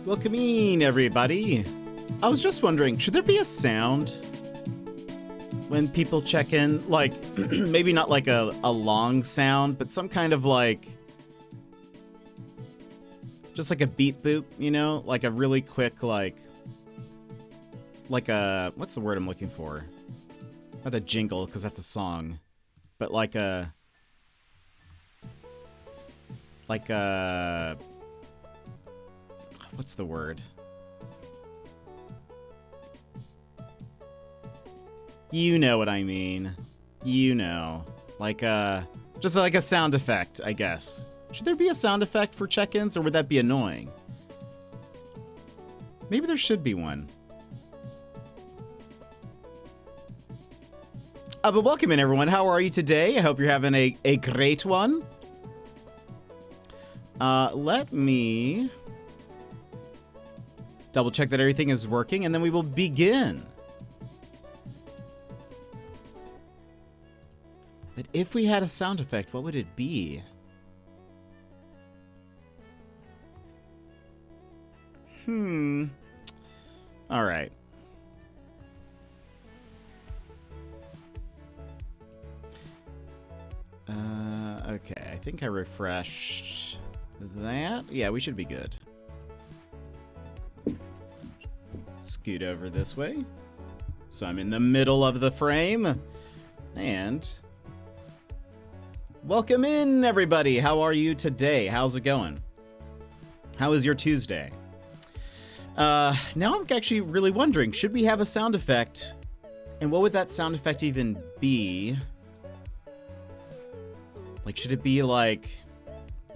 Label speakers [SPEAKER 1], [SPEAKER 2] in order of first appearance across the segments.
[SPEAKER 1] Welcome in, everybody. I was just wondering, should there be a sound when people check in? Like, maybe not like a long sound, but some kind of like, just like a beep boop, you know? Like a really quick, like a, what's the word I'm looking for? Not a jingle, because that's a song. But like a, what's the word? You know what I mean. You know. Like just like a sound effect, I guess. Should there be a sound effect for check-ins, or would that be annoying? Maybe there should be one. But welcome in, everyone. How are you today? I hope you're having a great one. Let me double check that everything is working, and then we will begin. But if we had a sound effect, what would it be? All right. Okay, I think I refreshed that. Yeah, we should be good. Scoot over this way. So I'm in the middle of the frame. And welcome in, everybody. How are you today? How's it going? How is your Tuesday? Now I'm actually really wondering, should we have a sound effect? And what would that sound effect even be? Like, should it be like,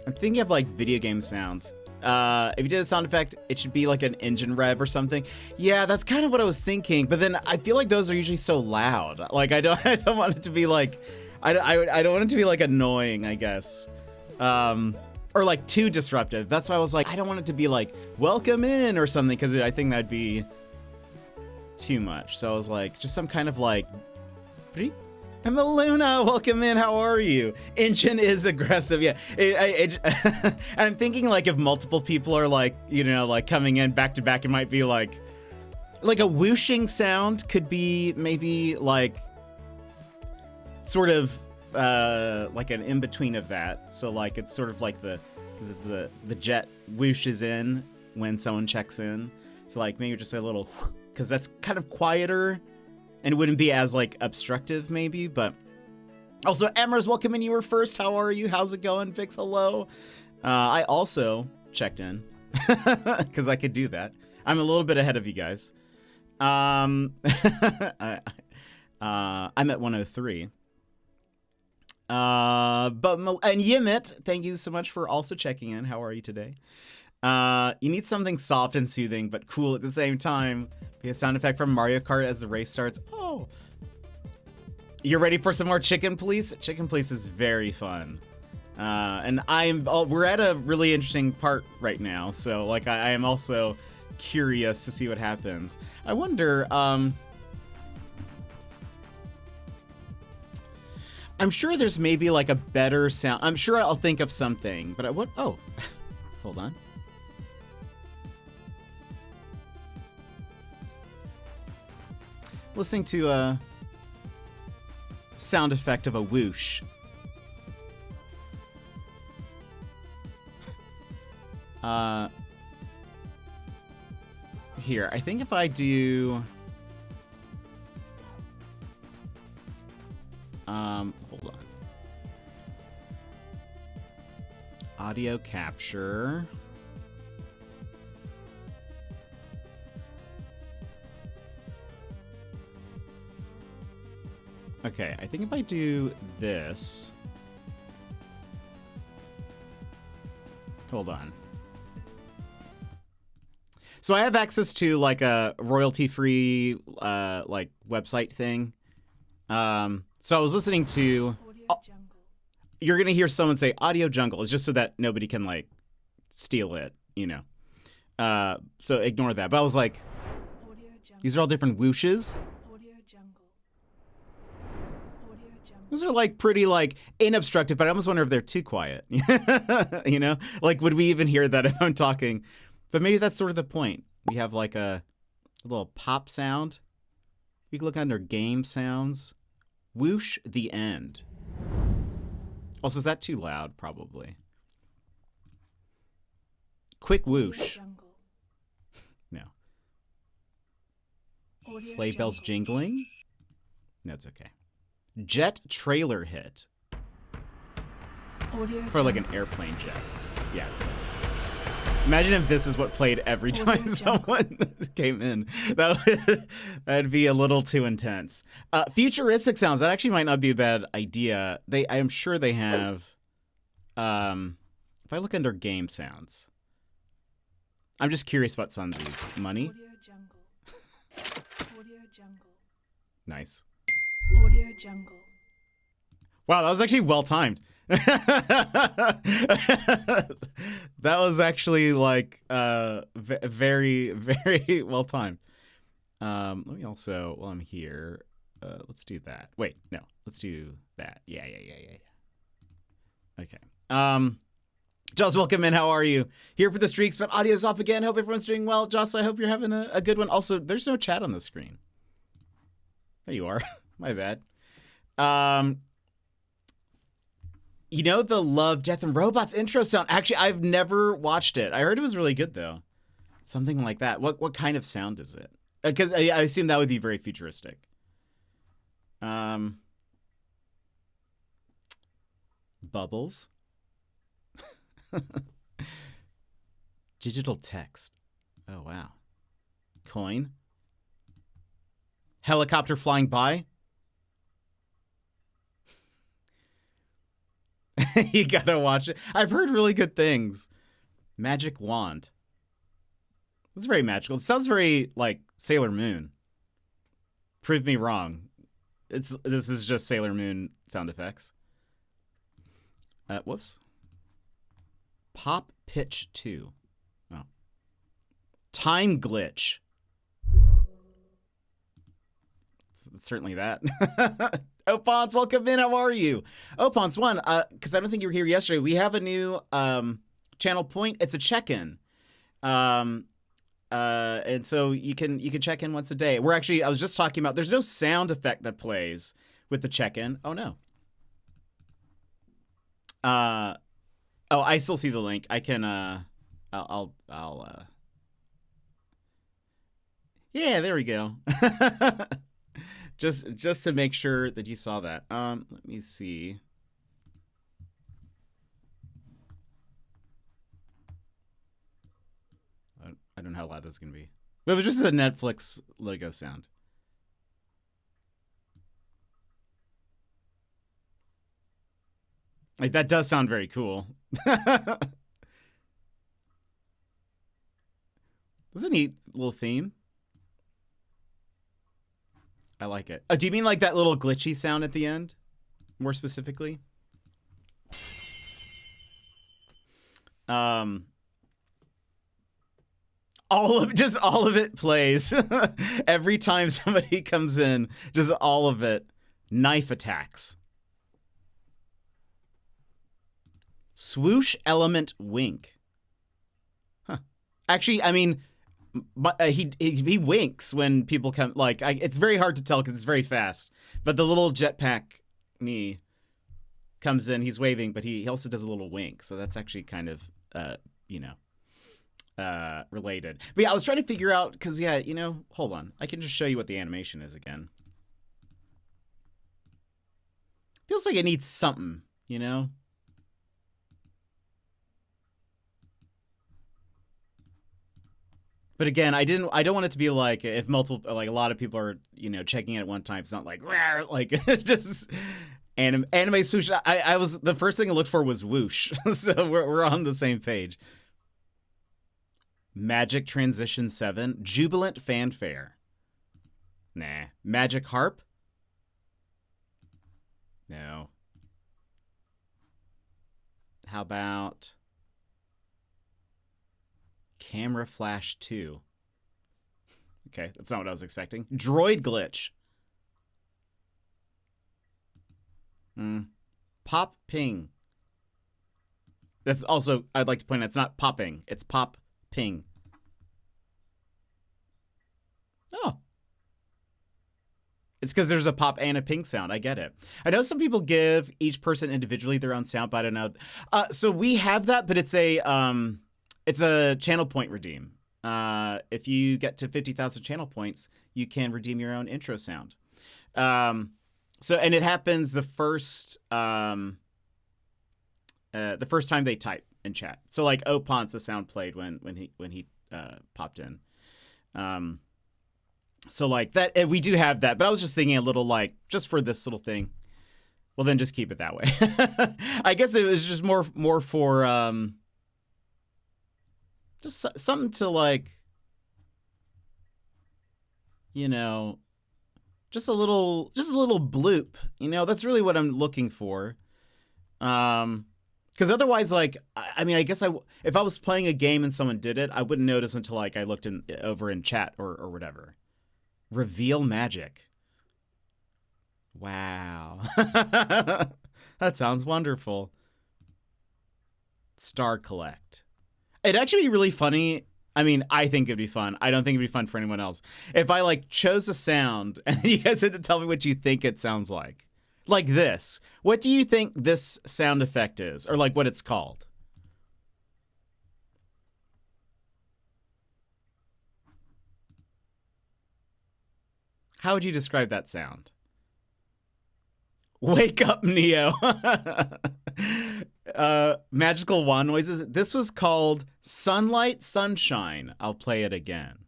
[SPEAKER 1] I'm thinking of like video game sounds. If you did a sound effect, it should be like an engine rev or something. Yeah, that's kind of what I was thinking. But then I feel like those are usually so loud. Like I don't want it to be like, I don't want it to be like annoying, I guess. Or like too disruptive. That's why I was like, I don't want it to be like, welcome in or something, because I think that'd be too much. So I was like, just some kind of like, Emma Luna, welcome in. How are you? Engine is aggressive. Yeah. I'm thinking like if multiple people are like, you know, like coming in back to back, it might be like a whooshing sound could be maybe like sort of like an in-between of that. So like it's sort of like the jet whooshes in when someone checks in. So like maybe just a little, because that's kind of quieter. And it wouldn't be as, like, obstructive, maybe, but... Also, Emers, welcome in. You were first. How are you? How's it going? Vix, hello. I also checked in, because I could do that. I'm a little bit ahead of you guys. I'm at 103. And Yimit, thank you so much for also checking in. How are you today? You need something soft and soothing, but cool at the same time. Be a sound effect from Mario Kart as the race starts. Oh, you're ready for some more Chicken Police? Chicken Police is very fun. And we're at a really interesting part right now. So like, I am also curious to see what happens. I wonder, I'm sure there's maybe like a better sound. I'm sure I'll think of something, but oh, hold on. Listening to a sound effect of a whoosh. Here, I think if I do... hold on. Audio capture. Okay, I think if I do this... Hold on. So I have access to like a royalty-free like website thing. So I was listening to... You're going to hear someone say Audio Jungle. It's just so that nobody can like steal it, you know. So ignore that. But I was like, these are all different whooshes. Those are like pretty like inobstructive, but I almost wonder if they're too quiet. You know, like would we even hear that if I'm talking But maybe that's sort of the point. We have like a little pop sound. We can look under game sounds. Whoosh the end. Also, is that too loud? Probably. Quick whoosh. No. Sleigh bells jingling? No, it's okay. Jet trailer hit. For like an airplane jet. Yeah, it's like, imagine if this is what played every time someone came in. That'd be a little too intense. Futuristic sounds. That actually might not be a bad idea. I'm sure they have. If I look under game sounds, I'm just curious about some of these. Money. Nice.
[SPEAKER 2] Audio jungle.
[SPEAKER 1] Wow, that was actually well timed. That was actually like very, very well timed. Let me also, while I'm here, let's do that. Wait, no, let's do that. Yeah. Okay. Joss, welcome in. How are you? Here for the streaks, but audio's off again. Hope everyone's doing well. Joss, I hope you're having a good one. Also, there's no chat on the screen. There you are. My bad. You know the Love, Death, and Robots intro sound? Actually, I've never watched it. I heard it was really good, though. Something like that. What kind of sound is it? Because I assume that would be very futuristic. Bubbles. Digital text. Oh, wow. Coin. Helicopter flying by. You gotta watch it. I've heard really good things. Magic wand. It's very magical. It sounds very like Sailor Moon. Prove me wrong. This is just Sailor Moon sound effects. Whoops. Pop pitch 2. Oh. Time glitch. It's certainly that. Opons, welcome in. How are you? Opons, one, because I don't think you were here yesterday. We have a new channel point. It's a check-in. And so you can check in once a day. I was just talking about, there's no sound effect that plays with the check-in. Oh no. Oh, I still see the link. I can, yeah, there we go. Just to make sure that you saw that. Let me see. I don't know how loud that's gonna be. But it was just a Netflix logo sound. Like that does sound very cool. That's a neat little theme. I like it. Oh, do you mean like that little glitchy sound at the end? More specifically? All of it plays. Every time somebody comes in, just all of it. Knife attacks. Swoosh element wink. Huh. Actually, I mean, he winks when people come. Like, it's very hard to tell because it's very fast. But the little jetpack me comes in. He's waving, but he also does a little wink. So that's actually kind of, related. But yeah, I was trying to figure out because hold on. I can just show you what the animation is again. Feels like it needs something, But again, I don't want it to be like if multiple, like a lot of people are, checking it at one time. It's not like just anime swoosh. I was the first thing I looked for was whoosh, so we're on the same page. Magic Transition 7, Jubilant Fanfare. Nah. Magic Harp. No. How about Camera Flash 2? Okay, that's not what I was expecting. Droid Glitch. Pop Ping. That's also, I'd like to point out, it's not popping, it's pop ping. It's because there's a pop and a ping sound. I get it. I know some people give each person individually their own sound, but I don't know. So we have that, but it's a channel point redeem. If you get to 50,000 channel points, you can redeem your own intro sound. And it happens the first time they type in chat. So like Opons, the sound played when he popped in. So like that, we do have that, but I was just thinking a little like, just for this little thing, well then just keep it that way. I guess it was just more for, just something to like, you know, just a little bloop, you know, that's really what I'm looking for. Because otherwise, like, I mean, I guess if I was playing a game and someone did it, I wouldn't notice until like I looked over in chat or whatever. Reveal magic. Wow. That sounds wonderful. Star collect. It'd actually be really funny. I mean, I think it'd be fun. I don't think it'd be fun for anyone else. If I like chose a sound and you guys had to tell me what you think it sounds like. Like this. What do you think this sound effect is? Or like what it's called? How would you describe that sound? Wake up, Neo. Magical wand noises. This was called Sunlight Sunshine. I'll play it again.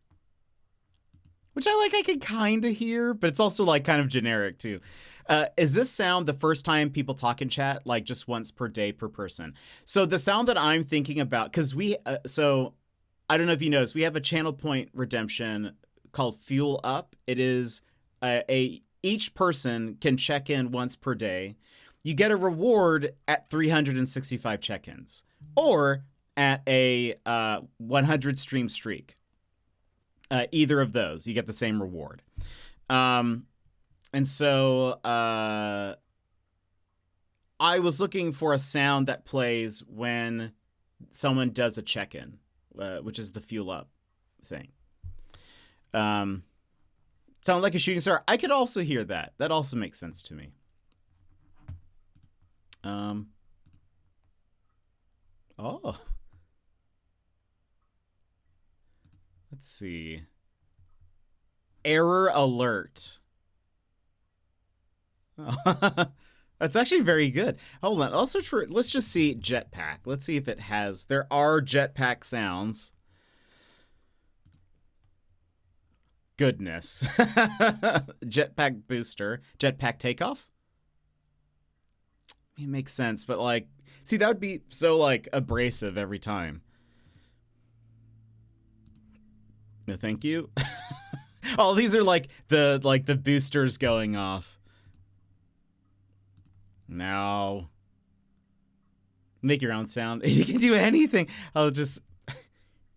[SPEAKER 1] Which I could kind of hear, but it's also like kind of generic too. Is this sound the first time people talk in chat, like just once per day per person? So the sound that I'm thinking about, because so I don't know if you noticed, we have a channel point redemption called Fuel Up. It is each person can check in once per day. You get a reward at 365 check-ins or at a 100 stream streak. Either of those, you get the same reward. And so I was looking for a sound that plays when someone does a check-in, which is the Fuel Up thing. Sound like a shooting star. I could also hear that. That also makes sense to me. Oh. Let's see. Error alert. Oh. That's actually very good. Hold on. I'll search for it. Let's just see jetpack. Let's see if it has. There are jetpack sounds. Goodness. Jetpack booster. Jetpack takeoff? It makes sense, but like, see, that would be so like abrasive every time. No, thank you. Oh, these are like the boosters going off. No. Make your own sound. You can do anything. I'll just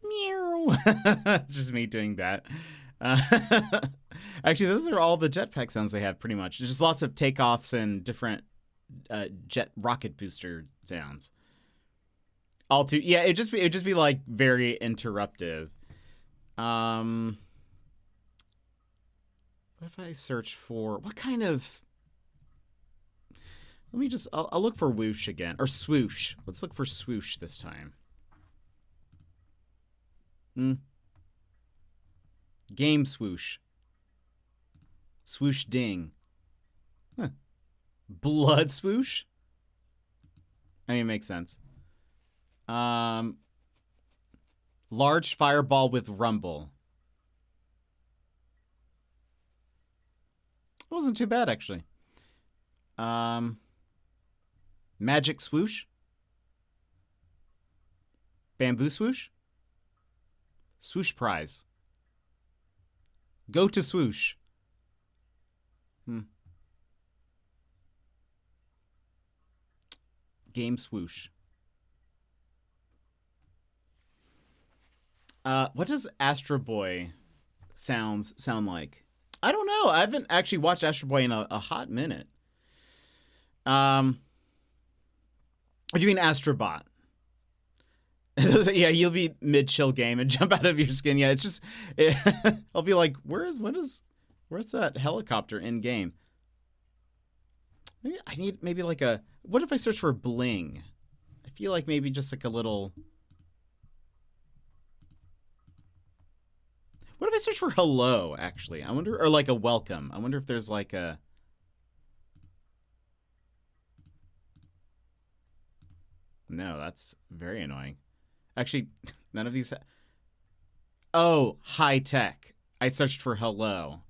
[SPEAKER 1] meow. It's just me doing that. Actually, those are all the jetpack sounds they have, pretty much. Just lots of takeoffs and different jet rocket booster sounds. All too, yeah. It'd just be like very interruptive. What if I search for what kind of? Let me just. I'll look for whoosh again or swoosh. Let's look for swoosh this time. Game swoosh. Swoosh ding. Huh. Blood swoosh? I mean, it makes sense. Large fireball with rumble. It wasn't too bad, actually. Magic swoosh? Bamboo swoosh? Swoosh prize. Go to swoosh. Game swoosh. What does Astro Boy sound like? I don't know. I haven't actually watched Astro Boy in a hot minute. What do you mean Astrobot? Yeah, you'll be mid-chill game and jump out of your skin. Yeah, it's just... I'll be like, what is... Where's that helicopter in game? Maybe I need maybe like a. What if I search for bling? I feel like maybe just like a little. What if I search for hello? Actually, I wonder, or like a welcome. I wonder if there's like a. No, that's very annoying. Actually, none of these. Oh, high tech. I searched for hello.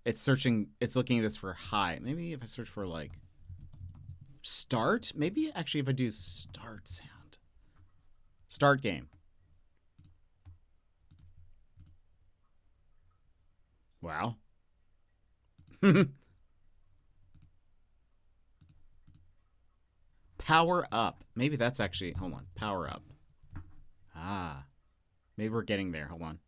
[SPEAKER 1] It's searching. It's looking at this for hi. Maybe if I search for like start. Maybe actually if I do start sound. Start game. Wow. Power up. Maybe that's actually. Hold on. Power up. Ah. Maybe we're getting there. Hold on.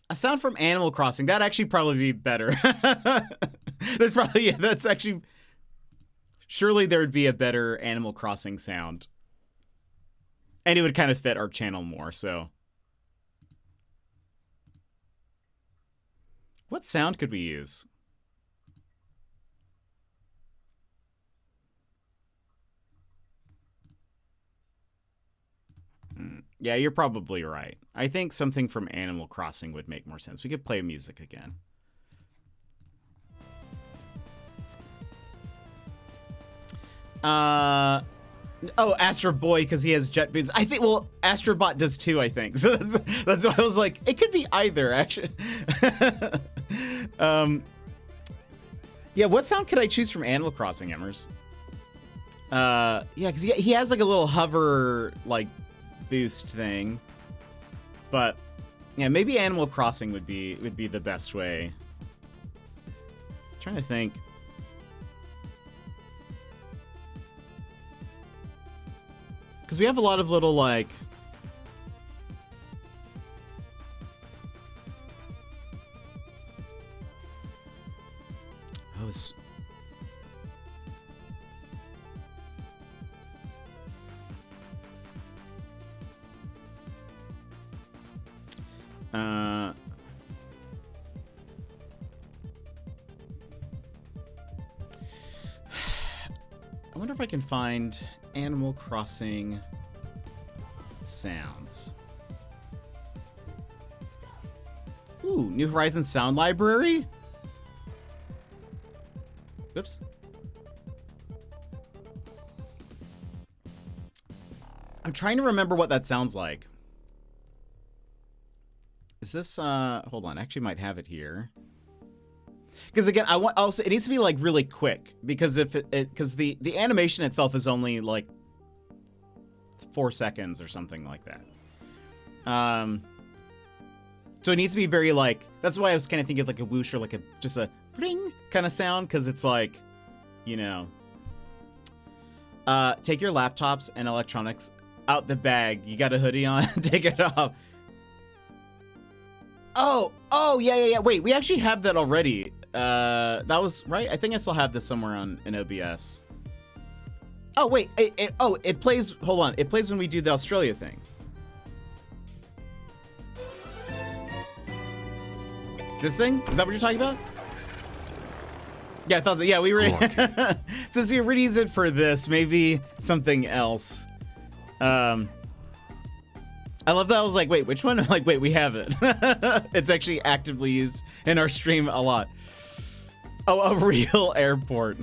[SPEAKER 1] A sound from Animal Crossing. That'd actually probably be better. That's probably, yeah, that's actually. Surely there would be a better Animal Crossing sound. And it would kind of fit our channel more, so. What sound could we use? Yeah, you're probably right. I think something from Animal Crossing would make more sense. We could play music again. Oh, Astro Boy, because he has jet boots. I think, well, Astrobot does too, I think. So that's why I was like, it could be either, actually. Yeah, what sound could I choose from Animal Crossing, Emmers? Yeah, because he has like a little hover, like, boost thing. But, yeah, maybe Animal Crossing would be the best way. I'm trying to think. Because we have a lot of little, like... Oh, it's... I wonder if I can find Animal Crossing sounds. Ooh, New Horizons sound library? Oops. I'm trying to remember what that sounds like. Is this, hold on, I actually might have it here. Because again, I want also, it needs to be like really quick, because if because the animation itself is only like 4 seconds or something like that. So it needs to be very like, that's why I was kind of thinking of like a whoosh or like just a ring kind of sound, because it's like, you know, take your laptops and electronics out the bag. You got a hoodie on, take it off. Oh, yeah. Wait, we actually have that already. That was right. I think I still have this somewhere in OBS. Oh wait, it plays. Hold on, it plays when we do the Australia thing. This thing? Is that what you're talking about? Yeah, I thought so. Yeah, we were. Since we already used it for this, maybe something else. I love that. I was like, wait, which one? I'm like, wait, we have it. It's actually actively used in our stream a lot. Oh, a real airport.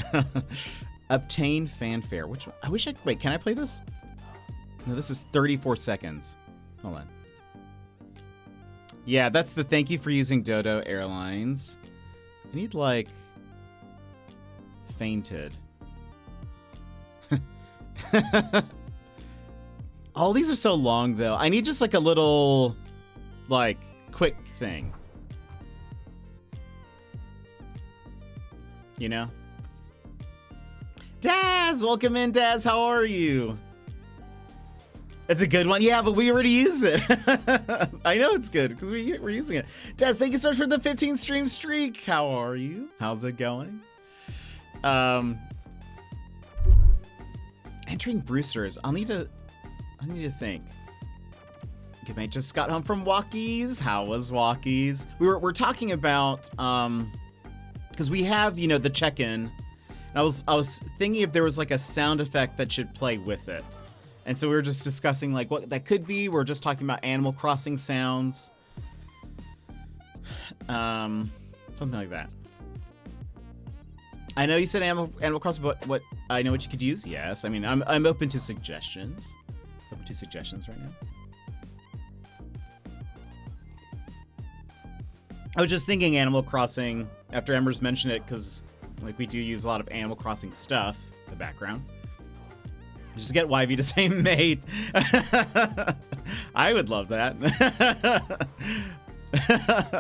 [SPEAKER 1] Obtain fanfare. Which one? I wish I... Wait, can I play this? No, this is 34 seconds. Hold on. Yeah, that's the thank you for using Dodo Airlines. I need, like... Fainted. All these are so long, though. I need just, like, a little... Like, quick thing. You know? Daz! Welcome in, Daz. How are you? It's a good one. Yeah, but we already used it. I know it's good, because we're using it. Daz, thank you so much for the 15 stream streak. How are you? How's it going? Entering Brewster's. I'll need to... I need to think. Good mate just got home from Walkies. How was Walkies? We're talking about because we have, you know, the check-in. I was thinking if there was like a sound effect that should play with it. And so we were just discussing like what that could be. We're just talking about Animal Crossing sounds. Something like that. I know you said Animal Crossing, but what I know what you could use. Yes, I mean I'm open to suggestions. Open to suggestions right now. I was just thinking Animal Crossing after Embers mentioned it because like we do use a lot of Animal Crossing stuff in the background. Just get Yv to say mate. I would love that.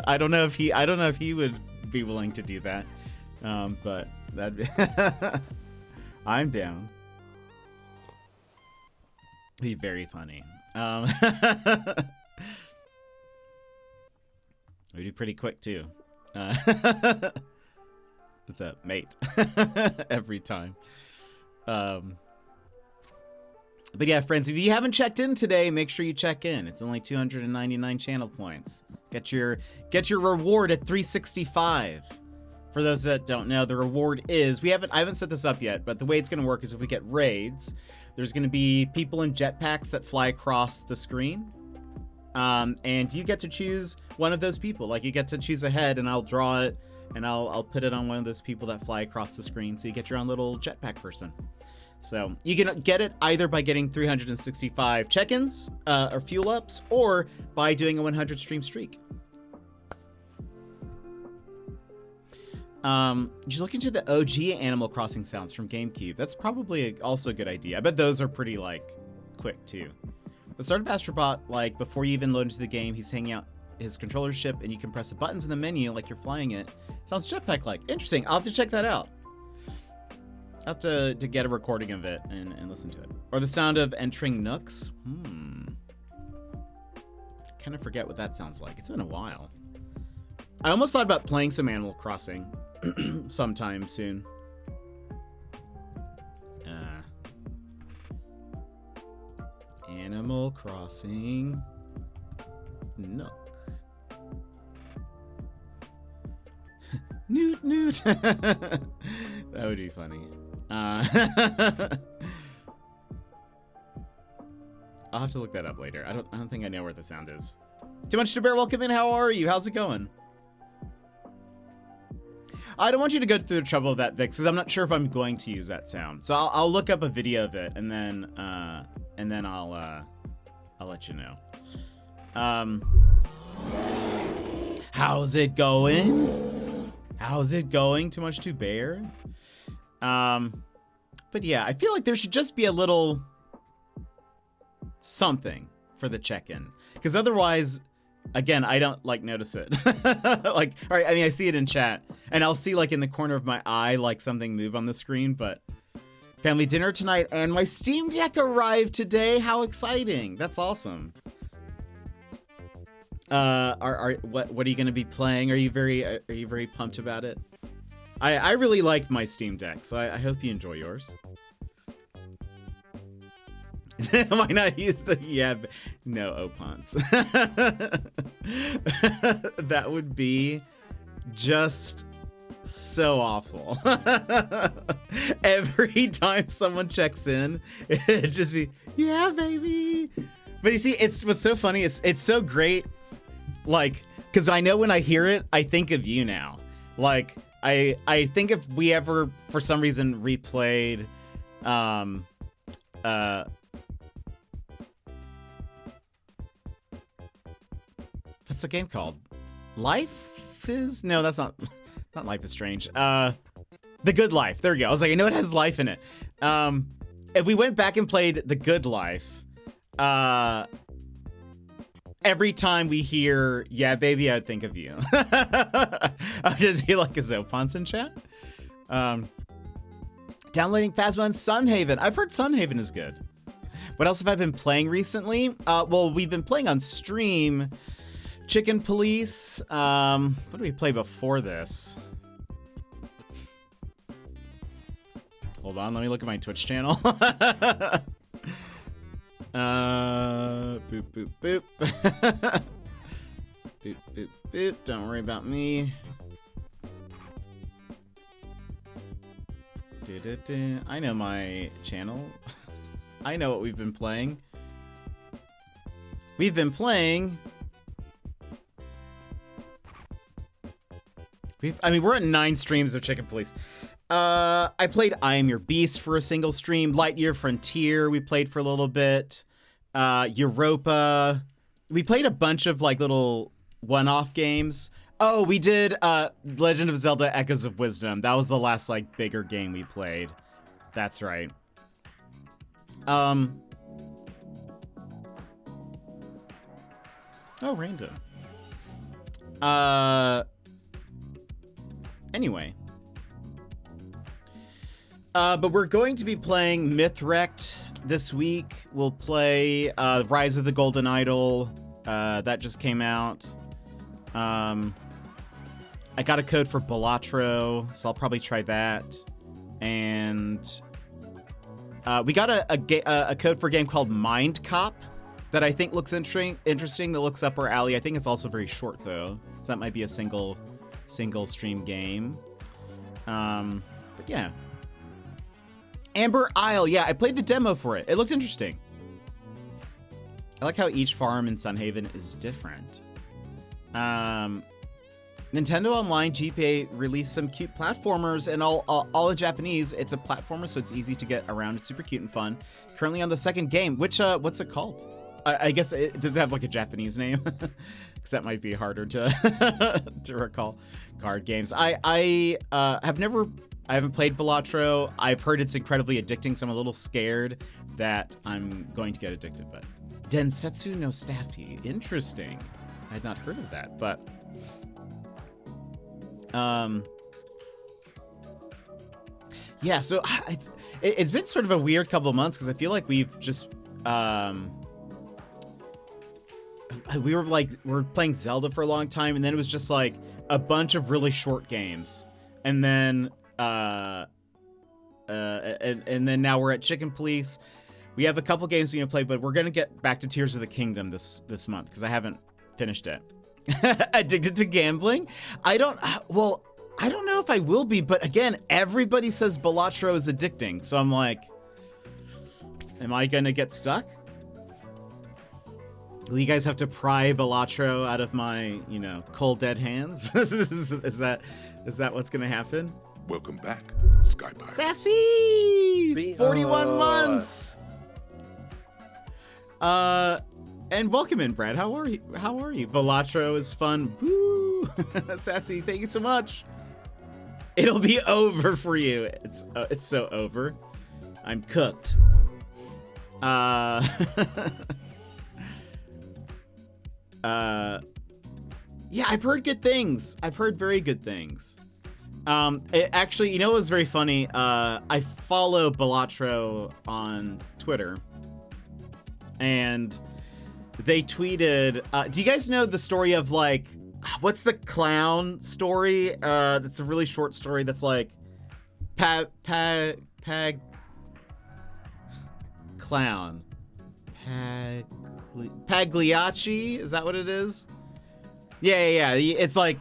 [SPEAKER 1] I don't know if he would be willing to do that. But that'd be I'm down. Be very funny. We do pretty quick too. What's up, mate? Every time. But yeah, friends, if you haven't checked in today, make sure you check in. It's only 299 channel points. Get your reward at 365. For those that don't know, the reward is I haven't set this up yet, but the way it's gonna work is if we get raids, there's gonna be people in jetpacks that fly across the screen. And you get to choose one of those people. Like you get to choose a head and I'll draw it and I'll put it on one of those people that fly across the screen. So you get your own little jetpack person. So you can get it either by getting 365 check-ins or fuel ups or by doing a 100 stream streak. Did you look into the OG Animal Crossing sounds from GameCube? That's probably also a good idea. I bet those are pretty like quick too. The start of Astrobot, like before you even load into the game, he's hanging out his controller ship and you can press the buttons in the menu like you're flying it. Sounds jetpack-like. Interesting. I'll have to check that out. I'll have to get a recording of it and listen to it. Or the sound of entering nooks. Kind of forget what that sounds like. It's been a while. I almost thought about playing some Animal Crossing sometime soon. Animal Crossing Nook. Newt Newt. That would be funny. I'll have to look that up later. I don't think I know where the sound is. Too much to bear. Welcome in. How are you? How's it going? I don't want you to go through the trouble of that, Vix, because I'm not sure if I'm going to use that sound. So I'll look up a video of it and then I'll let you know. How's it going? How's it going? Too much to bear? But yeah, I feel like there should just be a little something for the check-in, because otherwise, again, I don't like notice it. Like, all right, I mean, I see it in chat, and I'll see like in the corner of my eye like something move on the screen, but family dinner tonight, and my Steam Deck arrived today. How exciting! That's awesome. What are you gonna be playing? Are you very pumped about it? I really liked my Steam Deck, so I hope you enjoy yours. Why not use the no opons? That would be just so awful. Every time someone checks in, it'd just be, yeah, baby. But you see, what's so funny, it's so great, like, because I know when I hear it, I think of you now. Like, I think if we ever, for some reason, replayed, what's the game called? Life is? No, that's not Life is Strange. The Good Life. There we go. I was like, I know it has life in it. If we went back and played The Good Life, every time we hear, yeah, baby, I'd think of you. I'd just be like, is Opons in chat? Downloading Phasma and Sunhaven. I've heard Sunhaven is good. What else have I been playing recently? Well, we've been playing on stream Chicken Police. What did we play before this? Hold on, let me look at my Twitch channel. Boop, boop, boop. Boop, boop, boop. Don't worry about me. I know my channel. I know what we've been playing. We've been playing... we're at 9 streams of Chicken Police. I played I Am Your Beast for a single stream. Lightyear Frontier we played for a little bit. Europa. We played a bunch of like little one-off games. Oh, we did Legend of Zelda Echoes of Wisdom. That was the last like bigger game we played. That's right. Oh, random. Anyway. But we're going to be playing Mythwrecked this week. We'll play Rise of the Golden Idol. That just came out. I got a code for Balatro, so I'll probably try that. And we got a code for a game called Mind Cop that I think looks interesting. That looks up our alley. I think it's also very short though, so that might be a single stream game. But yeah. Amber Isle, yeah, I played the demo for it. It looked interesting. I like how each farm in Sunhaven is different. Nintendo Online GPA released some cute platformers and all in Japanese. It's a platformer, so it's easy to get around. It's super cute and fun. Currently on the second game, which what's it called? I guess does it have like a Japanese name? Because that might be harder to to recall. Card games. I haven't played Balatro. I've heard it's incredibly addicting, so I'm a little scared that I'm going to get addicted. But Densetsu no Staffy, interesting. I had not heard of that, but yeah. So it's been sort of a weird couple of months because I feel like we've just we're playing Zelda for a long time, and then it was just like a bunch of really short games, and then and then now we're at Chicken Police. We have a couple games we're gonna play, but we're gonna get back to Tears of the Kingdom this month because I haven't finished it. Addicted to gambling? I don't know if I will be, but again, everybody says Balatro is addicting, so I'm like, am I gonna get stuck? Will you guys have to pry Balatro out of my, cold dead hands? Is that what's gonna happen?
[SPEAKER 3] Welcome back, Sky Pirate.
[SPEAKER 1] Sassy! 41 months! And welcome in, Brad. How are you? Balatro is fun. Boo! Sassy, thank you so much. It'll be over for you. It's so over. I'm cooked. Yeah, I've heard good things. I've heard very good things. Actually, it was very funny. I follow Balatro on Twitter, and they tweeted, do you guys know the story of like, what's the clown story? That's a really short story that's like, clown. Pagliacci? Is that what it is? Yeah. It's like,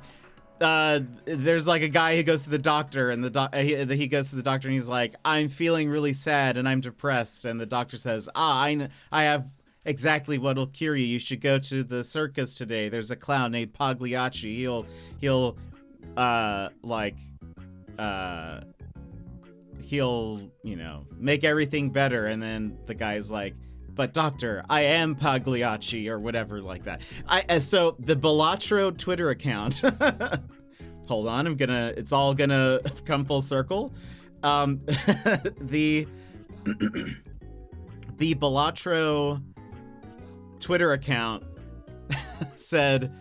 [SPEAKER 1] there's like a guy who goes to the doctor, and he goes to the doctor and he's like, I'm feeling really sad and I'm depressed. And the doctor says, I have exactly what'll cure you. You should go to the circus today. There's a clown named Pagliacci. He'll make everything better. And then the guy's like, but doctor, I am Pagliacci, or whatever like that. So the Balatro Twitter account, hold on, it's all gonna come full circle. The Balatro Twitter account said,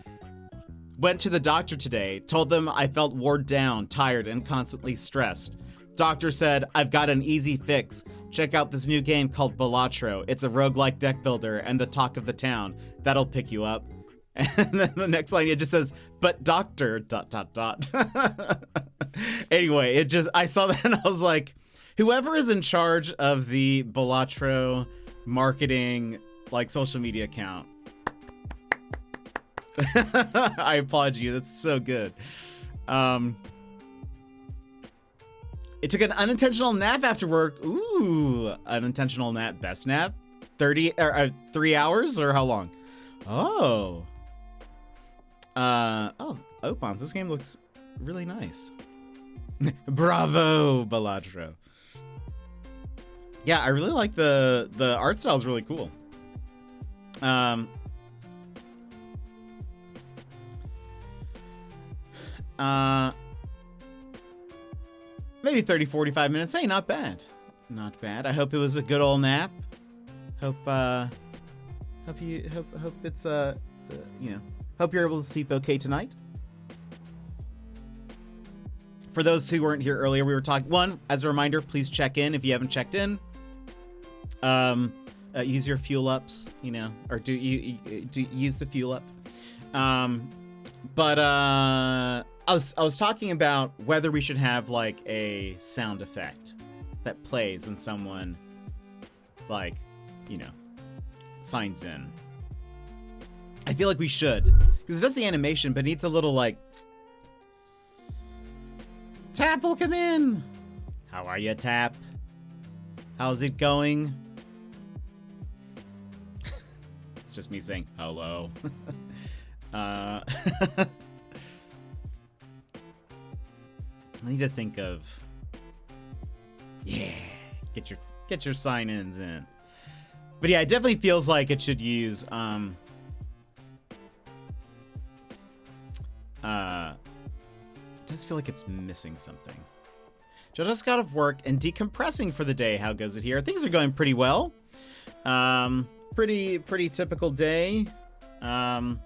[SPEAKER 1] went to the doctor today, told them I felt worn down, tired, and constantly stressed. Doctor said, I've got an easy fix. Check out this new game called Balatro. It's a roguelike deck builder and the talk of the town. That'll pick you up. And then the next line, it just says, but doctor, ... Anyway, I saw that and I was like, whoever is in charge of the Balatro marketing like social media account. I applaud you. That's so good. It took an unintentional nap after work. Ooh, unintentional nap. Best nap? 3 hours or how long? Oh. Oh, Opons. This game looks really nice. Bravo, Baladro. Yeah, I really like the art style is really cool. Maybe 30, 45 minutes. Hey, not bad. Not bad. I hope it was a good old nap. Hope it's you know, hope you're able to sleep okay tonight. For those who weren't here earlier, we were talking, one, as a reminder, please check in if you haven't checked in. Use your fuel ups, you know, or do use the fuel up. But I was talking about whether we should have like a sound effect that plays when someone, like, you know, signs in. I feel like we should, because it does the animation, but it needs a little like, Tap will come in. How are you, Tap? How's it going? It's just me saying hello. I need to think of, yeah, get your sign-ins in. But yeah, it definitely feels like it should use it does feel like it's missing something. Just got off work and decompressing for the day. How goes it here? Things are going pretty well. Pretty typical day. Yep.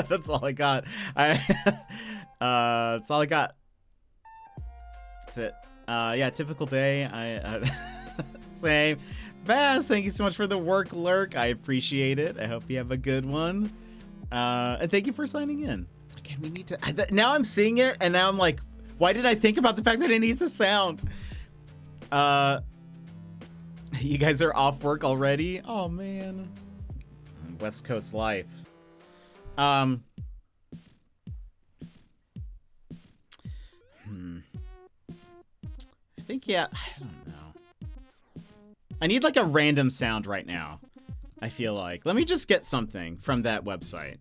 [SPEAKER 1] That's all I got. That's all I got. That's it. Yeah, typical day. Same. Bass, thank you so much for the work lurk. I appreciate it. I hope you have a good one. And thank you for signing in. Again, we need to. Now I'm seeing it, and now I'm like, why did I think about the fact that it needs a sound? You guys are off work already? Oh man. West Coast life. I think, yeah, I don't know. I need like a random sound right now. I feel like. Let me just get something from that website.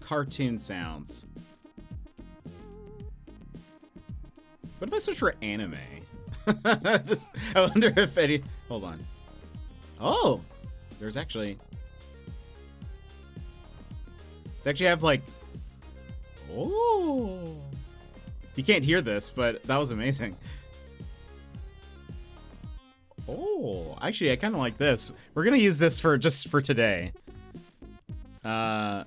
[SPEAKER 1] Cartoon sounds. What if I search for anime? I wonder if any... Hold on. Oh! There's actually... They actually have like... Oh! You can't hear this, but that was amazing. Oh, actually, I kind of like this. We're gonna use this for just for today. Hold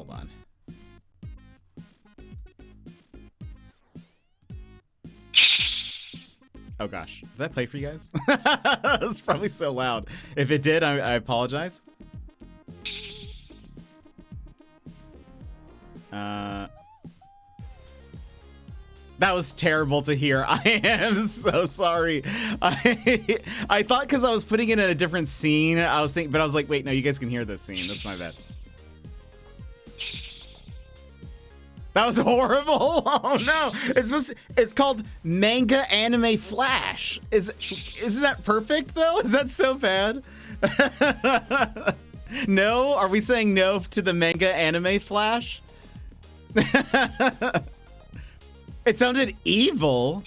[SPEAKER 1] on. Oh gosh, did that play for you guys? That was probably so loud. If it did, I apologize. That was terrible to hear. I am so sorry. I thought because I was putting it in a different scene, I was thinking, but I was like, wait, no, you guys can hear this scene. That's my bad. That was horrible. Oh no, it's called Manga Anime Flash. Isn't that perfect though? Is that so bad? No, are we saying no to the Manga Anime Flash? It sounded evil.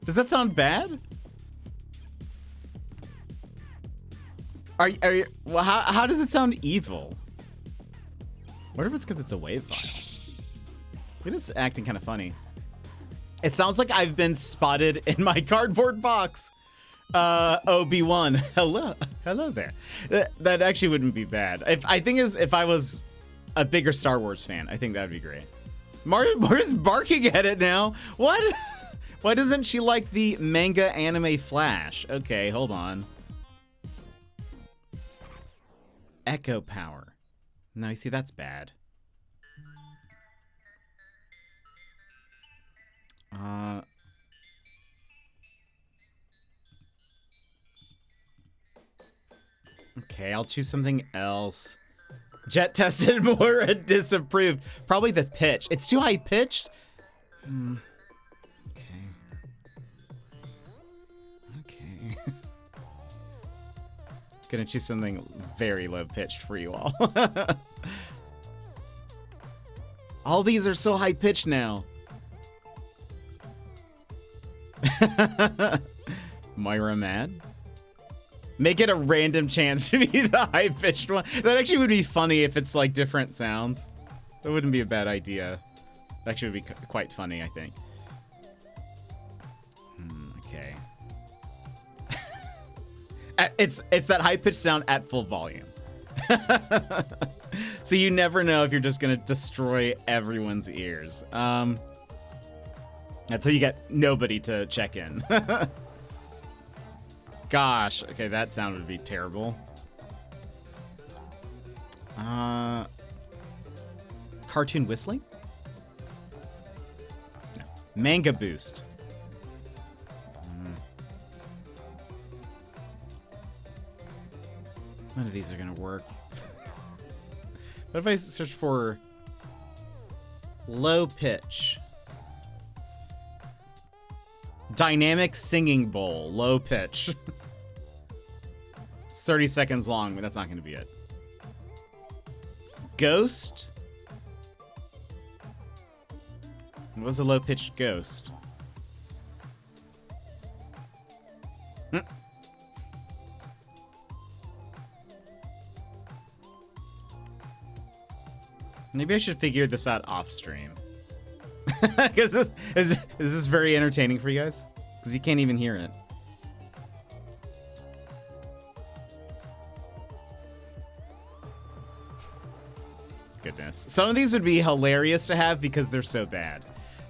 [SPEAKER 1] Does that sound bad? Are you, well, how does it sound evil? What if it's because it's a WAV file? It is acting kind of funny. It sounds like I've been spotted in my cardboard box. OB1, hello there. That actually wouldn't be bad. If I was a bigger Star Wars fan, I think that'd be great. Maria's barking at it now. What? Why doesn't she like the Manga Anime Flash? Okay, hold on. echo power. No, you see, that's bad. Okay, I'll choose something else. Jet tested more and disapproved. Probably the pitch. It's too high pitched. Okay. Okay. Gonna choose something very low pitched for you all. All these are so high pitched now. Myra mad? Make it a random chance to be the high-pitched one. That actually would be funny if it's like different sounds. That wouldn't be a bad idea. That actually would be quite funny, I think. Okay. It's that high-pitched sound at full volume. So you never know if you're just gonna destroy everyone's ears. That's how you get nobody to check in. Gosh, okay, that sound would be terrible. Cartoon whistling? No. Manga boost. None of these are gonna work. What if I search for low pitch? Dynamic singing bowl, low pitch. It's 30 seconds long, but that's not gonna be it. Ghost? What was a low pitched ghost? Maybe I should figure this out off stream. Because is this very entertaining for you guys? Because you can't even hear it. Goodness. Some of these would be hilarious to have because they're so bad.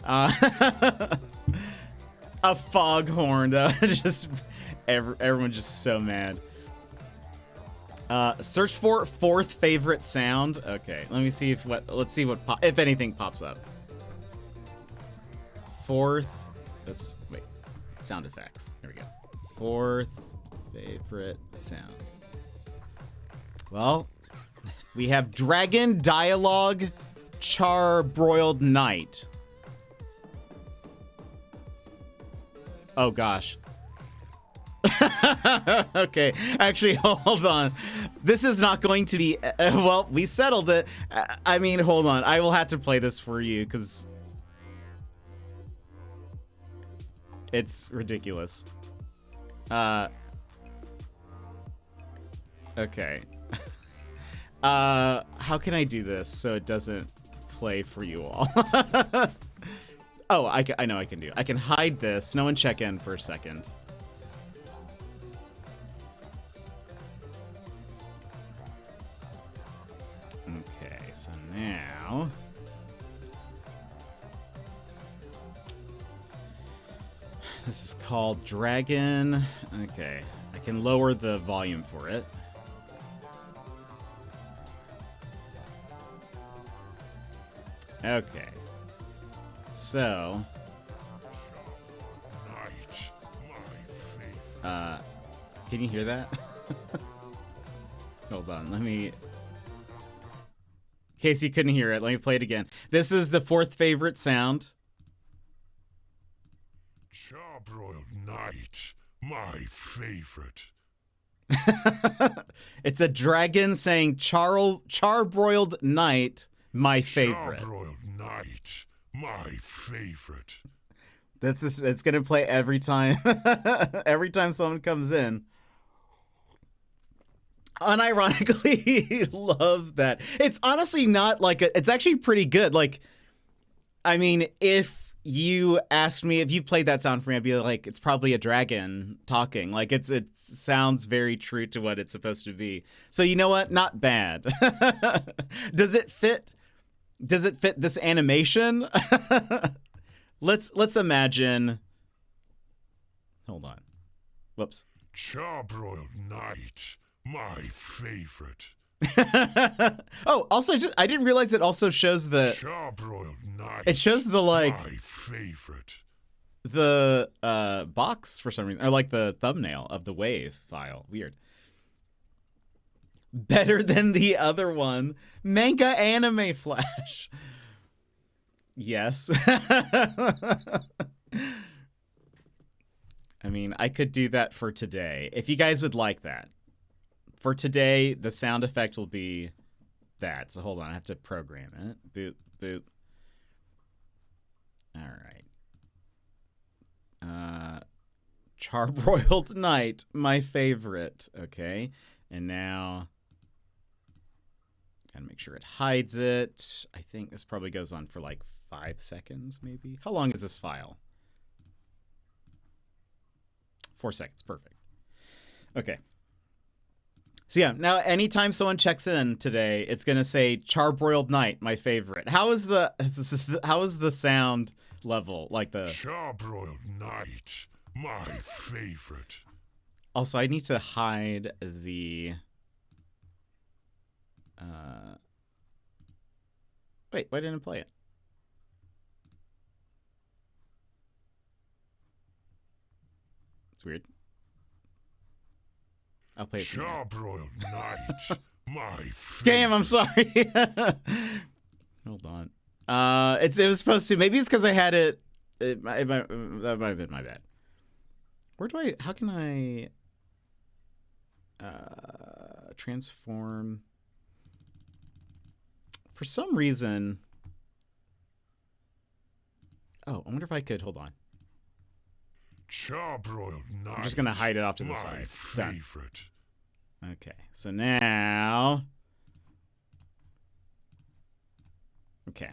[SPEAKER 1] A foghorn. Just everyone's just so mad. Search for fourth favorite sound. Okay, let me see if let's see what if anything pops up. Fourth, oops, wait, sound effects. There we go. Fourth favorite sound. Well, we have Dragon Dialogue Charbroiled Knight. Oh gosh. Okay, actually, hold on. This is not going to be, well, we settled it. I mean, hold on. I will have to play this for you because it's ridiculous. Okay. How can I do this so it doesn't play for you all? Oh, I know I can do. I can hide this. No one check in for a second. Okay, so now this is called Dragon. Okay, I can lower the volume for it. Okay. So, can you hear that? Hold on, let me, in case you couldn't hear it, let me play it again. This is the fourth favorite sound.
[SPEAKER 3] Charbroiled Knight, my favorite.
[SPEAKER 1] It's a dragon saying charbroiled Knight, my favorite.
[SPEAKER 3] Charbroiled Knight, my favorite.
[SPEAKER 1] It's gonna play every time. Every time someone comes in. Unironically love that. It's honestly not like it's actually pretty good. Like, I mean, if you asked me, if you played that sound for me, I'd be like, it's probably a dragon talking. Like, it sounds very true to what it's supposed to be. So you know what? Not bad. Does it fit? Does it fit this animation? Let's imagine. Hold on. Whoops.
[SPEAKER 3] Charbroiled Knight, my favorite.
[SPEAKER 1] Oh, also, I didn't realize it also shows the.
[SPEAKER 3] Charbroiled night.
[SPEAKER 1] It shows the like
[SPEAKER 3] My favorite.
[SPEAKER 1] the box for some reason, or like the thumbnail of the wave file. Weird. Better than the other one. Manga anime flash. Yes. I mean, I could do that for today. If you guys would like that. For today, the sound effect will be that. So hold on, I have to program it. Boop, boop. All right. Charbroiled Night, my favorite. Okay. And now, gotta make sure it hides it. I think this probably goes on for like 5 seconds, maybe. How long is this file? 4 seconds, perfect. Okay. So yeah, now anytime someone checks in today, it's gonna say Charbroiled Night, my favorite. How is the sound level? Like the
[SPEAKER 3] Charbroiled Night, my favorite.
[SPEAKER 1] Also, I need to hide the wait, why didn't it play it? It's weird. I'll play it.
[SPEAKER 3] Charbroiled Night, my favorite.
[SPEAKER 1] Scam, I'm sorry. Hold on. It was supposed to. Maybe it's because I had it. That might have been my bad. Where do I? How can I transform? For some reason. Oh, I wonder if I could. Hold on.
[SPEAKER 3] Charbroiled Night.
[SPEAKER 1] I'm just gonna hide it off to the
[SPEAKER 3] my
[SPEAKER 1] side.
[SPEAKER 3] favorite.
[SPEAKER 1] Done. Okay, so now. Okay.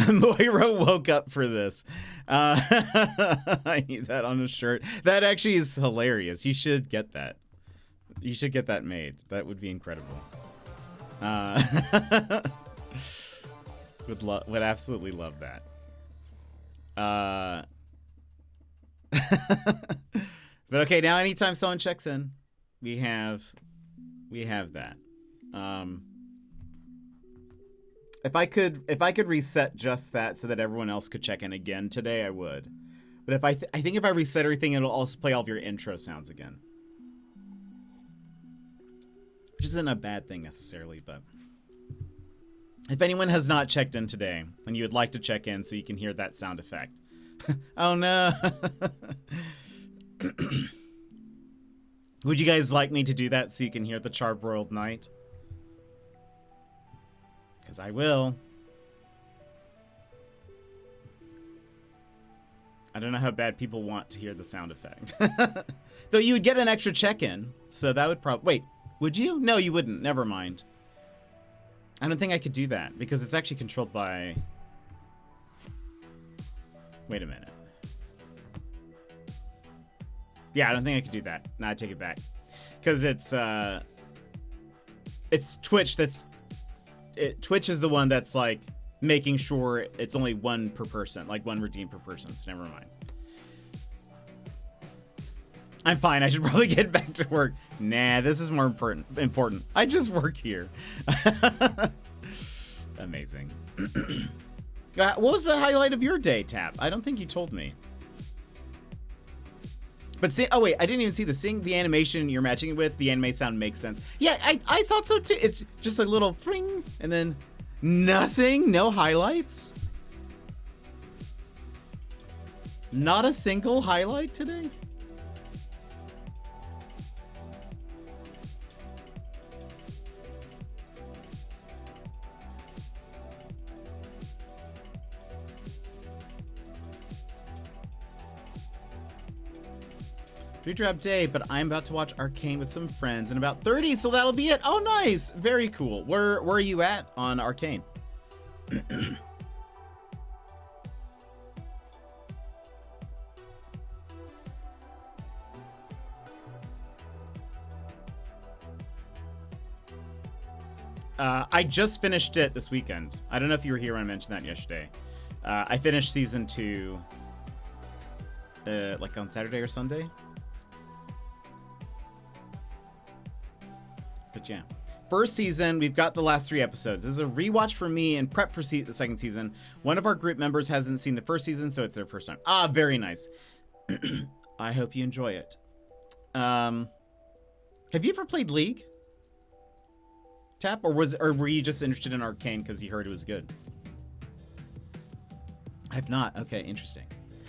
[SPEAKER 1] Moira woke up for this. I need that on a shirt. That actually is hilarious. You should get that. You should get that made. That would be incredible. Would absolutely love that. But okay, now anytime someone checks in, we have that. If I could reset just that so that everyone else could check in again today, I would. But if I think if I reset everything, it'll also play all of your intro sounds again, which isn't a bad thing necessarily. But if anyone has not checked in today and you would like to check in so you can hear that sound effect, oh no. Would you guys like me to do that so you can hear the Charbroiled Night? Because I will. I don't know how bad people want to hear the sound effect. Though you would get an extra check-in, so that would probably... Wait, would you? No, you wouldn't. Never mind. I don't think I could do that, because it's actually controlled by... Wait a minute. Yeah, I don't think I could do that. No, I take it back. Because it's Twitch that's... Twitch is the one that's, like, making sure it's only one per person. Like, one redeem per person, so never mind. I'm fine. I should probably get back to work. Nah, this is more important. I just work here. Amazing. What was the highlight of your day, Tap? I don't think you told me. But see, oh wait, I didn't even see the animation you're matching it with. The anime sound makes sense. Yeah, I thought so too. It's just a little fring and then nothing, no highlights. Not a single highlight today. Free drop day, but I'm about to watch Arcane with some friends in about 30, so that'll be it. Oh, nice. Very cool. Where are you at on Arcane? I just finished it this weekend. I don't know if you were here when I mentioned that yesterday. I finished season 2 like on Saturday or Sunday. But yeah. First season, we've got the last 3 episodes. This is a rewatch for me and prep for the second season. One of our group members hasn't seen the first season, so it's their first time. Ah, very nice. I hope you enjoy it. Have you ever played League? Tap? Or were you just interested in Arcane because you heard it was good? I have not. Okay, interesting.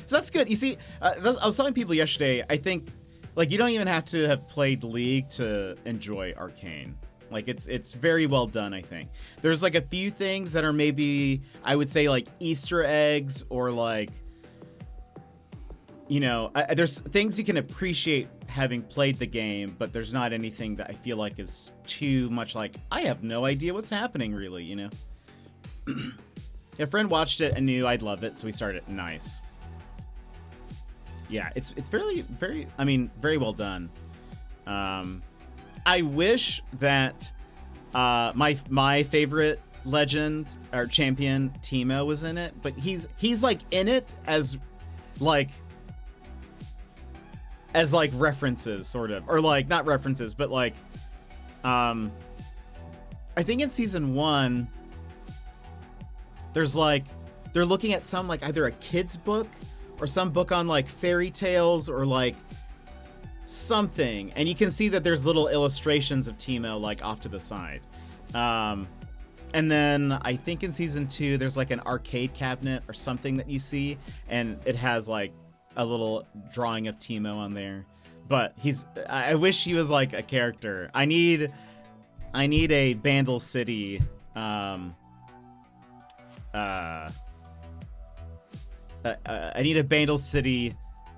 [SPEAKER 1] So that's good. You see, I was telling people yesterday, I think, like, you don't even have to have played League to enjoy Arcane. Like, it's very well done, I think. There's, like, a few things that are maybe, I would say, like, Easter eggs or, like, you know, there's things you can appreciate having played the game, but there's not anything that I feel like is too much like, I have no idea what's happening, really, you know? A friend watched it and knew I'd love it, so we started. Nice. Yeah, it's very well done. I wish that my favorite legend or champion Teemo was in it, but he's like in it as references, sort of, or like not references, but like I think in season 1 there's like they're looking at some like either a kid's book or some book on like fairy tales or like something, and you can see that there's little illustrations of Teemo like off to the side. And then I think in season 2 there's like an arcade cabinet or something that you see, and it has like a little drawing of Teemo on there. But I wish he was like a character. I need a Bandle City I need a Bandle City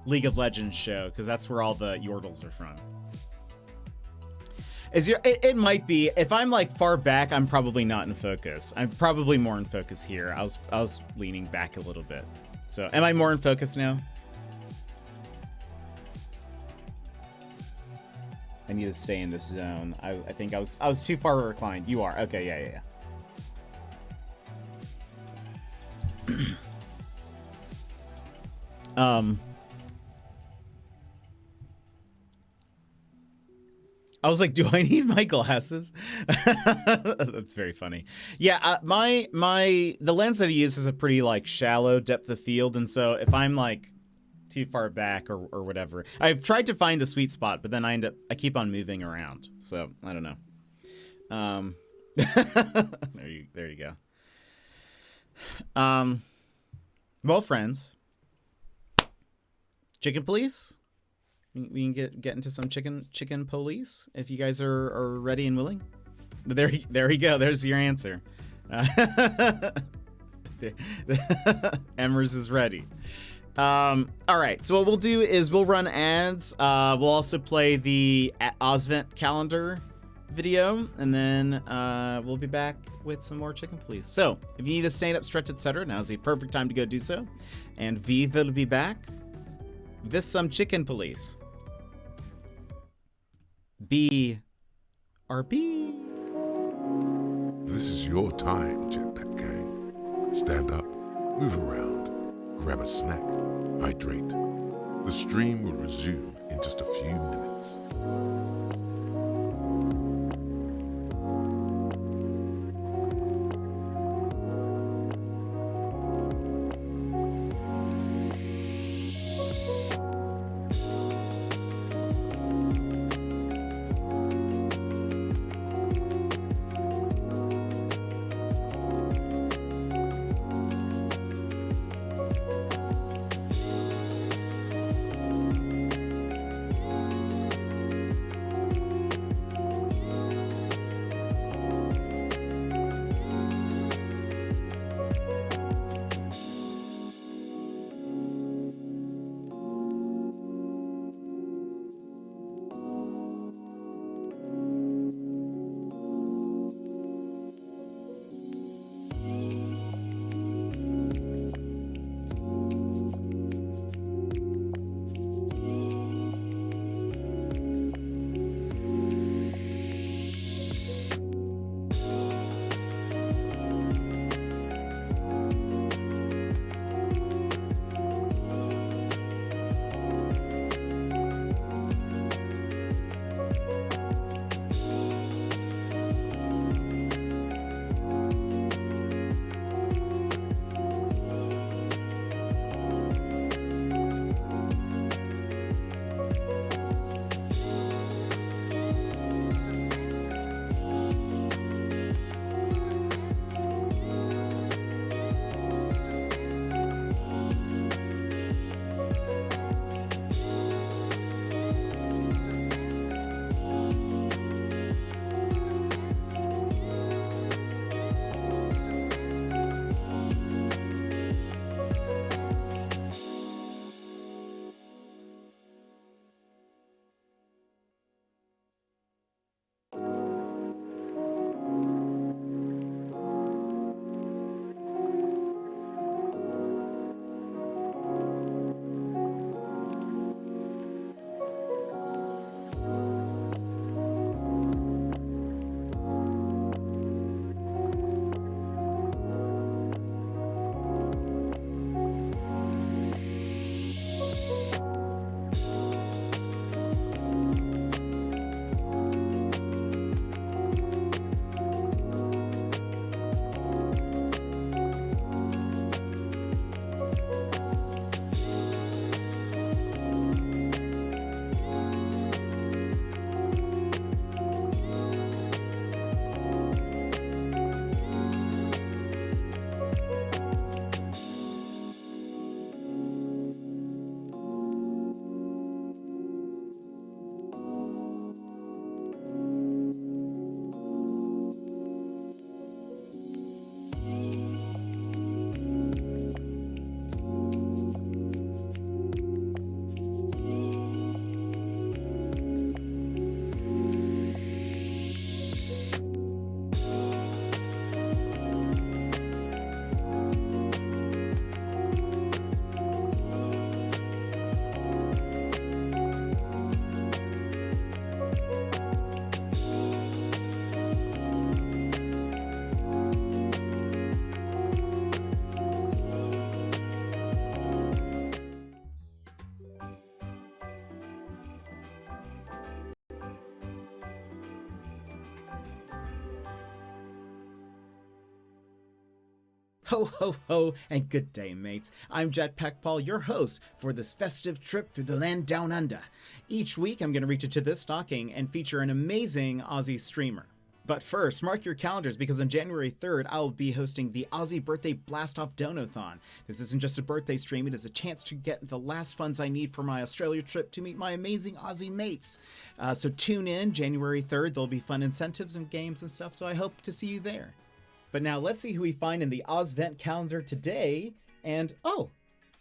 [SPEAKER 1] League of Legends show, because that's where all the Yordles are from. It might be. If I'm like far back, I'm probably not in focus. I'm probably more in focus here. I was leaning back a little bit. So am I more in focus now? I need to stay in this zone. I think I was too far reclined. You are. Okay, yeah. I was like, do I need my glasses? That's very funny. Yeah, the lens that I use is a pretty like shallow depth of field, and so if I'm like too far back or whatever, I've tried to find the sweet spot, but then I keep on moving around. So I don't know. There you go. Well, friends, chicken police. We can get into some chicken police if you guys are ready and willing. There we go. There's your answer. Emmers is ready. All right. So what we'll do is we'll run ads. We'll also play the Osvent calendar video, and then we'll be back with some more chicken police. So if you need to stand up, stretch, etc., now's the perfect time to go do so. And Viva will be back with some chicken police. BRB.
[SPEAKER 3] This is your time, Jetpack Gang. Stand up, move around, grab a snack, hydrate. The stream will resume in just a few minutes.
[SPEAKER 1] Ho, ho, ho, and good day, mates. I'm jetpackpaul, your host for this festive trip through the land down under. Each week, I'm going to reach into this stocking and feature an amazing Aussie streamer. But first, mark your calendars because on January 3rd, I'll be hosting the Aussie Birthday Blast-Off Donathon. This isn't just a birthday stream, it is a chance to get the last funds I need for my Australia trip to meet my amazing Aussie mates. So tune in, January 3rd, there'll be fun incentives and games and stuff, so I hope to see you there. But now let's see who we find in the Ozvent calendar today. And, oh,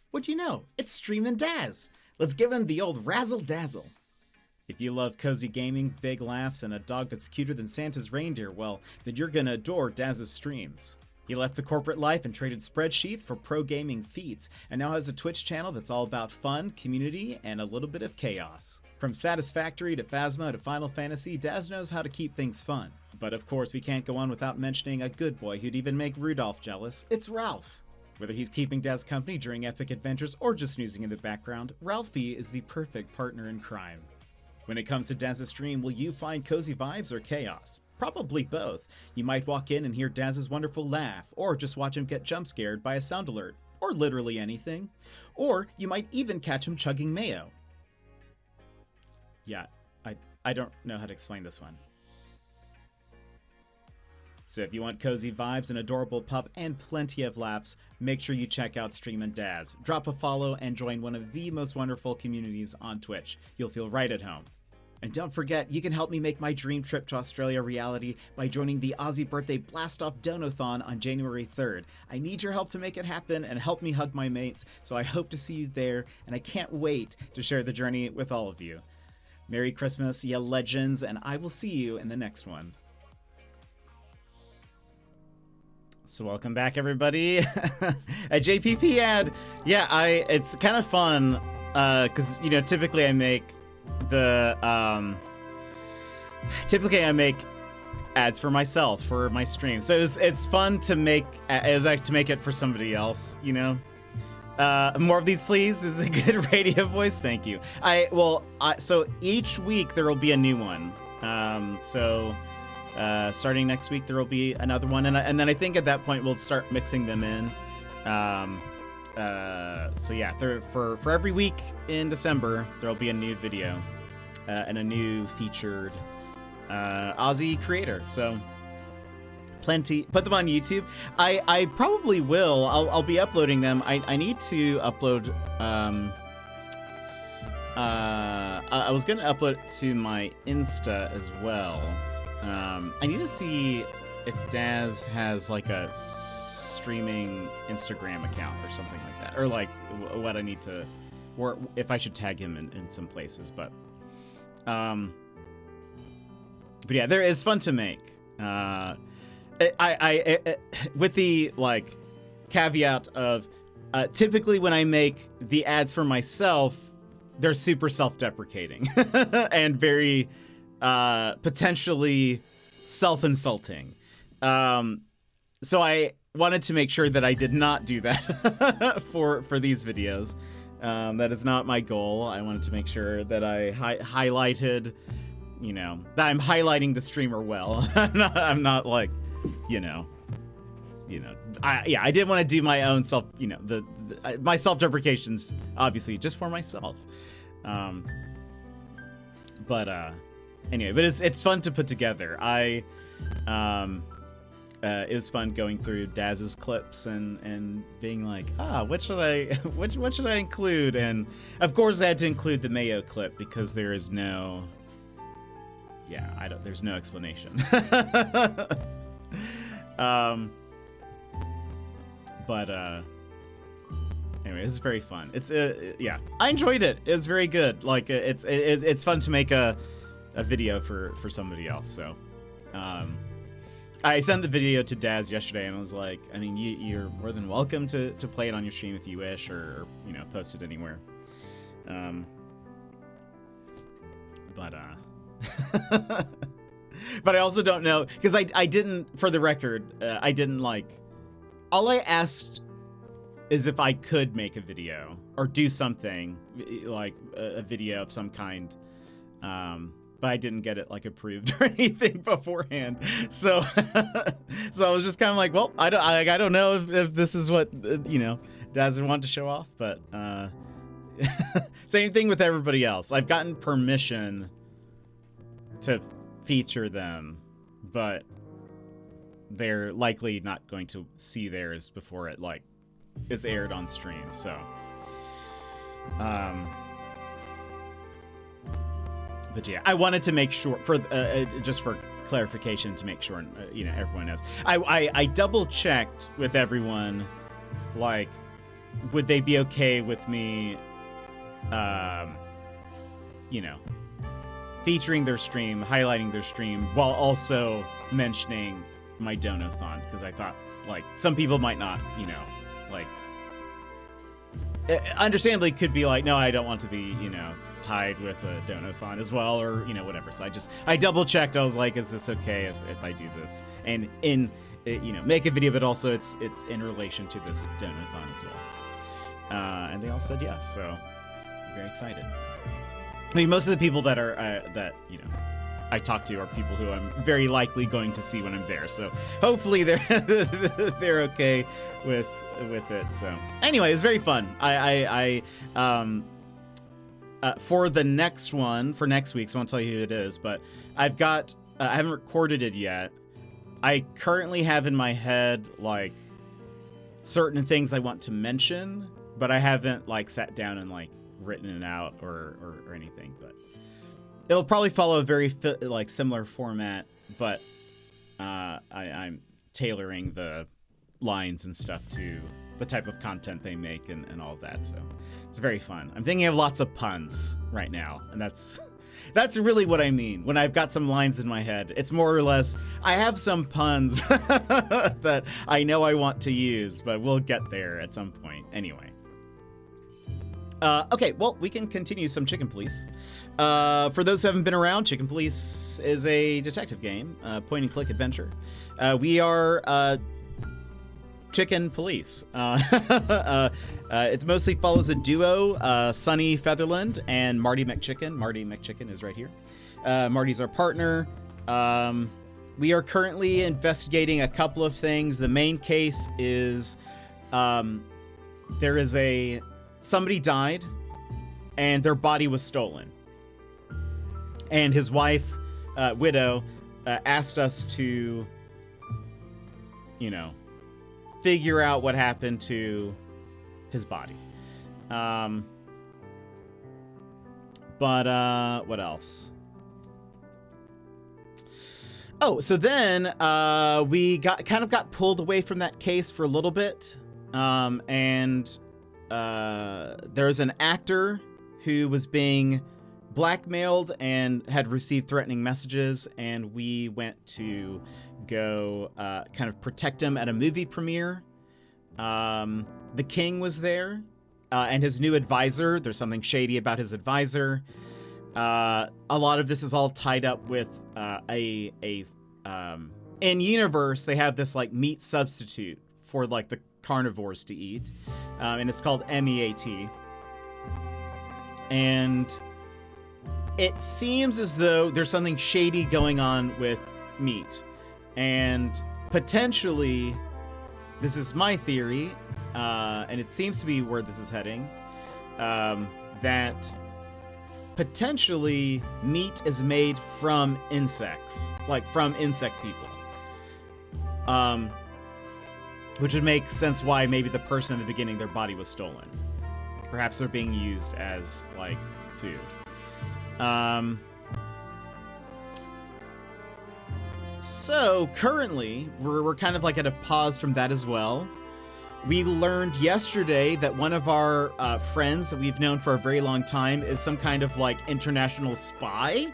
[SPEAKER 1] what do you know? It's Streamin' Daz. Let's give him the old razzle-dazzle. If you love cozy gaming, big laughs, and a dog that's cuter than Santa's reindeer, well, then you're gonna adore Daz's streams. He left the corporate life and traded spreadsheets for pro gaming feats, and now has a Twitch channel that's all about fun, community, and a little bit of chaos. From Satisfactory to Phasma to Final Fantasy, Daz knows how to keep things fun. But of course, we can't go on without mentioning a good boy who'd even make Rudolph jealous. It's Ralph. Whether he's keeping Daz company during epic adventures or just snoozing in the background, Ralphie is the perfect partner in crime. When it comes to Daz's stream, will you find cozy vibes or chaos? Probably both. You might walk in and hear Daz's wonderful laugh, or just watch him get jump scared by a sound alert, or literally anything. Or you might even catch him chugging mayo. Yeah, I don't know how to explain this one. So if you want cozy vibes, an adorable pup, and plenty of laughs, make sure you check out Streamin' Daz. Drop a follow and join one of the most wonderful communities on Twitch. You'll feel right at home. And don't forget, you can help me make my dream trip to Australia reality by joining the Aussie Birthday Blast-Off Donathon on January 3rd. I need your help to make it happen and help me hug my mates, so I hope to see you there, and I can't wait to share the journey with all of you. Merry Christmas, ya legends, and I will see you in the next one. So welcome back, everybody. A JPP ad. Yeah, it's kind of fun, because, you know, typically I make ads for myself for my stream. So it's fun to make it for somebody else, you know. More of these, please. This is a good radio voice. Thank you. So each week there will be a new one. Starting next week, there will be another one, and then I think at that point we'll start mixing them in. So yeah, for every week in December, there will be a new video and a new featured Aussie creator. So plenty. Put them on YouTube. I probably will. I'll be uploading them. I need to upload. I was gonna upload it to my Insta as well. I need to see if Daz has like a streaming Instagram account or something like that, or like what I need to, or if I should tag him in some places. But yeah, there is fun to make. With the like caveat of typically when I make the ads for myself, they're super self-deprecating and very potentially self-insulting. So I wanted to make sure that I did not do that for these videos. That is not my goal. I wanted to make sure that I highlighted, you know, that I'm highlighting the streamer well. I'm not like, you know, I did want to do my own self, you know, my self-deprecations, obviously, just for myself. Anyway, but it's fun to put together. It was fun going through Daz's clips and being like, what should I include? And of course I had to include the Mayo clip because there is no, there's no explanation. Anyway, this is very fun. It's I enjoyed it. It was very good. Like it's fun to make a video for somebody else. So I sent the video to Daz yesterday and was like, I mean, you're more than welcome to play it on your stream if you wish, or you know, post it anywhere. But I also don't know, because I didn't, for the record, I didn't like, all I asked is if I could make a video or do something like a video of some kind. but I didn't get it like approved or anything beforehand. So, so I was just kind of like, well, I don't know if this is what dads would want to show off, but same thing with everybody else. I've gotten permission to feature them, but they're likely not going to see theirs before it is aired on stream. So, but yeah, I wanted to make sure for just for clarification to make sure everyone knows. I double checked with everyone, like, would they be okay with me, featuring their stream, highlighting their stream, while also mentioning my donathon, because I thought, like, some people might not, understandably could be like, no, I don't want to be, tied with a donathon as well, or, whatever. So I double checked. I was like, is this okay if I do this? And make a video, but also it's in relation to this donathon as well. And they all said yes, so I'm very excited. I mean, most of the people that are, I talk to are people who I'm very likely going to see when I'm there. So hopefully they're okay with it. So anyway, it's very fun. For the next one, for next week, so I won't tell you who it is, but I've got, I haven't recorded it yet. I currently have in my head, like, certain things I want to mention, but I haven't, like, sat down and, like, written it out or anything, but it'll probably follow a very similar format, but I'm tailoring the lines and stuff to the type of content they make and all of that, so it's very fun. I'm thinking of lots of puns right now, and that's really what I mean when I've got some lines in my head. It's more or less, I have some puns that I know I want to use, but we'll get there at some point anyway. Okay, well, we can continue some Chicken Police. For those who haven't been around, Chicken Police is a detective game, point-and-click adventure. We are Chicken Police. It mostly follows a duo, Sunny Featherland and Marty McChicken. Marty McChicken is right here. Marty's our partner. We are currently investigating a couple of things. The main case is there is somebody died and their body was stolen. And his wife, widow, asked us to, figure out what happened to his body. But what else? Oh, so then we got pulled away from that case for a little bit. And there's an actor who was being blackmailed and had received threatening messages, and we went to go kind of protect him at a movie premiere. The King was there, and his new advisor. There's something shady about his advisor. A lot of this is all tied up with in universe, they have this like meat substitute for like the carnivores to eat, and it's called MEAT. And it seems as though there's something shady going on with meat, and potentially, this is my theory, and it seems to be where this is heading, that potentially meat is made from insects, like from insect people. Which would make sense why maybe the person in the beginning, their body was stolen. Perhaps they're being used as, like, food. So, currently, we're kind of like at a pause from that as well. We learned yesterday that one of our friends that we've known for a very long time is some kind of, like, international spy.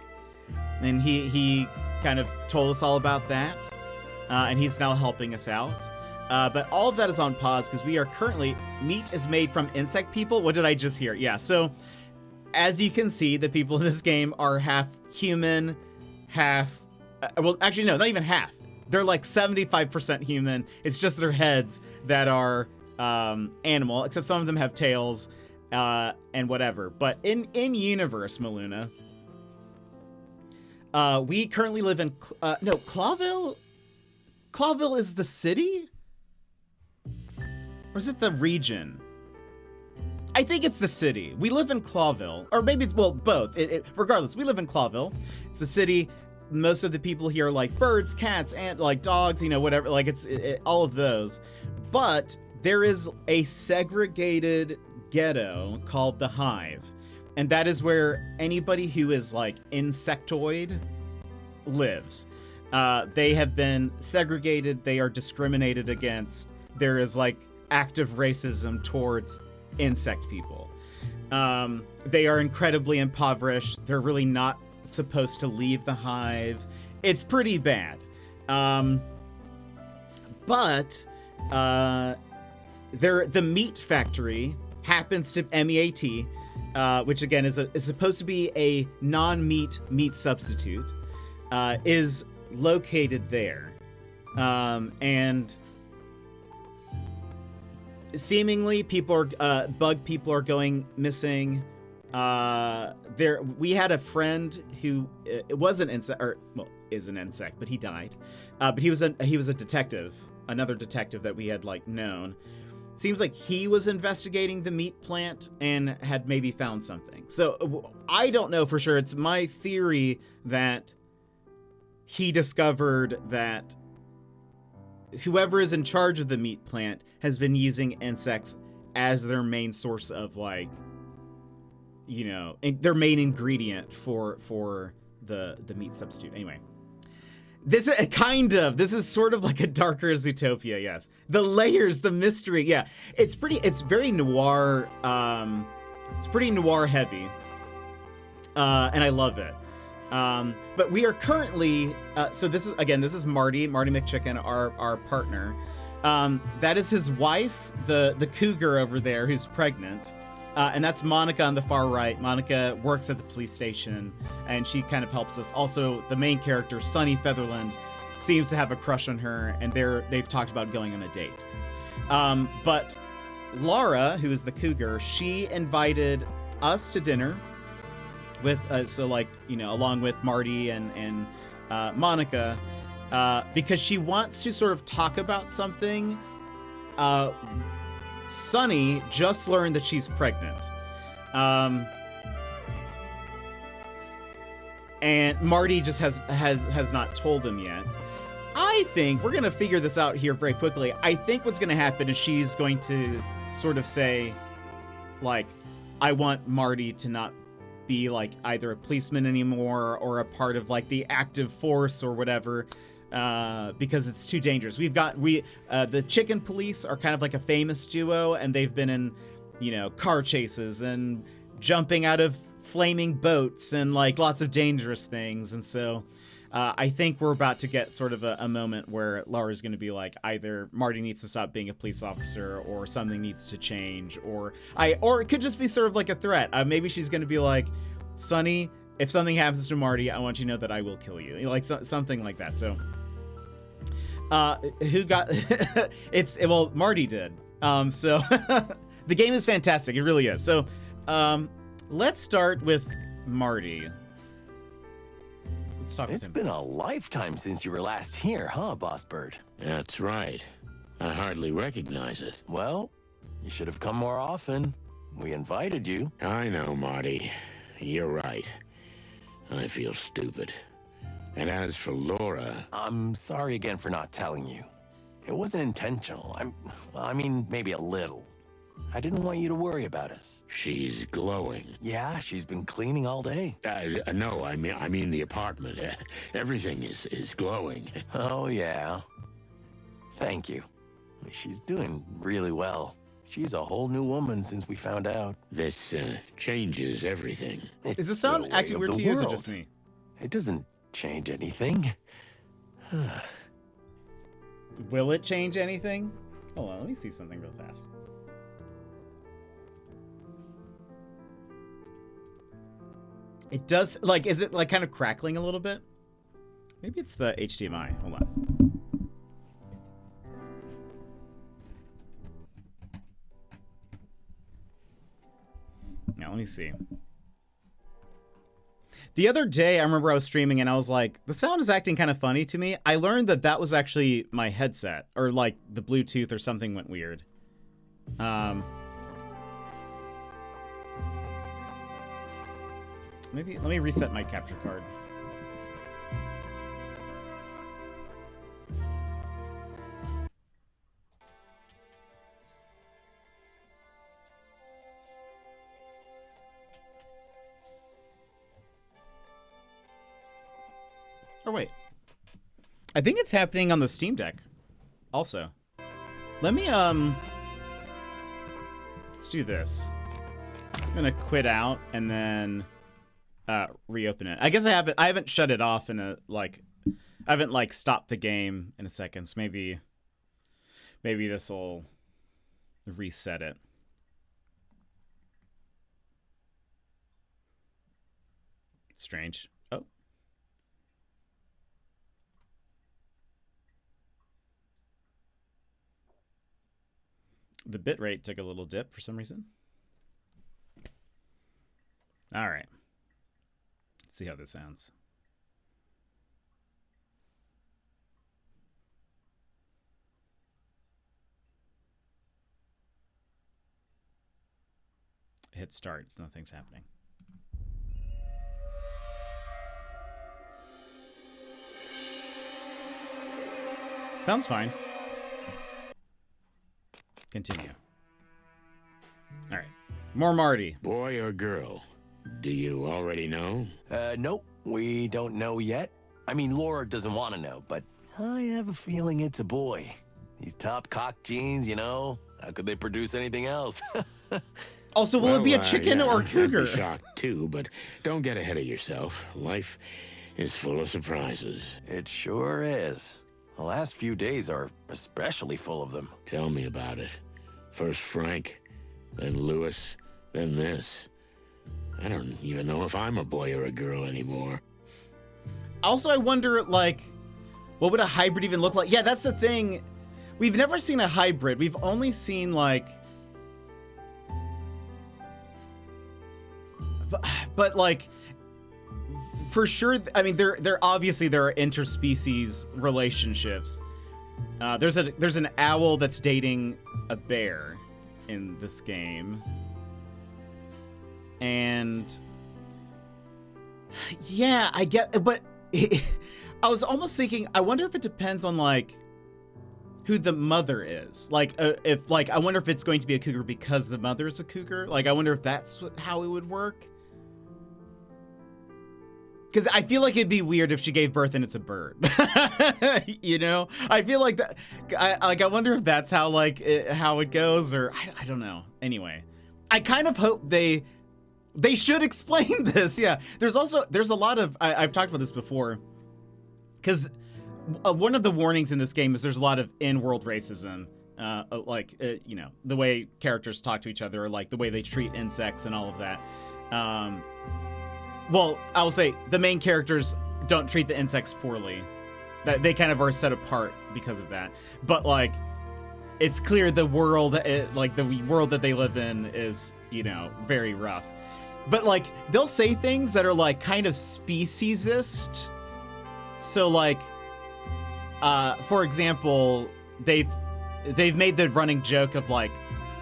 [SPEAKER 1] And he kind of told us all about that. And he's now helping us out. But all of that is on pause because we are currently, meat is made from insect people. What did I just hear? Yeah, so as you can see, the people in this game are half human, half, well, actually, no, not even half. They're like 75% human. It's just their heads that are animal, except some of them have tails and whatever. But in universe, Maluna, We currently live in, no, Clawville? Clawville is the city? Or is it the region? I think it's the city. We live in Clawville, or maybe, well, both. Regardless, we live in Clawville. It's the city. Most of the people here are like birds, cats, and like dogs, you know, whatever. Like it's all of those. But there is a segregated ghetto called the Hive. And that is where anybody who is like insectoid lives. They have been segregated. They are discriminated against. There is like active racism towards insect people. They are incredibly impoverished. They're really not supposed to leave the Hive. It's pretty bad. But the meat factory happens to MEAT, which again is supposed to be a non-meat meat substitute, is located there, and seemingly bug people are going missing. We had a friend who it was an insect, or well, is an insect, but he died. But he was a detective, another detective that we had like known. Seems like he was investigating the meat plant and had maybe found something. So I don't know for sure. It's my theory that he discovered that whoever is in charge of the meat plant has been using insects as their main source of, like, you know, their main ingredient for the meat substitute. Anyway, this is sort of like a darker Zootopia. Yes, the layers, the mystery. Yeah, it's very noir. It's pretty noir heavy, and I love it. But we are currently, so this is Marty McChicken, our partner. That is his wife, the cougar over there who's pregnant. And that's Monica on the far right. Monica works at the police station, and she kind of helps us. Also, the main character, Sunny Featherland, seems to have a crush on her, and they've talked about going on a date. But Laura, who is the cougar, she invited us to dinner with, along with Marty and Monica, because she wants to sort of talk about something. Sunny just learned that she's pregnant. And Marty just has not told him yet. I think we're going to figure this out here very quickly. I think what's going to happen is she's going to sort of say, like, I want Marty to not be like either a policeman anymore or a part of like the active force or whatever. Because it's too dangerous. The chicken police are kind of like a famous duo, and they've been in, you know, car chases and jumping out of flaming boats and like lots of dangerous things. And so I think we're about to get sort of a moment where Laura's going to be like, either Marty needs to stop being a police officer, or something needs to change, or it could just be sort of like a threat. Maybe she's going to be like, Sunny, if something happens to Marty, I want you to know that I will kill you. Like something like that. So who got well, Marty did. So the game is fantastic. It really is. So let's start with Marty. Let's talk with him.
[SPEAKER 4] It's been a lifetime since you were last here, huh, Boss Bird?
[SPEAKER 5] That's right. I hardly recognize it.
[SPEAKER 4] Well, you should have come more often. We invited you.
[SPEAKER 5] I know, Marty. You're right. I feel stupid. And as for Laura...
[SPEAKER 4] I'm sorry again for not telling you. It wasn't intentional. I mean, maybe a little. I didn't want you to worry about us.
[SPEAKER 5] She's glowing.
[SPEAKER 4] Yeah, she's been cleaning all day.
[SPEAKER 5] No, I mean the apartment. Everything is glowing.
[SPEAKER 4] Oh, yeah. Thank you. She's doing really well. She's a whole new woman since we found out.
[SPEAKER 5] This changes everything.
[SPEAKER 1] Is the sound actually weird to you, or is it just me?
[SPEAKER 4] It doesn't change anything.
[SPEAKER 1] Will it change anything? Hold on, let me see something real fast. It does, like, is it like kind of crackling a little bit? Maybe it's the HDMI. Hold on. Now, let me see. The other day, I remember I was streaming and I was like, the sound is acting kind of funny to me. I learned that that was actually my headset, or like the Bluetooth or something went weird. Maybe, let me reset my capture card. Or wait. I think it's happening on the Steam Deck also. Let me, let's do this. I'm gonna quit out and then reopen it. I guess I haven't shut it off in a, like, I haven't, like, stopped the game in a second, so maybe this will reset it. Strange. Oh. The bitrate took a little dip for some reason. All right. Let's see how this sounds. Hit start. Nothing's happening. Sounds fine. Continue. All right. More Marty.
[SPEAKER 5] Boy or girl? Do you already know?
[SPEAKER 4] Nope. We don't know yet. I mean, Laura doesn't want to know, but I have a feeling it's a boy. These top cock genes, you know, how could they produce anything else?
[SPEAKER 1] Also, will it be a chicken
[SPEAKER 5] yeah,
[SPEAKER 1] or a cougar?
[SPEAKER 5] I'd be shocked too, but don't get ahead of yourself. Life is full of surprises.
[SPEAKER 4] It sure is. The last few days are especially full of them.
[SPEAKER 5] Tell me about it. First Frank, then Lewis, then this. I don't even know if I'm a boy or a girl anymore.
[SPEAKER 1] Also, I wonder, like, what would a hybrid even look like? Yeah, that's the thing. We've never seen a hybrid. We've only seen, like... But like, for sure, I mean, there obviously there are interspecies relationships. There's an owl that's dating a bear in this game. And yeah, I get, but I was almost thinking, I wonder if it depends on like who the mother is. Like, if like, I wonder if it's going to be a cougar because the mother is a cougar. Like, I wonder if that's how it would work. Because I feel like it'd be weird if she gave birth and it's a bird. You know, I feel like that. I wonder if that's how how it goes, or I don't know. Anyway, I kind of hope they should explain this. Yeah, there's a lot of I've talked about this before. Because one of the warnings in this game is there's a lot of in-world racism, you know, the way characters talk to each other, or like the way they treat insects and all of that. Well, I will say the main characters don't treat the insects poorly. That they kind of are set apart because of that. But like, it's clear the world, like the world that they live in is, you know, very rough. But like, they'll say things that are like kind of speciesist. So like, for example, they've made the running joke of like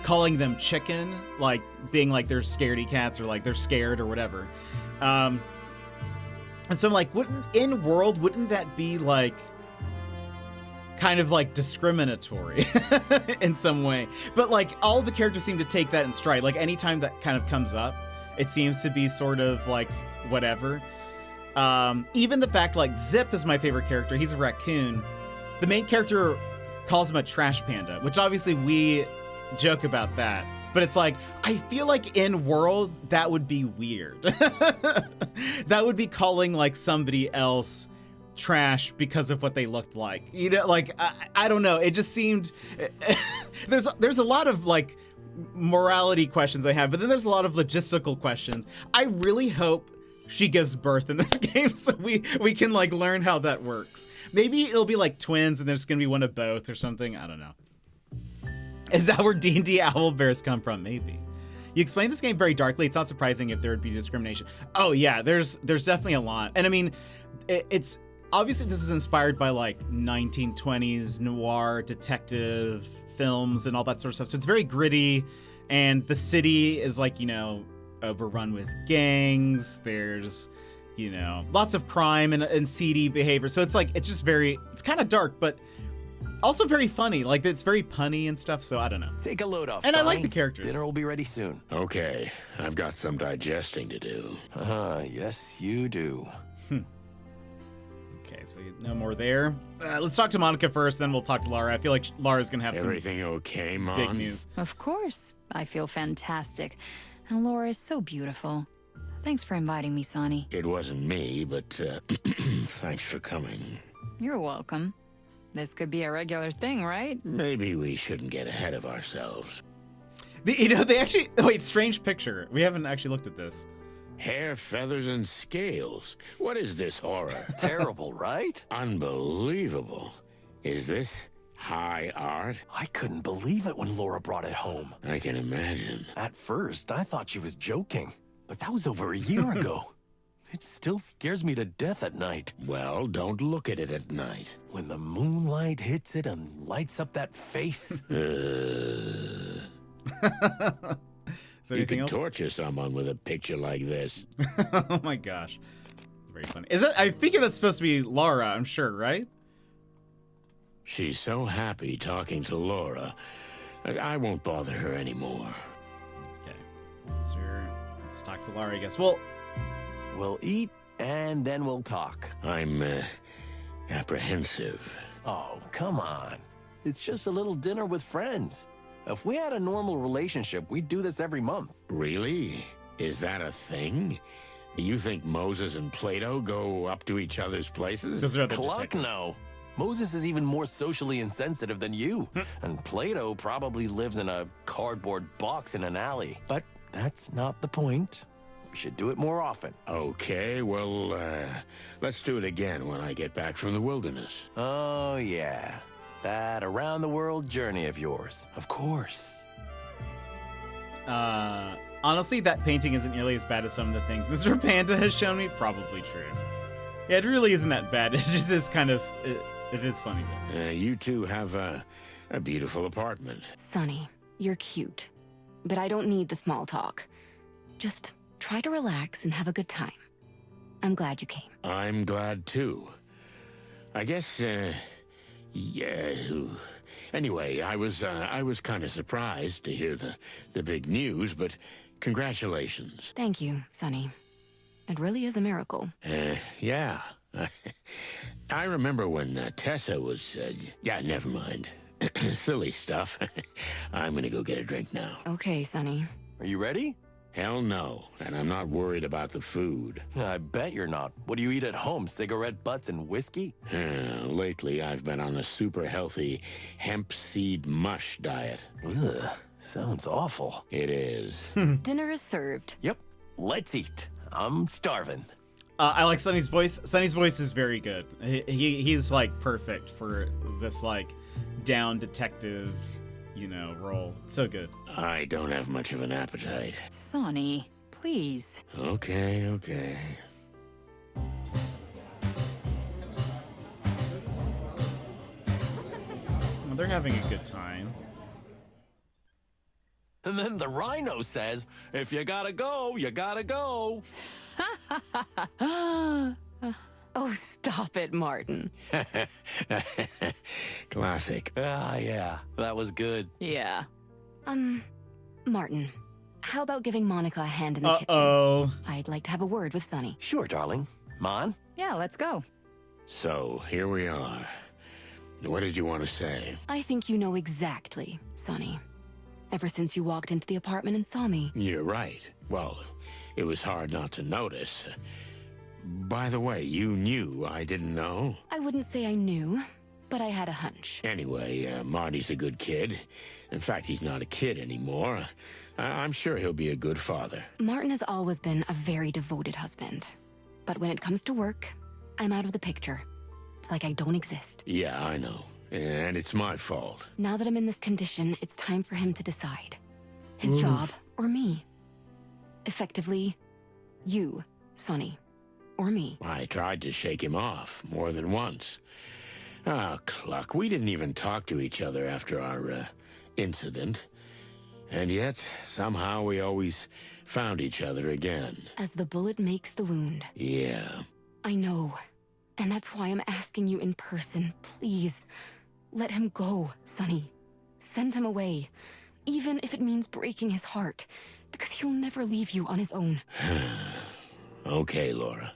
[SPEAKER 1] calling them chicken, like being like they're scaredy cats or like they're scared or whatever. And so I'm like, wouldn't that be like kind of like discriminatory in some way? But like all the characters seem to take that in stride. Like anytime that kind of comes up, it seems to be sort of like whatever. Even the fact like Zip is my favorite character. He's a raccoon. The main character calls him a trash panda, which obviously we joke about that. But it's like, I feel like in world, that would be weird. That would be calling like somebody else trash because of what they looked like. You know, like, I don't know. It just seemed, there's a lot of like morality questions I have, but then there's a lot of logistical questions. I really hope she gives birth in this game so we can like learn how that works. Maybe it'll be like twins and there's gonna be one of both or something. I don't know. Is that where D&D owl bears come from? Maybe. You explain this game very darkly. It's not surprising if there would be discrimination. Oh yeah, there's definitely a lot. And I mean, it's obviously this is inspired by like 1920s noir detective films and all that sort of stuff. So it's very gritty, and the city is like, you know, overrun with gangs. There's, you know, lots of crime and seedy behavior. So it's like, it's just it's kind of dark, but also very funny. Like, it's very punny and stuff, so I don't know.
[SPEAKER 4] Take a load off,
[SPEAKER 1] And I like
[SPEAKER 4] Sonny.
[SPEAKER 1] the characters.
[SPEAKER 4] Dinner will be ready soon.
[SPEAKER 5] Okay, I've got some digesting to do.
[SPEAKER 4] Yes, you do.
[SPEAKER 1] Okay, so no more there. Let's talk to Monica first, then we'll talk to Lara. I feel like Lara's gonna have
[SPEAKER 5] Everything okay,
[SPEAKER 1] some
[SPEAKER 5] Mom?
[SPEAKER 1] big news.
[SPEAKER 6] Of course. I feel fantastic. And Laura is so beautiful. Thanks for inviting me, Sonny.
[SPEAKER 5] It wasn't me, but thanks for coming.
[SPEAKER 6] You're welcome. This could be a regular thing, right?
[SPEAKER 5] Maybe we shouldn't get ahead of ourselves.
[SPEAKER 1] You know, they actually... Wait, strange picture. We haven't actually looked at this.
[SPEAKER 5] Hair, feathers, and scales. What is this horror?
[SPEAKER 4] Terrible, right?
[SPEAKER 5] Unbelievable. Is this high art?
[SPEAKER 4] I couldn't believe it when Laura brought it home.
[SPEAKER 5] I can imagine.
[SPEAKER 4] At first, I thought she was joking, but that was over a year ago. It still scares me to death at night.
[SPEAKER 5] Well, don't look at it at night.
[SPEAKER 4] When the moonlight hits it and lights up that face.
[SPEAKER 1] Is there
[SPEAKER 5] You
[SPEAKER 1] anything
[SPEAKER 5] can
[SPEAKER 1] else?
[SPEAKER 5] torture someone with a picture like this.
[SPEAKER 1] Oh my gosh. It's very funny. Is that... I figure that's supposed to be Lara, I'm sure, right?
[SPEAKER 5] She's so happy talking to Laura. I won't bother her anymore.
[SPEAKER 1] Okay. Let's talk to Lara, I guess. Well...
[SPEAKER 4] We'll eat, and then we'll talk.
[SPEAKER 5] I'm apprehensive.
[SPEAKER 4] Oh, come on. It's just a little dinner with friends. If we had a normal relationship, we'd do this every month.
[SPEAKER 5] Really? Is that a thing? You think Moses and Plato go up to each other's places?
[SPEAKER 1] Those are other
[SPEAKER 4] Cluck,
[SPEAKER 1] detectives.
[SPEAKER 4] no. Moses is even more socially insensitive than you. And Plato probably lives in a cardboard box in an alley. But that's not the point. We should do it more often.
[SPEAKER 5] Okay, well, let's do it again when I get back from the wilderness.
[SPEAKER 4] Oh, yeah. That around-the-world journey of yours. Of course.
[SPEAKER 1] Honestly, that painting isn't nearly as bad as some of the things Mr. Panda has shown me. Probably true. Yeah, it really isn't that bad. It just is kind of... It is funny, though.
[SPEAKER 5] You two have a beautiful apartment.
[SPEAKER 6] Sonny, you're cute. But I don't need the small talk. Just try to relax and have a good time. I'm glad you came.
[SPEAKER 5] I'm glad, too. I guess, yeah... Anyway, I was kind of surprised to hear the big news, but congratulations.
[SPEAKER 6] Thank you, Sonny. It really is a miracle.
[SPEAKER 5] Yeah. I remember when Tessa was... yeah, never mind. Silly stuff. I'm gonna go get a drink now.
[SPEAKER 6] Okay, Sonny.
[SPEAKER 4] Are you ready?
[SPEAKER 5] Hell no, and I'm not worried about the food.
[SPEAKER 4] I bet you're not. What do you eat at home? Cigarette butts and whiskey?
[SPEAKER 5] Lately, I've been on a super healthy hemp seed mush diet.
[SPEAKER 4] Ugh, sounds awful.
[SPEAKER 5] It is.
[SPEAKER 6] Dinner is served.
[SPEAKER 4] Yep, let's eat. I'm starving.
[SPEAKER 1] I like Sonny's voice. Sonny's voice is very good. He's like perfect for this like down detective, you know, role. It's so good.
[SPEAKER 5] I don't have much of an appetite.
[SPEAKER 6] Sonny, please.
[SPEAKER 5] Okay.
[SPEAKER 1] Well, they're having a good time.
[SPEAKER 4] And then the rhino says, if you gotta go, you gotta go.
[SPEAKER 6] Oh, stop it, Martin.
[SPEAKER 5] Classic.
[SPEAKER 4] Ah, yeah, that was good.
[SPEAKER 6] Yeah. Martin, how about giving Monica a hand in the kitchen?
[SPEAKER 1] Uh-oh.
[SPEAKER 6] I'd like to have a word with Sonny.
[SPEAKER 4] Sure, darling. Mon?
[SPEAKER 6] Yeah, let's go.
[SPEAKER 5] So, here we are. What did you want to say?
[SPEAKER 6] I think you know exactly, Sonny. Ever since you walked into the apartment and saw me.
[SPEAKER 5] You're right. Well, it was hard not to notice. By the way, you knew I didn't know?
[SPEAKER 6] I wouldn't say I knew, but I had a hunch.
[SPEAKER 5] Anyway, Marty's a good kid. In fact, he's not a kid anymore. I'm sure he'll be a good father.
[SPEAKER 6] Martin has always been a very devoted husband. But when it comes to work, I'm out of the picture. It's like I don't exist.
[SPEAKER 5] Yeah, I know. And it's my fault.
[SPEAKER 6] Now that I'm in this condition, it's time for him to decide. His job, or me. Effectively, you, Sonny, or me.
[SPEAKER 5] I tried to shake him off more than once. Ah, Cluck, we didn't even talk to each other after our incident. And yet, somehow we always found each other again.
[SPEAKER 6] As the bullet makes the wound.
[SPEAKER 5] Yeah.
[SPEAKER 6] I know. And that's why I'm asking you in person, please. Let him go, Sonny. Send him away. Even if it means breaking his heart. Because he'll never leave you on his own.
[SPEAKER 5] Okay, Laura.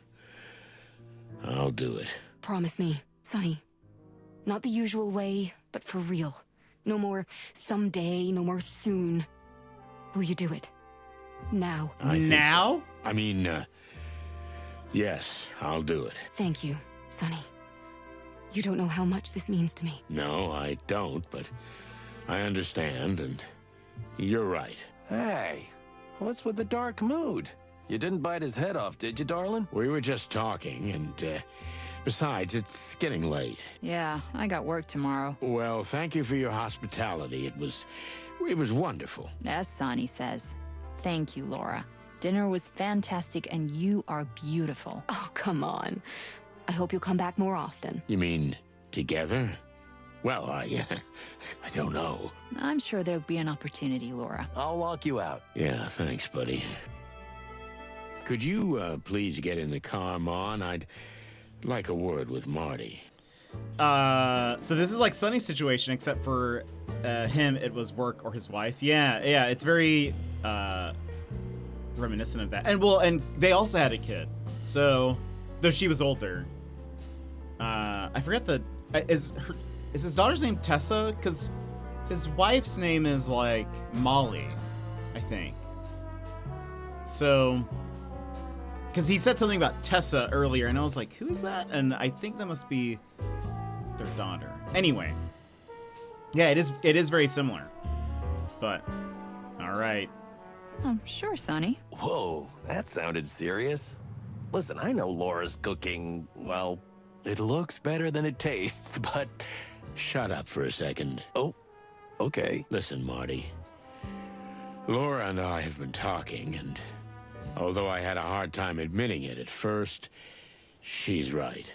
[SPEAKER 5] I'll do it.
[SPEAKER 6] Promise me, Sonny. Not the usual way, but for real. No more someday, no more soon. Will you do it? Now.
[SPEAKER 5] I think
[SPEAKER 1] Now?
[SPEAKER 5] so. I mean, yes, I'll do it.
[SPEAKER 6] Thank you, Sonny. You don't know how much this means to me.
[SPEAKER 5] No, I don't, but I understand, and you're right.
[SPEAKER 4] Hey, what's with the dark mood? You didn't bite his head off, did you, darling?
[SPEAKER 5] We were just talking, and besides, it's getting late.
[SPEAKER 7] Yeah, I got work tomorrow.
[SPEAKER 5] Well, thank you for your hospitality. It was wonderful.
[SPEAKER 7] As Sonny says. Thank you, Laura. Dinner was fantastic, and you are beautiful.
[SPEAKER 6] Oh, come on. I hope you'll come back more often.
[SPEAKER 5] You mean together? Well, I don't know.
[SPEAKER 7] I'm sure there'll be an opportunity, Laura.
[SPEAKER 4] I'll lock you out.
[SPEAKER 5] Yeah, thanks, buddy. Could you please get in the car, Mon? I'd like a word with Marty.
[SPEAKER 1] So this is like Sonny's situation, except for him, it was work or his wife. Yeah, it's very reminiscent of that. And they also had a kid. So, though she was older. I forget is his daughter's name Tessa? Because his wife's name is like Molly, I think. So, because he said something about Tessa earlier, and I was like, who is that? And I think that must be their daughter. Anyway, yeah, it is very similar. But, all right.
[SPEAKER 7] Oh, sure, Sonny.
[SPEAKER 4] Whoa, that sounded serious. Listen, I know Laura's cooking, well, it looks better than it tastes, but...
[SPEAKER 5] Shut up for a second.
[SPEAKER 4] Oh, okay.
[SPEAKER 5] Listen, Marty. Laura and I have been talking, and although I had a hard time admitting it at first, she's right.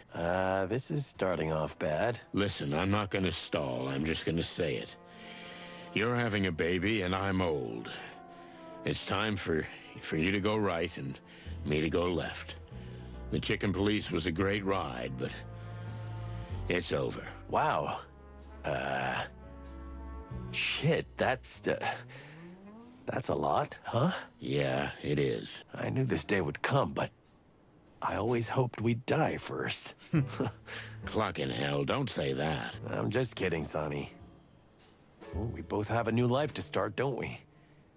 [SPEAKER 4] This is starting off bad.
[SPEAKER 5] Listen, I'm not gonna stall. I'm just gonna say it. You're having a baby, and I'm old. It's time for you to go right and me to go left. The Chicken Police was a great ride, but it's over.
[SPEAKER 4] Wow. Shit, that's a lot, huh?
[SPEAKER 5] Yeah, it is.
[SPEAKER 4] I knew this day would come, but I always hoped we'd die first.
[SPEAKER 5] Cluck in hell, don't say that.
[SPEAKER 4] I'm just kidding, Sonny. Well, we both have a new life to start, don't we?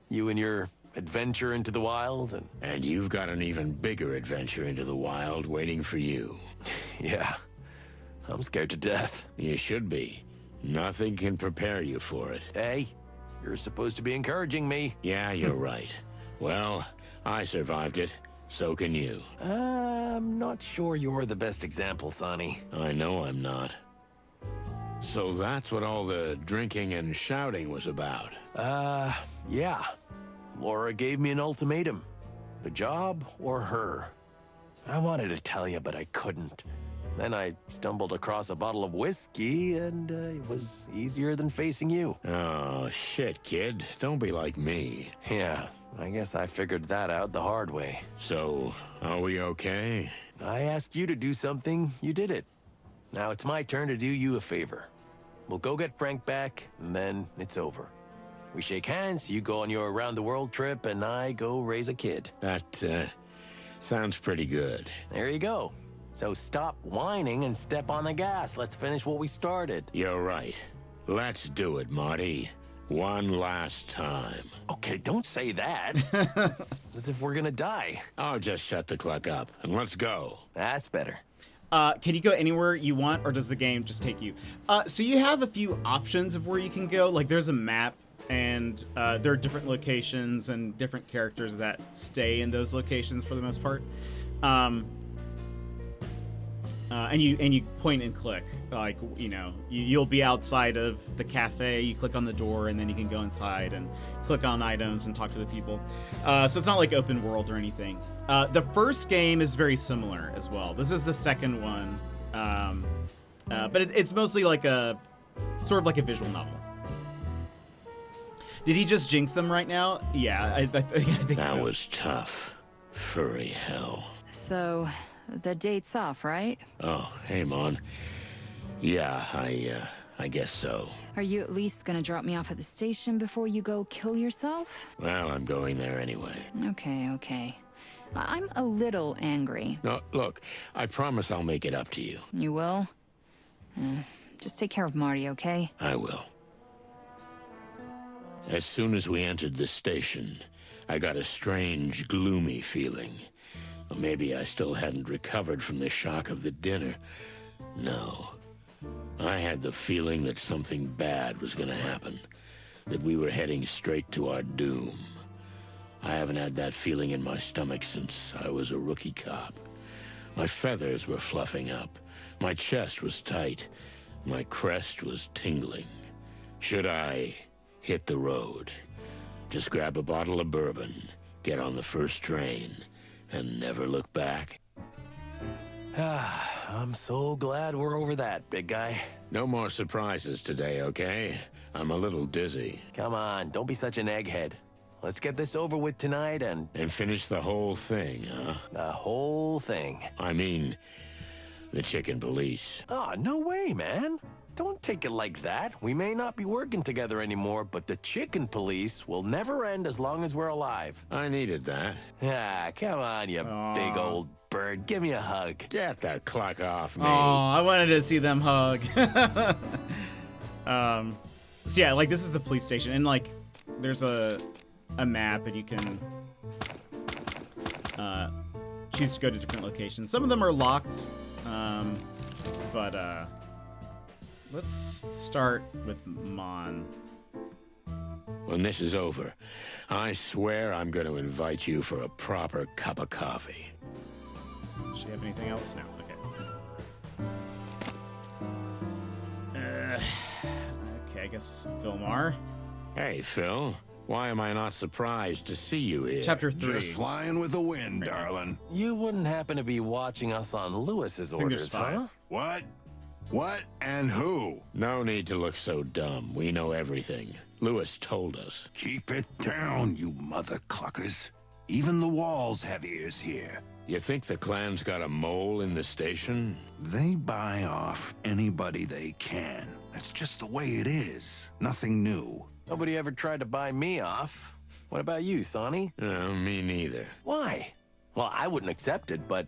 [SPEAKER 4] You and your adventure into the wild,
[SPEAKER 5] And you've got an even bigger adventure into the wild waiting for you.
[SPEAKER 4] yeah, I'm scared to death.
[SPEAKER 5] You should be. Nothing can prepare you for it.
[SPEAKER 4] Hey, you're supposed to be encouraging me.
[SPEAKER 5] Yeah, you're right. Well, I survived it. So can you.
[SPEAKER 4] I'm not sure you're the best example, Sonny.
[SPEAKER 5] I know I'm not. So that's what all the drinking and shouting was about.
[SPEAKER 4] Yeah. Laura gave me an ultimatum. The job or her. I wanted to tell you, but I couldn't. Then I stumbled across a bottle of whiskey, and it was easier than facing you.
[SPEAKER 5] Oh, shit, kid. Don't be like me.
[SPEAKER 4] Yeah, I guess I figured that out the hard way.
[SPEAKER 5] So, are we okay?
[SPEAKER 4] I asked you to do something, you did it. Now it's my turn to do you a favor. We'll go get Frank back, and then it's over. We shake hands, you go on your around-the-world trip, and I go raise a kid.
[SPEAKER 5] That, sounds pretty good.
[SPEAKER 4] There you go. So stop whining and step on the gas. Let's finish what we started.
[SPEAKER 5] You're right. Let's do it, Marty. One last time.
[SPEAKER 4] Okay, don't say that. It's as if we're gonna die.
[SPEAKER 5] I'll just shut the clock up, and let's go.
[SPEAKER 4] That's better.
[SPEAKER 1] Can you go anywhere you want, or does the game just take you? So you have a few options of where you can go. Like, there's a map, and there are different locations and different characters that stay in those locations for the most part. and you point and click. Like, you know, you'll be outside of the cafe. You click on the door, and then you can go inside and click on items and talk to the people. So it's not like open world or anything. The first game is very similar as well. This is the second one, but it's mostly like a sort of like a visual novel. Did he just jinx them right now? Yeah, I think
[SPEAKER 5] That
[SPEAKER 1] so.
[SPEAKER 5] was tough. Furry hell.
[SPEAKER 7] So, the date's off, right?
[SPEAKER 5] Oh, hey, Mon. Yeah, I guess so.
[SPEAKER 7] Are you at least gonna drop me off at the station before you go kill yourself?
[SPEAKER 5] Well, I'm going there anyway.
[SPEAKER 7] Okay. I'm a little angry.
[SPEAKER 5] No, look, I promise I'll make it up to you.
[SPEAKER 7] You will? Just take care of Marty, okay?
[SPEAKER 5] I will. As soon as we entered the station, I got a strange, gloomy feeling. Well, maybe I still hadn't recovered from the shock of the dinner. No. I had the feeling that something bad was gonna happen. That we were heading straight to our doom. I haven't had that feeling in my stomach since I was a rookie cop. My feathers were fluffing up. My chest was tight. My crest was tingling. Should I hit the road? Just grab a bottle of bourbon, get on the first train, and never look back?
[SPEAKER 4] I'm so glad we're over that, big guy.
[SPEAKER 5] No more surprises today, okay? I'm a little dizzy.
[SPEAKER 4] Come on, don't be such an egghead. Let's get this over with tonight and
[SPEAKER 5] And finish the whole thing, huh?
[SPEAKER 4] the whole thing.
[SPEAKER 5] I mean, the chicken police.
[SPEAKER 4] Oh, no way, man. Don't take it like that. We may not be working together anymore, but the chicken police will never end as long as we're alive.
[SPEAKER 5] I needed that.
[SPEAKER 4] Ah, come on, you big old bird. Give me a hug.
[SPEAKER 5] Get that clock off me.
[SPEAKER 1] Oh, I wanted to see them hug. So yeah, like this is the police station, and like there's a map, and you can choose to go to different locations. Some of them are locked, but let's start with Mon.
[SPEAKER 5] When this is over, I swear I'm going to invite you for a proper cup of coffee.
[SPEAKER 1] Does she have anything else? No. Okay. Okay, I guess Vilmar.
[SPEAKER 5] Hey, Phil. Why am I not surprised to see you here?
[SPEAKER 1] Chapter 3.
[SPEAKER 8] Just flying with the wind, darling.
[SPEAKER 4] You wouldn't happen to be watching us on Lewis's
[SPEAKER 1] think
[SPEAKER 4] orders,
[SPEAKER 1] there's 5.
[SPEAKER 4] huh?
[SPEAKER 8] What? What and who?
[SPEAKER 5] No need to look so dumb. We know everything. Lewis told us.
[SPEAKER 8] Keep it down, you mother cluckers. Even the walls have ears here.
[SPEAKER 5] You think the clan's got a mole in the station?
[SPEAKER 8] They buy off anybody they can. That's just the way it is. Nothing new.
[SPEAKER 4] Nobody ever tried to buy me off. What about you, Sonny?
[SPEAKER 5] No, me neither.
[SPEAKER 4] Why? Well, I wouldn't accept it, but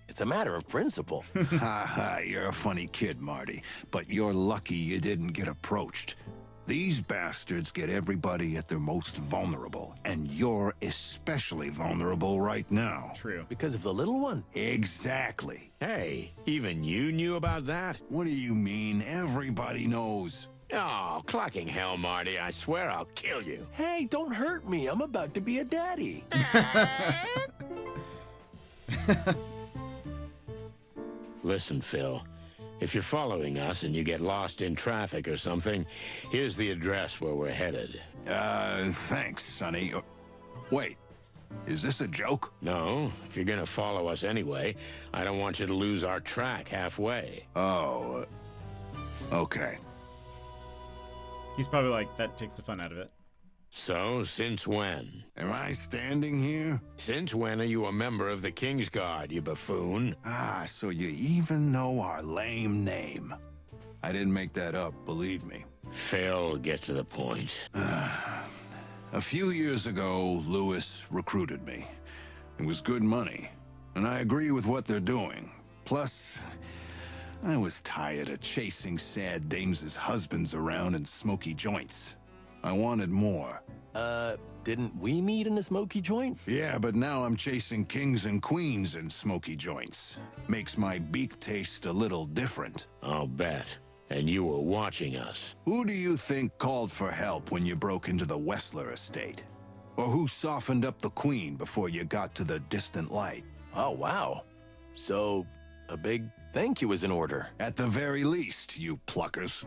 [SPEAKER 4] it's a matter of principle.
[SPEAKER 8] Ha ha, you're a funny kid, Marty. But you're lucky you didn't get approached. These bastards get everybody at their most vulnerable, and you're especially vulnerable right now.
[SPEAKER 1] True.
[SPEAKER 4] Because of the little one?
[SPEAKER 8] Exactly.
[SPEAKER 5] Hey, even you knew about that?
[SPEAKER 8] What do you mean? Everybody knows.
[SPEAKER 5] Oh, clucking hell, Marty. I swear I'll kill you.
[SPEAKER 4] Hey, don't hurt me. I'm about to be a daddy.
[SPEAKER 5] Listen, Phil. If you're following us and you get lost in traffic or something, here's the address where we're headed.
[SPEAKER 8] Thanks, Sonny. Wait, is this a joke?
[SPEAKER 5] No, if you're gonna follow us anyway, I don't want you to lose our track halfway.
[SPEAKER 8] Oh, okay.
[SPEAKER 1] He's probably like, that takes the fun out of it.
[SPEAKER 5] So, since when?
[SPEAKER 8] Am I standing here?
[SPEAKER 5] Since when are you a member of the King's Guard, you buffoon?
[SPEAKER 8] Ah, so you even know our lame name. I didn't make that up, believe me.
[SPEAKER 5] Phil, get to the point.
[SPEAKER 8] A few years ago, Lewis recruited me. It was good money, and I agree with what they're doing. Plus, I was tired of chasing sad dames' husbands around in smoky joints. I wanted more.
[SPEAKER 4] Didn't we meet in a smoky joint?
[SPEAKER 8] Yeah, but now I'm chasing kings and queens in smoky joints. Makes my beak taste a little different.
[SPEAKER 5] I'll bet. And you were watching us.
[SPEAKER 8] Who do you think called for help when you broke into the Wessler estate? Or who softened up the queen before you got to the distant light?
[SPEAKER 4] Oh, wow. So, a big thank you is in order.
[SPEAKER 8] At the very least, you pluckers.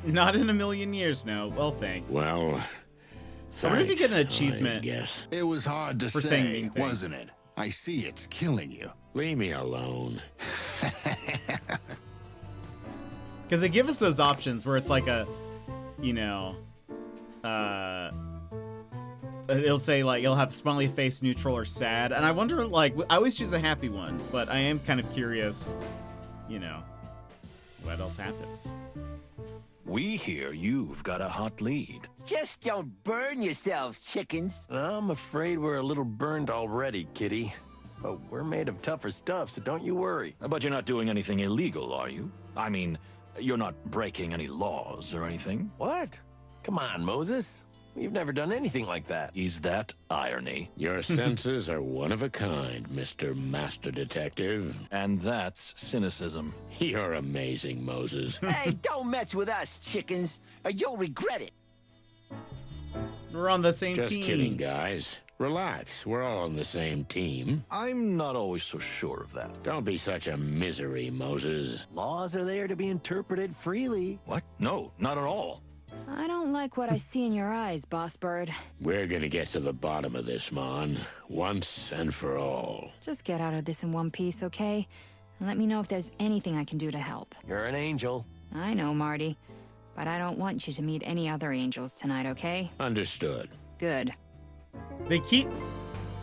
[SPEAKER 1] Not in a million years, no. Well, thanks.
[SPEAKER 5] Well,
[SPEAKER 1] I wonder if you get an
[SPEAKER 5] thanks,
[SPEAKER 1] achievement.
[SPEAKER 5] Yes.
[SPEAKER 8] It was hard to
[SPEAKER 1] For saying
[SPEAKER 8] say,
[SPEAKER 1] mean things.
[SPEAKER 8] wasn't it? I see it's killing you.
[SPEAKER 5] Leave me alone.
[SPEAKER 1] Because they give us those options where it's like a, you know, it'll say like you'll have smiley face, neutral, or sad, and I wonder, like, I always choose a happy one, but I am kind of curious, you know, what else happens.
[SPEAKER 9] We hear you've got a hot lead.
[SPEAKER 10] Just don't burn yourselves, chickens.
[SPEAKER 4] I'm afraid we're a little burned already, kitty. But we're made of tougher stuff, so don't you worry.
[SPEAKER 9] But you're not doing anything illegal, are you? I mean, you're not breaking any laws or anything?
[SPEAKER 4] What? Come on, Moses. We've never done anything like that.
[SPEAKER 9] Is that irony?
[SPEAKER 5] Your senses are one of a kind, Mr. Master Detective.
[SPEAKER 9] And that's cynicism.
[SPEAKER 5] You're amazing, Moses.
[SPEAKER 10] Hey, don't mess with us, chickens, or you'll regret it.
[SPEAKER 1] We're on the same
[SPEAKER 5] Just
[SPEAKER 1] team.
[SPEAKER 5] kidding, guys. Relax. We're all on the same team.
[SPEAKER 9] I'm not always so sure of that.
[SPEAKER 5] Don't be such a misery, Moses.
[SPEAKER 4] Laws are there to be interpreted freely.
[SPEAKER 9] What? No, not at all.
[SPEAKER 7] I don't like what I see in your eyes, Boss Bird.
[SPEAKER 5] We're gonna get to the bottom of this, Mon. Once and for all.
[SPEAKER 7] Just get out of this in one piece, okay? And let me know if there's anything I can do to help.
[SPEAKER 4] You're an angel.
[SPEAKER 7] I know, Marty. But I don't want you to meet any other angels tonight, okay?
[SPEAKER 5] Understood.
[SPEAKER 7] Good.
[SPEAKER 1] They keep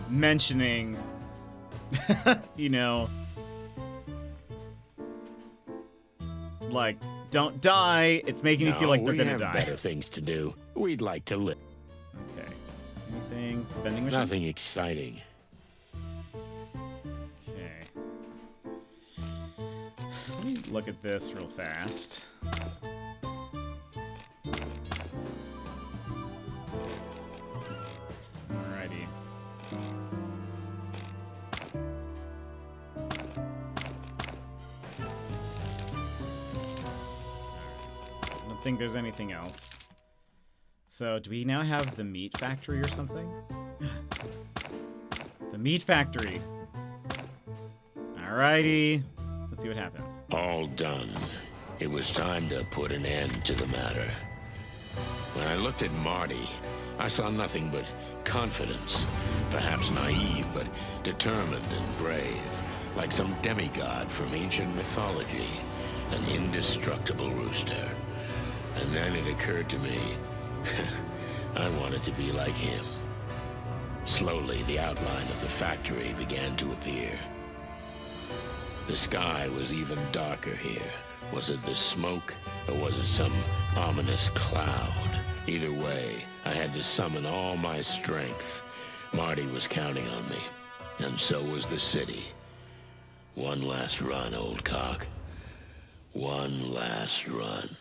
[SPEAKER 1] mentioning, you know, like, don't die. It's making me feel like they're gonna
[SPEAKER 5] we have
[SPEAKER 1] die.
[SPEAKER 5] better things to do. We'd like to live.
[SPEAKER 1] Okay. Anything? Vending machine?
[SPEAKER 5] Nothing exciting.
[SPEAKER 1] Okay. Let me look at this real fast. Alrighty. I don't think there's anything else. So, do we now have the meat factory or something? The meat factory. Alrighty. Let's see what happens.
[SPEAKER 5] All done. It was time to put an end to the matter. When I looked at Marty, I saw nothing but confidence. Perhaps naive, but determined and brave. Like some demigod from ancient mythology. An indestructible rooster. And then it occurred to me, I wanted to be like him. Slowly, the outline of the factory began to appear. The sky was even darker here. Was it the smoke, or was it some ominous cloud? Either way, I had to summon all my strength. Marty was counting on me, and so was the city. One last run, old cock. One last run.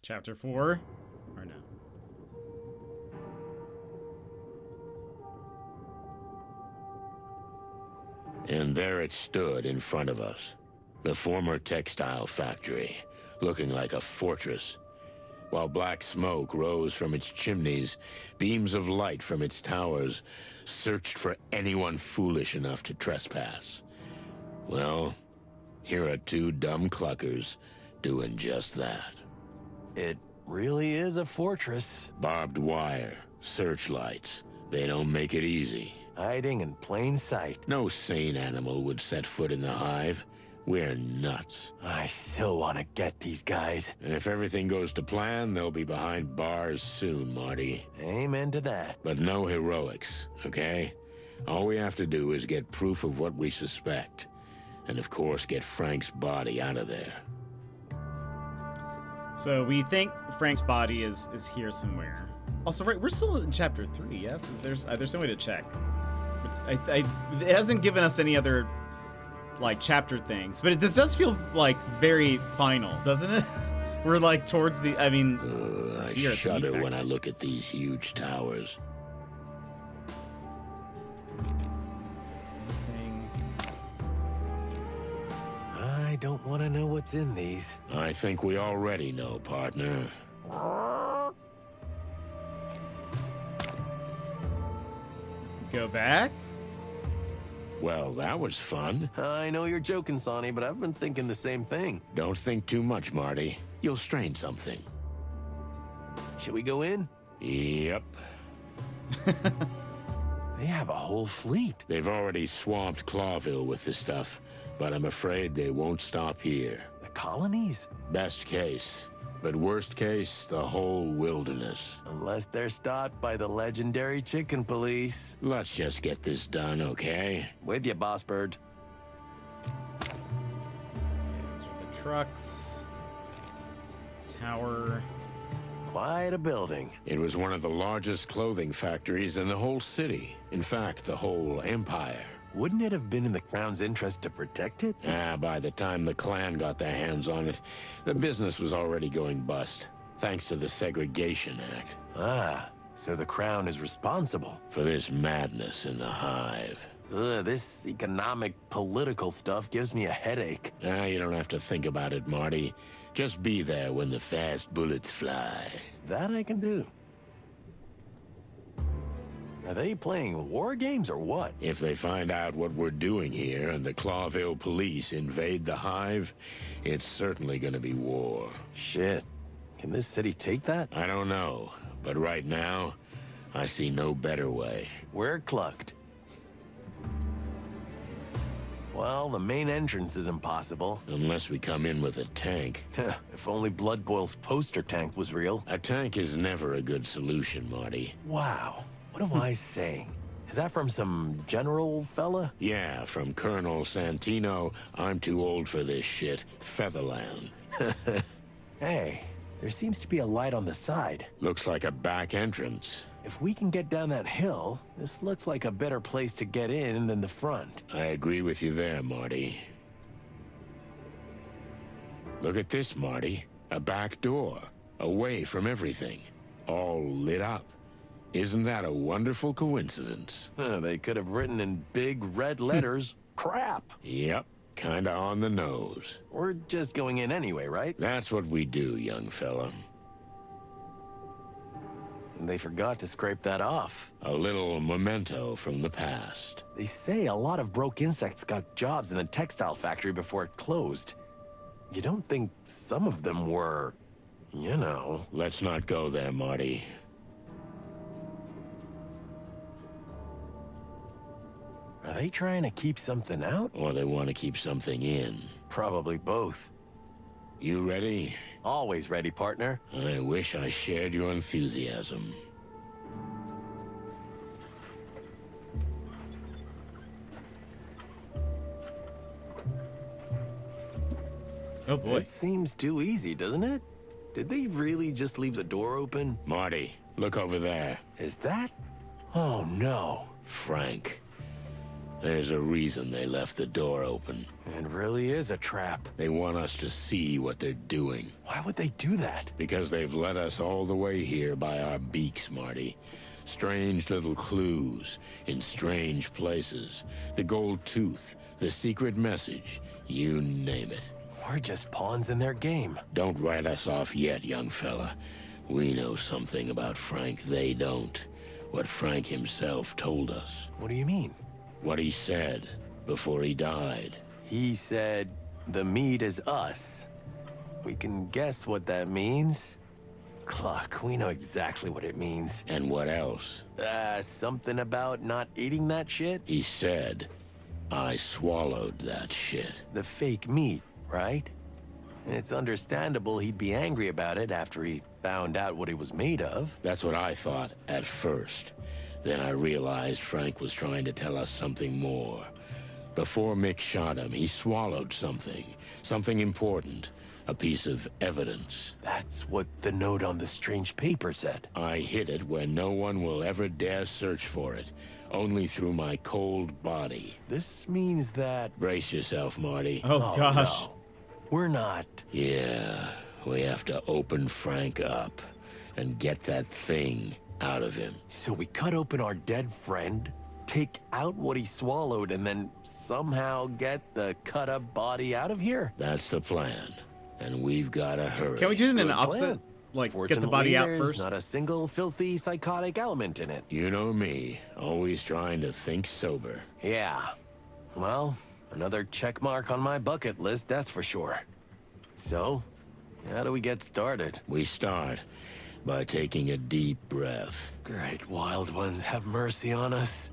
[SPEAKER 1] Chapter 4? Or no?
[SPEAKER 5] And there it stood in front of us. The former textile factory, looking like a fortress. While black smoke rose from its chimneys, beams of light from its towers searched for anyone foolish enough to trespass. Well, here are two dumb cluckers doing just that.
[SPEAKER 4] It really is a fortress.
[SPEAKER 5] Barbed wire, searchlights, they don't make it easy.
[SPEAKER 4] Hiding in plain sight.
[SPEAKER 5] No sane animal would set foot in the Hive. We're nuts.
[SPEAKER 4] I still want to get these guys.
[SPEAKER 5] And if everything goes to plan, they'll be behind bars soon, Marty.
[SPEAKER 4] Amen to that.
[SPEAKER 5] But no heroics, okay? All we have to do is get proof of what we suspect. And of course, get Frank's body out of there.
[SPEAKER 1] So we think Frank's body is here somewhere. Also, right, we're still in chapter 3, yes? There's some way to check. It hasn't given us any other, like, chapter things. But this does feel, like, very final, doesn't it? We're, like, towards the, I mean...
[SPEAKER 5] I
[SPEAKER 1] here at the
[SPEAKER 5] shudder
[SPEAKER 1] meat
[SPEAKER 5] when I
[SPEAKER 1] factory.
[SPEAKER 5] look at these huge towers.
[SPEAKER 1] Anything?
[SPEAKER 4] I don't want to know what's in these.
[SPEAKER 5] I think we already know, partner.
[SPEAKER 1] Go back?
[SPEAKER 5] Well, that was fun.
[SPEAKER 4] I know you're joking, Sonny, but I've been thinking the same thing.
[SPEAKER 5] Don't think too much, Marty. You'll strain something.
[SPEAKER 4] Should we go in?
[SPEAKER 5] Yep.
[SPEAKER 4] They have a whole fleet.
[SPEAKER 5] They've already swamped Clawville with this stuff, but I'm afraid they won't stop here.
[SPEAKER 4] The colonies?
[SPEAKER 5] Best case. But worst case, the whole wilderness.
[SPEAKER 4] Unless they're stopped by the legendary chicken police.
[SPEAKER 5] Let's just get this done, okay?
[SPEAKER 4] With you, Boss Bird.
[SPEAKER 1] Those are the trucks. Tower.
[SPEAKER 4] Quite a building.
[SPEAKER 5] It was one of the largest clothing factories in the whole city. In fact, the whole empire.
[SPEAKER 4] Wouldn't it have been in the Crown's interest to protect it?
[SPEAKER 5] By the time the clan got their hands on it, the business was already going bust, thanks to the Segregation Act.
[SPEAKER 4] Ah, so the Crown is responsible.
[SPEAKER 5] For this madness in the Hive.
[SPEAKER 4] This economic, political stuff gives me a headache.
[SPEAKER 5] You don't have to think about it, Marty. Just be there when the fast bullets fly.
[SPEAKER 4] That I can do. Are they playing war games or what?
[SPEAKER 5] If they find out what we're doing here and the Clawville police invade the Hive, it's certainly gonna be war.
[SPEAKER 4] Shit. Can this city take that?
[SPEAKER 5] I don't know, but right now, I see no better way.
[SPEAKER 4] We're clucked. Well, the main entrance is impossible.
[SPEAKER 5] Unless we come in with a tank.
[SPEAKER 4] If only Blood Boil's poster tank was real.
[SPEAKER 5] A tank is never a good solution, Marty.
[SPEAKER 4] Wow. What am I saying? Is that from some general fella?
[SPEAKER 5] Yeah, from Colonel Santino. I'm too old for this shit. Featherland.
[SPEAKER 4] Hey, there seems to be a light on the side.
[SPEAKER 5] Looks like a back entrance.
[SPEAKER 4] If we can get down that hill, this looks like a better place to get in than the front.
[SPEAKER 5] I agree with you there, Marty. Look at this, Marty. A back door. Away from everything. All lit up. Isn't that a wonderful coincidence?
[SPEAKER 4] They could have written in big red letters, crap.
[SPEAKER 5] Yep, kinda on the nose.
[SPEAKER 4] We're just going in anyway, right?
[SPEAKER 5] That's what we do, young fella.
[SPEAKER 4] They forgot to scrape that off.
[SPEAKER 5] A little memento from the past.
[SPEAKER 4] They say a lot of broke insects got jobs in the textile factory before it closed. You don't think some of them were, you know...
[SPEAKER 5] Let's not go there, Marty.
[SPEAKER 4] Are they trying to keep something out?
[SPEAKER 5] Or they want to keep something in.
[SPEAKER 4] Probably both.
[SPEAKER 5] You ready?
[SPEAKER 4] Always ready, partner.
[SPEAKER 5] I wish I shared your enthusiasm.
[SPEAKER 1] Oh boy.
[SPEAKER 4] It seems too easy, doesn't it? Did they really just leave the door open?
[SPEAKER 5] Marty, look over there.
[SPEAKER 4] Is that? Oh no.
[SPEAKER 5] Frank. There's a reason they left the door open.
[SPEAKER 4] It really is a trap.
[SPEAKER 5] They want us to see what they're doing.
[SPEAKER 4] Why would they do that?
[SPEAKER 5] Because they've led us all the way here by our beaks, Marty. Strange little clues in strange places. The gold tooth, the secret message, you name it.
[SPEAKER 4] We're just pawns in their game.
[SPEAKER 5] Don't write us off yet, young fella. We know something about Frank they don't. What Frank himself told us.
[SPEAKER 4] What do you mean?
[SPEAKER 5] What he said before he died.
[SPEAKER 4] He said, the meat is us. We can guess what that means. Cluck, we know exactly what it means.
[SPEAKER 5] And what else?
[SPEAKER 4] Something about not eating that shit?
[SPEAKER 5] He said, I swallowed that shit.
[SPEAKER 4] The fake meat, right? It's understandable he'd be angry about it after he found out what it was made of.
[SPEAKER 5] That's what I thought at first. Then I realized Frank was trying to tell us something more. Before Mick shot him, he swallowed something. Something important. A piece of evidence.
[SPEAKER 4] That's what the note on the strange paper said.
[SPEAKER 5] I hid it where no one will ever dare search for it. Only through my cold body.
[SPEAKER 4] This means that...
[SPEAKER 5] Brace yourself, Marty.
[SPEAKER 1] Oh gosh.
[SPEAKER 4] No. We're not...
[SPEAKER 5] Yeah, we have to open Frank up and get that thing out of him.
[SPEAKER 4] So we cut open our dead friend, take out what he swallowed, and then somehow get the cut-up body out of here?
[SPEAKER 5] That's the plan. And we've got to hurry.
[SPEAKER 1] Can we do it in an
[SPEAKER 4] Good
[SPEAKER 1] opposite?
[SPEAKER 4] plan.
[SPEAKER 1] Like, get the
[SPEAKER 4] Fortunately,
[SPEAKER 1] body out
[SPEAKER 4] there's
[SPEAKER 1] first?
[SPEAKER 4] not a single filthy psychotic element in it.
[SPEAKER 5] You know me, always trying to think sober.
[SPEAKER 4] Yeah. Well, another check mark on my bucket list, that's for sure. So, how do we get started?
[SPEAKER 5] We start by taking a deep breath.
[SPEAKER 4] Great wild ones, have mercy on us.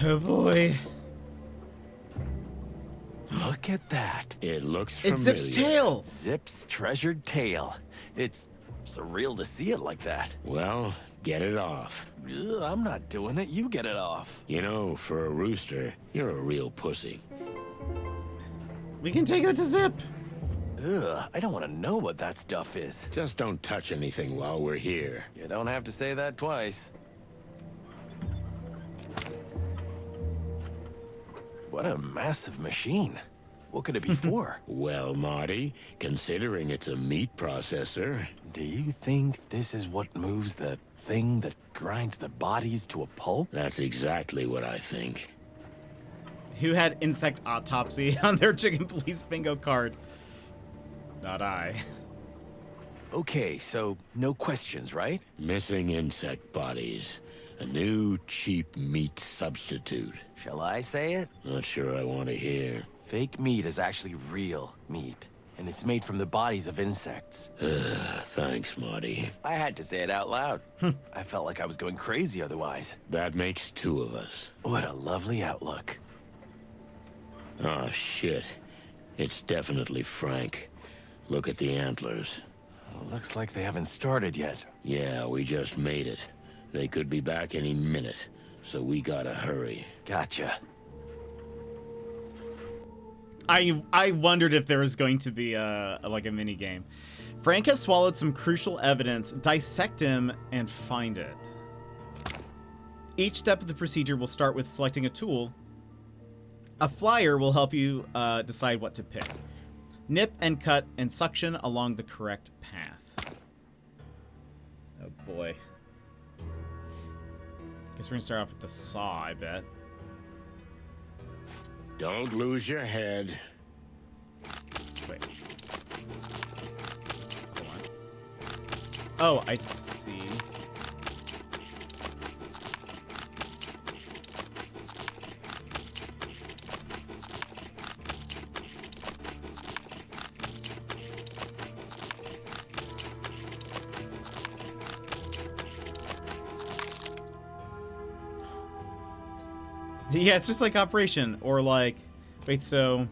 [SPEAKER 1] Oh boy.
[SPEAKER 4] Look at that.
[SPEAKER 5] It looks familiar.
[SPEAKER 1] It's Zip's tail.
[SPEAKER 4] Zip's treasured tail. It's surreal to see it like that.
[SPEAKER 5] Well, get it off.
[SPEAKER 4] Ugh, I'm not doing it. You get it off.
[SPEAKER 5] You know, for a rooster, you're a real pussy.
[SPEAKER 1] We can take it to Zip.
[SPEAKER 4] Ugh, I don't want to know what that stuff is.
[SPEAKER 5] Just don't touch anything while we're here.
[SPEAKER 4] You don't have to say that twice. What a massive machine. What could it be for?
[SPEAKER 5] Well, Marty, considering it's a meat processor.
[SPEAKER 4] Do you think this is what moves the thing that grinds the bodies to a pulp?
[SPEAKER 5] That's exactly what I think.
[SPEAKER 1] Who had insect autopsy on their chicken police bingo card? Not I.
[SPEAKER 4] Okay, so no questions, right?
[SPEAKER 5] Missing insect bodies. A new, cheap meat substitute.
[SPEAKER 4] Shall I say it?
[SPEAKER 5] Not sure I want to hear.
[SPEAKER 4] Fake meat is actually real meat, and it's made from the bodies of insects.
[SPEAKER 5] Thanks, Marty.
[SPEAKER 4] I had to say it out loud. I felt like I was going crazy otherwise.
[SPEAKER 5] That makes two of us.
[SPEAKER 4] What a lovely outlook.
[SPEAKER 5] Oh, shit. It's definitely Frank. Look at the antlers.
[SPEAKER 4] Looks like they haven't started yet.
[SPEAKER 5] Yeah, we just made it. They could be back any minute, so we gotta hurry.
[SPEAKER 4] Gotcha.
[SPEAKER 1] I wondered if there was going to be like a mini game. Frank has swallowed some crucial evidence. Dissect him and find it. Each step of the procedure will start with selecting a tool. A flyer will help you decide what to pick. Nip and cut and suction along the correct path. Oh boy. Guess we're gonna start off with the saw, I bet.
[SPEAKER 5] Don't lose your head.
[SPEAKER 1] Wait. Hold on. Oh, I see. Yeah, it's just like Operation, or like, wait, so...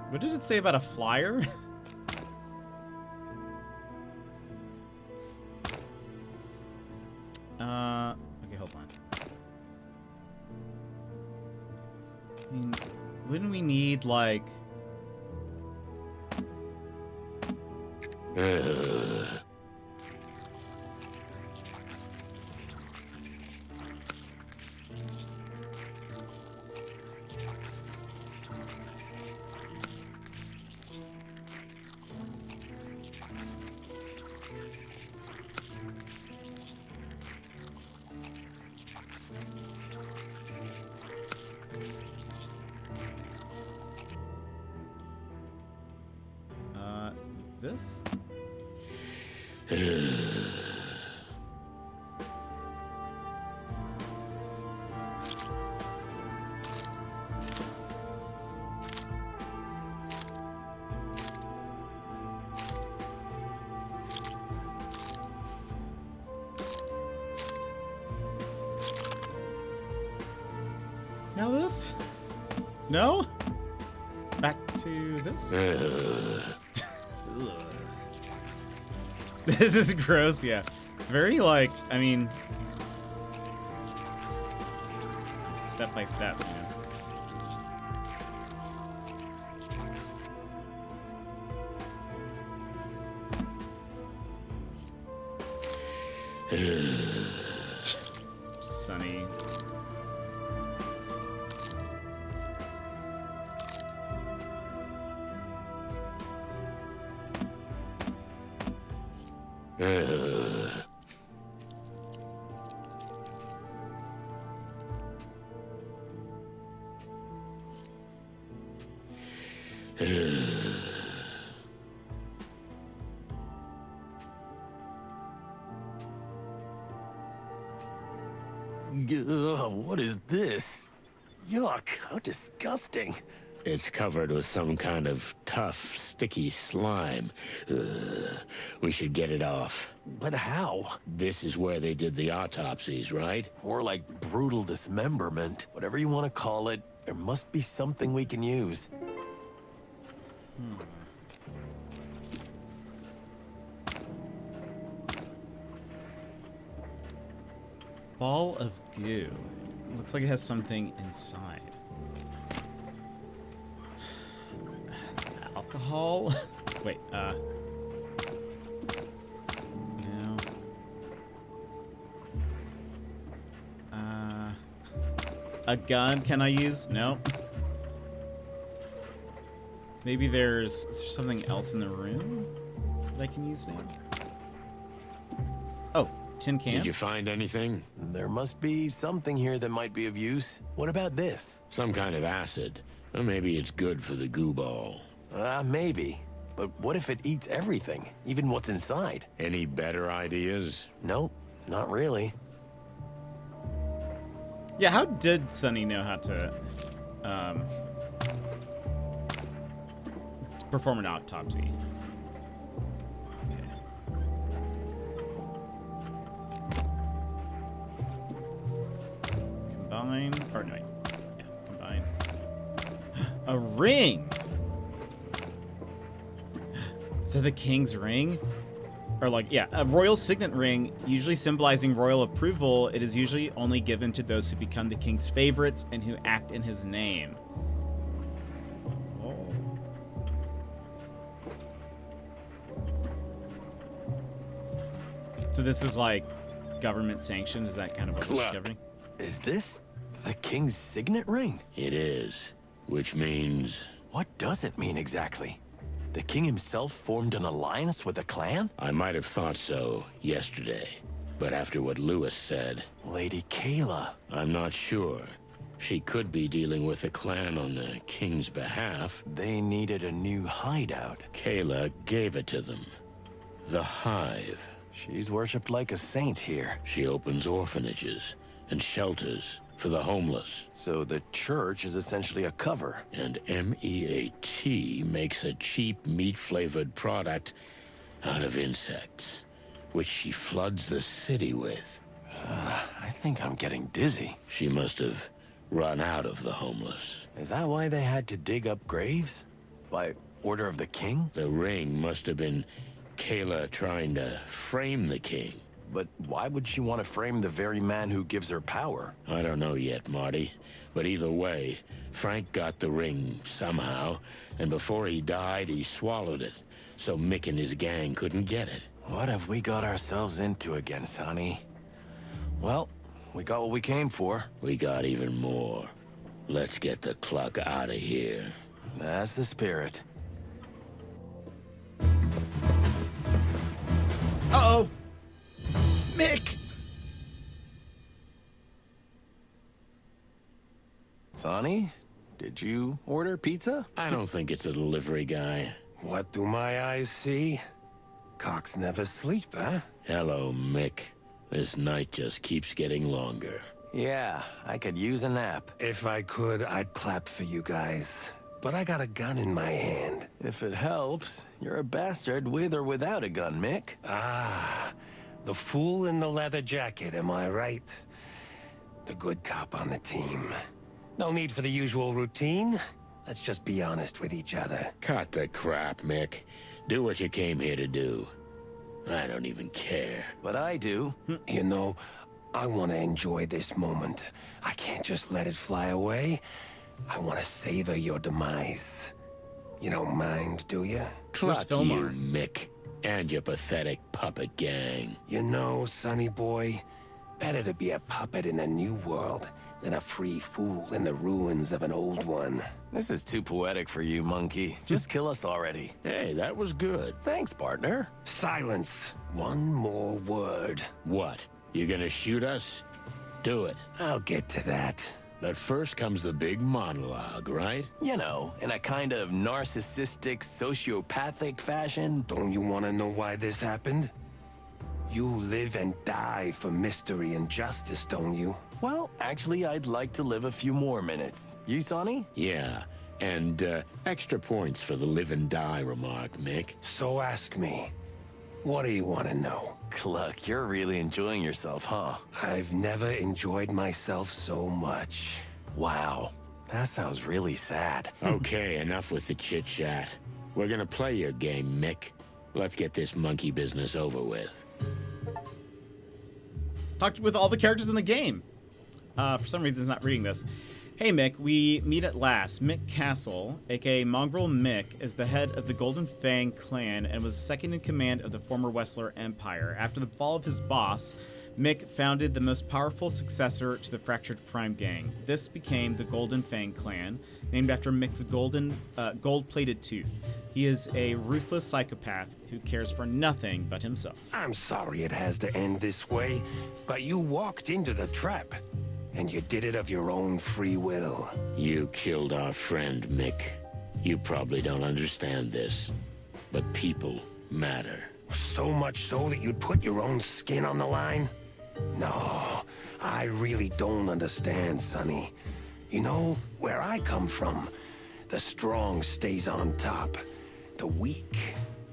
[SPEAKER 1] What did it say about a flyer? Okay, hold on. I mean, wouldn't we need, like... this? Now this? No? Back to this? This is gross, yeah. It's very like, I mean, step by step, you know. Sunny.
[SPEAKER 4] What is this? Yuck, how disgusting.
[SPEAKER 5] It's covered with some kind of tough, sticky slime. We should get it off.
[SPEAKER 4] But how?
[SPEAKER 5] This is where they did the autopsies, right?
[SPEAKER 4] Or like brutal dismemberment. Whatever you want to call it, there must be something we can use.
[SPEAKER 1] Ball of goo. Looks like it has something inside. Alcohol? Wait, no. A gun can I use? No. Maybe is there something else in the room that I can use now? Oh, tin cans?
[SPEAKER 5] Did you find anything?
[SPEAKER 4] There must be something here that might be of use. What about this?
[SPEAKER 5] Some kind of acid. Or maybe it's good for the goo ball.
[SPEAKER 4] Maybe. But what if it eats everything, even what's inside?
[SPEAKER 5] Any better ideas?
[SPEAKER 4] Nope, not really.
[SPEAKER 1] Yeah, how did Sonny know how to perform an autopsy? Okay. Combine, or no, wait. Yeah, combine. A ring! Is that the king's ring? Or like, yeah, a royal signet ring, usually symbolizing royal approval. It is usually only given to those who become the king's favorites and who act in his name. Oh. So this is like government sanctioned? Is that kind of what we're discovering?
[SPEAKER 4] Is this the king's signet ring?
[SPEAKER 5] It is, which means...
[SPEAKER 4] What does it mean exactly? The king himself formed an alliance with a clan?
[SPEAKER 5] I might have thought so yesterday, but after what Lewis said...
[SPEAKER 4] Lady Kayla.
[SPEAKER 5] I'm not sure. She could be dealing with a clan on the king's behalf.
[SPEAKER 4] They needed a new hideout.
[SPEAKER 5] Kayla gave it to them. The Hive.
[SPEAKER 4] She's worshipped like a saint here.
[SPEAKER 5] She opens orphanages and shelters for the homeless.
[SPEAKER 4] So the church is essentially a cover.
[SPEAKER 5] And MEAT makes a cheap meat-flavored product out of insects, which she floods the city with.
[SPEAKER 4] I think I'm getting dizzy.
[SPEAKER 5] She must have run out of the homeless.
[SPEAKER 4] Is that why they had to dig up graves? By order of the king?
[SPEAKER 5] The ring must have been Kayla trying to frame the king.
[SPEAKER 4] But why would she want to frame the very man who gives her power?
[SPEAKER 5] I don't know yet, Marty. But either way, Frank got the ring somehow, and before he died, he swallowed it, so Mick and his gang couldn't get it.
[SPEAKER 4] What have we got ourselves into again, Sonny? Well, we got what we came for.
[SPEAKER 5] We got even more. Let's get the cluck out of here.
[SPEAKER 4] That's the spirit.
[SPEAKER 1] Uh-oh! Mick!
[SPEAKER 4] Sonny, did you order pizza?
[SPEAKER 5] I don't think it's a delivery guy.
[SPEAKER 11] What do my eyes see? Cocks never sleep, huh?
[SPEAKER 5] Hello, Mick. This night just keeps getting longer.
[SPEAKER 4] Yeah, I could use a nap.
[SPEAKER 11] If I could, I'd clap for you guys. But I got a gun in my hand.
[SPEAKER 4] If it helps, you're a bastard with or without a gun, Mick.
[SPEAKER 11] Ah, the fool in the leather jacket, am I right? The good cop on the team. No need for the usual routine. Let's just be honest with each other.
[SPEAKER 5] Cut the crap, Mick. Do what you came here to do. I don't even care.
[SPEAKER 4] But I do.
[SPEAKER 11] You know, I want to enjoy this moment. I can't just let it fly away. I want to savor your demise. You don't mind, do you?
[SPEAKER 5] Clutch you, Mick, and your pathetic puppet gang.
[SPEAKER 11] You know, sonny boy, better to be a puppet in a new world than a free fool in the ruins of an old one.
[SPEAKER 4] This is too poetic for you, monkey. Just kill us already.
[SPEAKER 5] Hey, that was good.
[SPEAKER 4] Thanks, partner.
[SPEAKER 11] Silence. One more word.
[SPEAKER 5] What? You gonna shoot us? Do it.
[SPEAKER 11] I'll get to that.
[SPEAKER 5] But first comes the big monologue, right?
[SPEAKER 4] You know, in a kind of narcissistic, sociopathic fashion.
[SPEAKER 11] Don't you want to know why this happened? You live and die for mystery and justice, don't you?
[SPEAKER 4] Well, actually, I'd like to live a few more minutes. You, Sonny?
[SPEAKER 5] Yeah, and extra points for the live and die remark, Mick.
[SPEAKER 11] So ask me, what do you want to know?
[SPEAKER 4] Look, you're really enjoying yourself, huh?
[SPEAKER 11] I've never enjoyed myself so much.
[SPEAKER 4] Wow, that sounds really sad.
[SPEAKER 5] Okay, enough with the chit-chat. We're gonna play your game, Mick. Let's get this monkey business over with.
[SPEAKER 1] Talked with all the characters in the game. For some reason, it's not reading this. Hey, Mick, we meet at last. Mick Castle, aka Mongrel Mick, is the head of the Golden Fang clan and was second in command of the former Wessler Empire. After the fall of his boss, Mick founded the most powerful successor to the Fractured Prime Gang. This became the Golden Fang clan, named after Mick's gold-plated tooth. He is a ruthless psychopath who cares for nothing but himself.
[SPEAKER 11] I'm sorry it has to end this way, but you walked into the trap, and you did it of your own free will.
[SPEAKER 5] You killed our friend, Mick. You probably don't understand this, but people matter.
[SPEAKER 11] So much so that you'd put your own skin on the line? No, I really don't understand, Sonny. You know, where I come from, the strong stays on top. The weak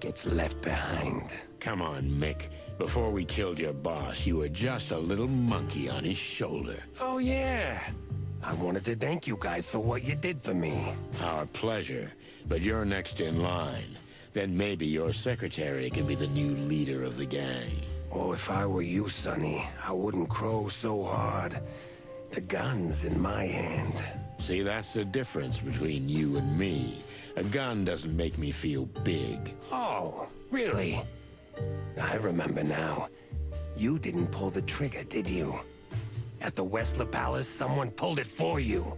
[SPEAKER 11] gets left behind.
[SPEAKER 5] Come on, Mick. Before we killed your boss, you were just a little monkey on his shoulder.
[SPEAKER 11] Oh, yeah. I wanted to thank you guys for what you did for me.
[SPEAKER 5] Our pleasure, but you're next in line. Then maybe your secretary can be the new leader of the gang.
[SPEAKER 11] Oh, if I were you, Sonny, I wouldn't crow so hard. The gun's in my hand.
[SPEAKER 5] See, that's the difference between you and me. A gun doesn't make me feel big.
[SPEAKER 11] Oh, really? I remember now. You didn't pull the trigger, did you? At the Wessler Palace, someone pulled it for you.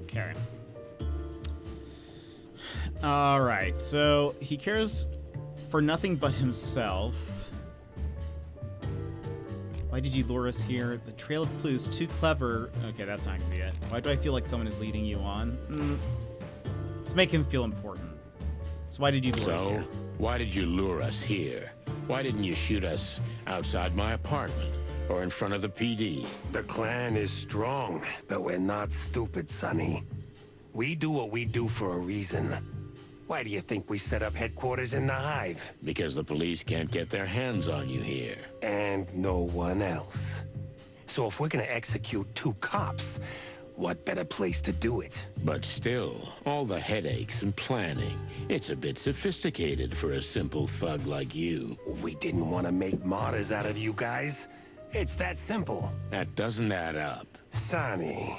[SPEAKER 1] Okay. All right, so he cares for nothing but himself. Why did you lure us here? The trail of clues, too clever. Okay, that's not gonna be it. Why do I feel like someone is leading you on? Let's make him feel important. So why did you lure us here?
[SPEAKER 5] Why did you lure us here? Why didn't you shoot us outside my apartment or in front of the PD?
[SPEAKER 11] The clan is strong, but we're not stupid, Sonny. We do what we do for a reason. Why do you think we set up headquarters in the Hive?
[SPEAKER 5] Because the police can't get their hands on you here.
[SPEAKER 11] And no one else. So if we're gonna execute 2 cops, what better place to do it?
[SPEAKER 5] But still, all the headaches and planning, it's a bit sophisticated for a simple thug like you.
[SPEAKER 11] We didn't want to make martyrs out of you guys. It's that simple.
[SPEAKER 5] That doesn't add up.
[SPEAKER 11] Sonny,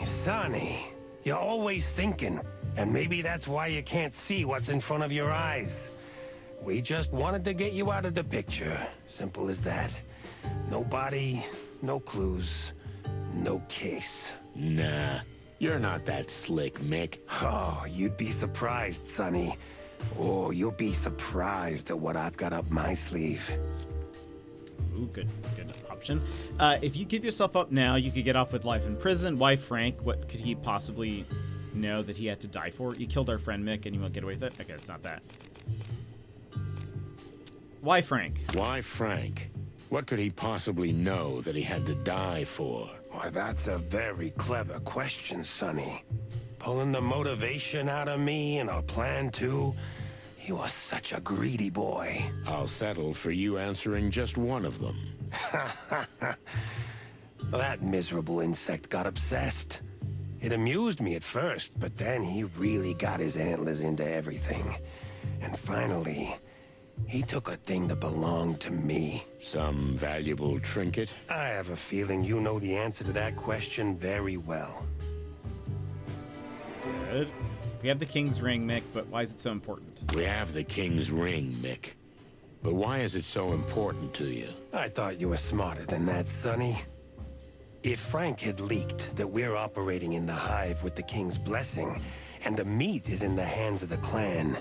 [SPEAKER 11] you're always thinking. And maybe that's why you can't see what's in front of your eyes. We just wanted to get you out of the picture. Simple as that. No body, no clues, no case.
[SPEAKER 5] Nah, you're not that slick, Mick.
[SPEAKER 11] Oh, you'd be surprised, Sonny. Oh, you'll be surprised at what I've got up my sleeve.
[SPEAKER 1] Ooh, good option. If you give yourself up now, you could get off with life in prison. Why Frank? What could he possibly know that he had to die for? You killed our friend Mick and you won't get away with it? Okay, it's not that. Why Frank?
[SPEAKER 5] Why Frank? What could he possibly know that he had to die for?
[SPEAKER 11] Why, that's a very clever question, Sonny. Pulling the motivation out of me and our plan too. You are such a greedy boy.
[SPEAKER 5] I'll settle for you answering just one of them.
[SPEAKER 11] That miserable insect got obsessed. It amused me at first, but then he really got his antlers into everything. And finally, he took a thing that belonged to me.
[SPEAKER 5] Some valuable trinket?
[SPEAKER 11] I have a feeling you know the answer to that question very well.
[SPEAKER 1] Good. We have the King's Ring, Mick, but why is it so important?
[SPEAKER 5] We have the King's Ring, Mick. But why is it so important to you?
[SPEAKER 11] I thought you were smarter than that, Sonny. If Frank had leaked that we're operating in the Hive with the King's blessing, and the meat is in the hands of the clan,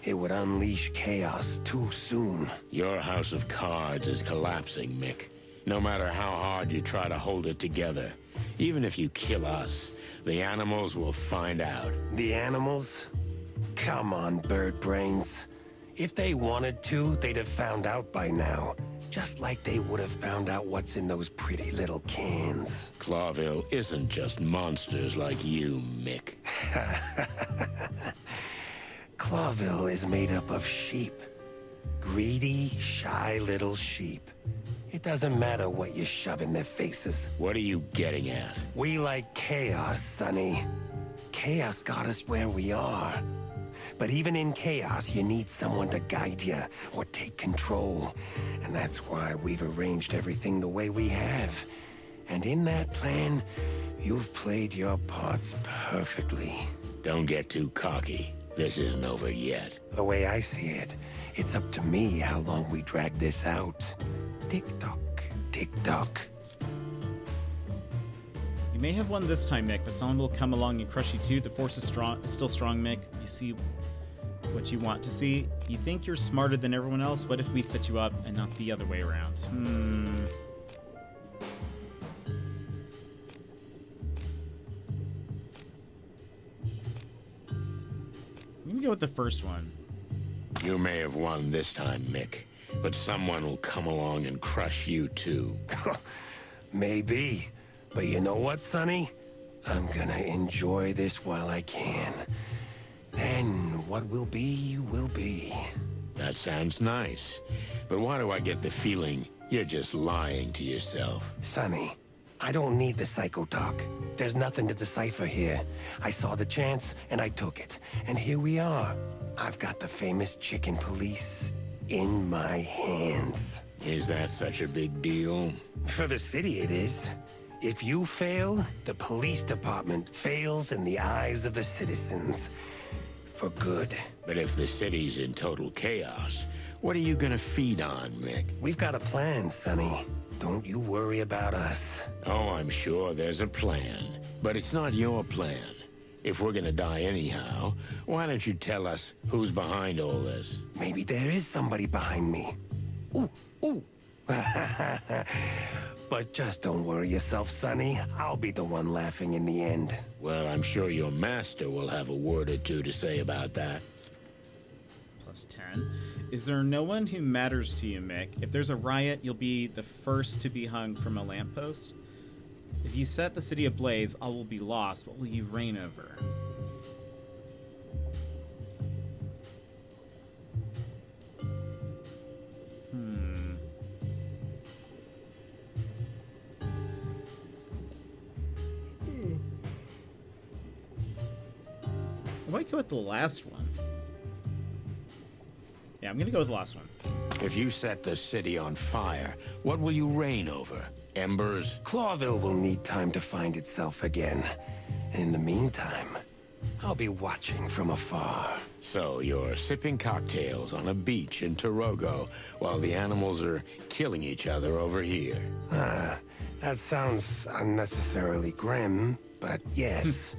[SPEAKER 11] it would unleash chaos too soon.
[SPEAKER 5] Your house of cards is collapsing, Mick. No matter how hard you try to hold it together. Even if you kill us, the animals will find out.
[SPEAKER 11] The animals? Come on, bird brains. If they wanted to, they'd have found out by now. Just like they would have found out what's in those pretty little cans.
[SPEAKER 5] Clawville isn't just monsters like you, Mick.
[SPEAKER 11] Clawville is made up of sheep. Greedy, shy little sheep. It doesn't matter what you shove in their faces.
[SPEAKER 5] What are you getting at?
[SPEAKER 11] We like chaos, Sonny. Chaos got us where we are. But even in chaos, you need someone to guide you or take control. And that's why we've arranged everything the way we have. And in that plan, you've played your parts perfectly.
[SPEAKER 5] Don't get too cocky. This isn't over yet.
[SPEAKER 11] The way I see it, it's up to me how long we drag this out. Tick-tock, tick-tock.
[SPEAKER 1] You may have won this time, Mick, but someone will come along and crush you too. The force is still strong, Mick. You see what you want to see. You think you're smarter than everyone else? What if we set you up and not the other way around? I'm gonna go with the first one.
[SPEAKER 5] You may have won this time, Mick, but someone will come along and crush you too.
[SPEAKER 11] Maybe. But you know what, Sonny? I'm gonna enjoy this while I can. Then what will be, will be.
[SPEAKER 5] That sounds nice. But why do I get the feeling you're just lying to yourself?
[SPEAKER 11] Sonny, I don't need the psycho talk. There's nothing to decipher here. I saw the chance, and I took it. And here we are. I've got the famous chicken police in my hands.
[SPEAKER 5] Is that such a big deal?
[SPEAKER 11] For the city, it is. If you fail, the police department fails in the eyes of the citizens. For good.
[SPEAKER 5] But if the city's in total chaos, what are you gonna feed on, Mick?
[SPEAKER 11] We've got a plan, Sonny. Don't you worry about us.
[SPEAKER 5] Oh, I'm sure there's a plan. But it's not your plan. If we're gonna die anyhow, why don't you tell us who's behind all this?
[SPEAKER 11] Maybe there is somebody behind me. Ooh, ooh. But just don't worry yourself, Sonny. I'll be the one laughing in the end.
[SPEAKER 5] Well, I'm sure your master will have a word or two to say about that.
[SPEAKER 1] Plus 10. Is there no one who matters to you, Mick? If there's a riot, you'll be the first to be hung from a lamppost. If you set the city ablaze, all will be lost. What will you reign over? I might go with the last one. Yeah, I'm gonna go with the last one.
[SPEAKER 5] If you set the city on fire, what will you reign over? Embers?
[SPEAKER 11] Clawville will need time to find itself again. And in the meantime, I'll be watching from afar.
[SPEAKER 5] So you're sipping cocktails on a beach in Torogo while the animals are killing each other over here.
[SPEAKER 11] That sounds unnecessarily grim, but yes,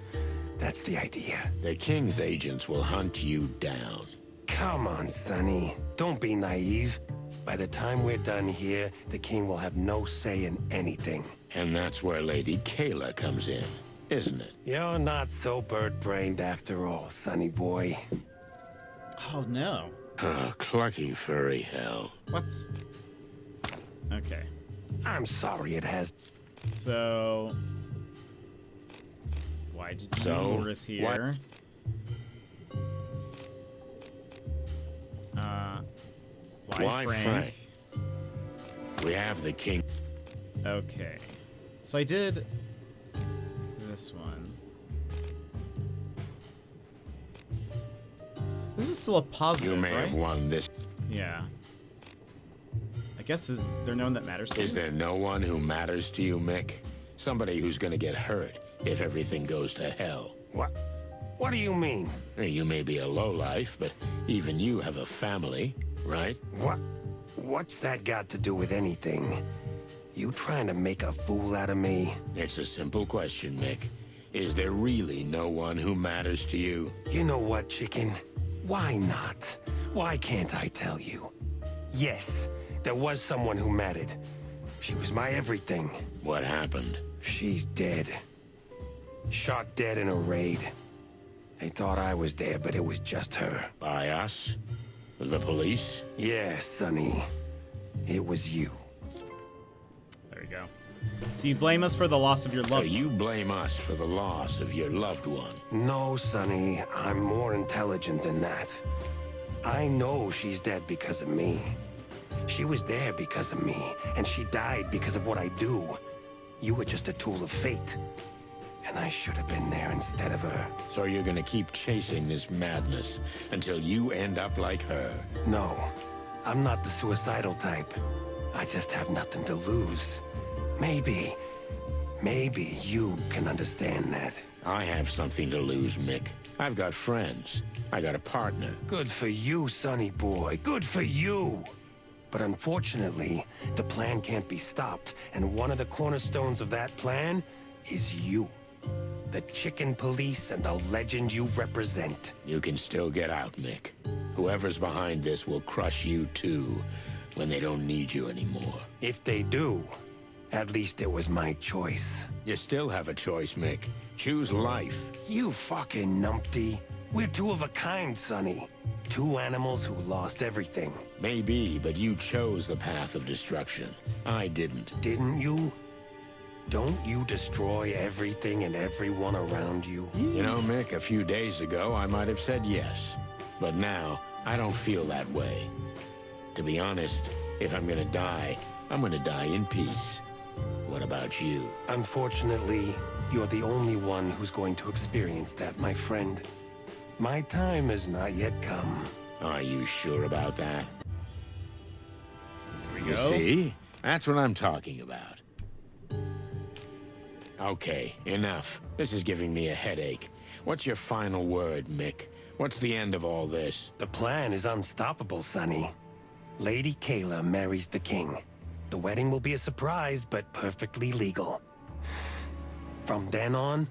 [SPEAKER 11] that's the idea.
[SPEAKER 5] The King's agents will hunt you down.
[SPEAKER 11] Come on, Sonny. Don't be naive. By the time we're done here, the King will have no say in anything.
[SPEAKER 5] And that's where Lady Kayla comes in, isn't it?
[SPEAKER 11] You're not so bird-brained after all, Sonny boy.
[SPEAKER 1] Oh, no.
[SPEAKER 5] Oh, clucky furry hell.
[SPEAKER 1] What? Okay.
[SPEAKER 11] I'm sorry it has...
[SPEAKER 1] So... Why did you lure us here? Why Frank?
[SPEAKER 5] We have the king.
[SPEAKER 1] Okay. So I did this one. This was still a positive,
[SPEAKER 5] You may
[SPEAKER 1] right?
[SPEAKER 5] have won this.
[SPEAKER 1] Yeah. I guess is there no one that matters to you?
[SPEAKER 5] Is there no one who matters to you, Mick? Somebody who's gonna get hurt if everything goes to hell.
[SPEAKER 11] What? What do you mean?
[SPEAKER 5] You may be a lowlife, but even you have a family, right?
[SPEAKER 11] What? What's that got to do with anything? You trying to make a fool out of me?
[SPEAKER 5] It's a simple question, Mick. Is there really no one who matters to you?
[SPEAKER 11] You know what, chicken? Why not? Why can't I tell you? Yes, there was someone who mattered. She was my everything.
[SPEAKER 5] What happened?
[SPEAKER 11] She's dead. Shot dead in a raid. They thought I was there, but it was just her.
[SPEAKER 5] By us? The police?
[SPEAKER 11] Yeah, Sonny. It was you.
[SPEAKER 1] There you go. So you blame us for the loss of your
[SPEAKER 5] So
[SPEAKER 1] loved
[SPEAKER 5] you blame us for the loss of your loved one.
[SPEAKER 11] No, Sonny. I'm more intelligent than that. I know she's dead because of me. She was there because of me, and she died because of what I do. You were just a tool of fate. And I should have been there instead of her.
[SPEAKER 5] So you're gonna keep chasing this madness until you end up like her?
[SPEAKER 11] No, I'm not the suicidal type. I just have nothing to lose. Maybe you can understand that.
[SPEAKER 5] I have something to lose, Mick. I've got friends. I got a partner.
[SPEAKER 11] Good for you, Sonny boy. Good for you. But unfortunately, the plan can't be stopped, and one of the cornerstones of that plan is you. The chicken police and the legend you represent.
[SPEAKER 5] You can still get out, Mick. Whoever's behind this will crush you too, when they don't need you anymore.
[SPEAKER 11] If they do, at least it was my choice.
[SPEAKER 5] You still have a choice, Mick. Choose life.
[SPEAKER 11] You fucking numpty. We're two of a kind, Sonny. Two animals who lost everything.
[SPEAKER 5] Maybe, but you chose the path of destruction. I didn't.
[SPEAKER 11] Didn't you? Don't you destroy everything and everyone around you?
[SPEAKER 5] You know, Mick, a few days ago, I might have said yes. But now, I don't feel that way. To be honest, if I'm gonna die, I'm gonna die in peace. What about you?
[SPEAKER 11] Unfortunately, you're the only one who's going to experience that, my friend. My time has not yet come.
[SPEAKER 5] Are you sure about that?
[SPEAKER 1] There we
[SPEAKER 5] You
[SPEAKER 1] go.
[SPEAKER 5] see? That's what I'm talking about. Okay, enough. This is giving me a headache. What's your final word, Mick? What's the end of all this?
[SPEAKER 11] The plan is unstoppable, Sonny. Lady Kayla marries the king. The wedding will be a surprise, but perfectly legal. From then on,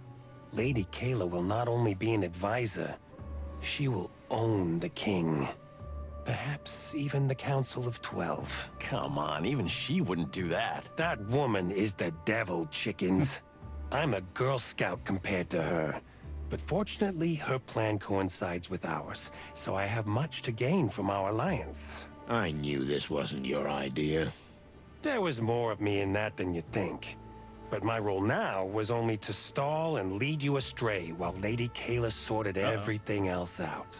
[SPEAKER 11] Lady Kayla will not only be an advisor, she will own the king. Perhaps even the Council of 12.
[SPEAKER 4] Come on, even she wouldn't do that.
[SPEAKER 11] That woman is the devil, chickens. I'm a Girl Scout compared to her. But fortunately, her plan coincides with ours, so I have much to gain from our alliance.
[SPEAKER 5] I knew this wasn't your idea.
[SPEAKER 11] There was more of me in that than you think. But my role now was only to stall and lead you astray while Lady Kayla sorted everything else out.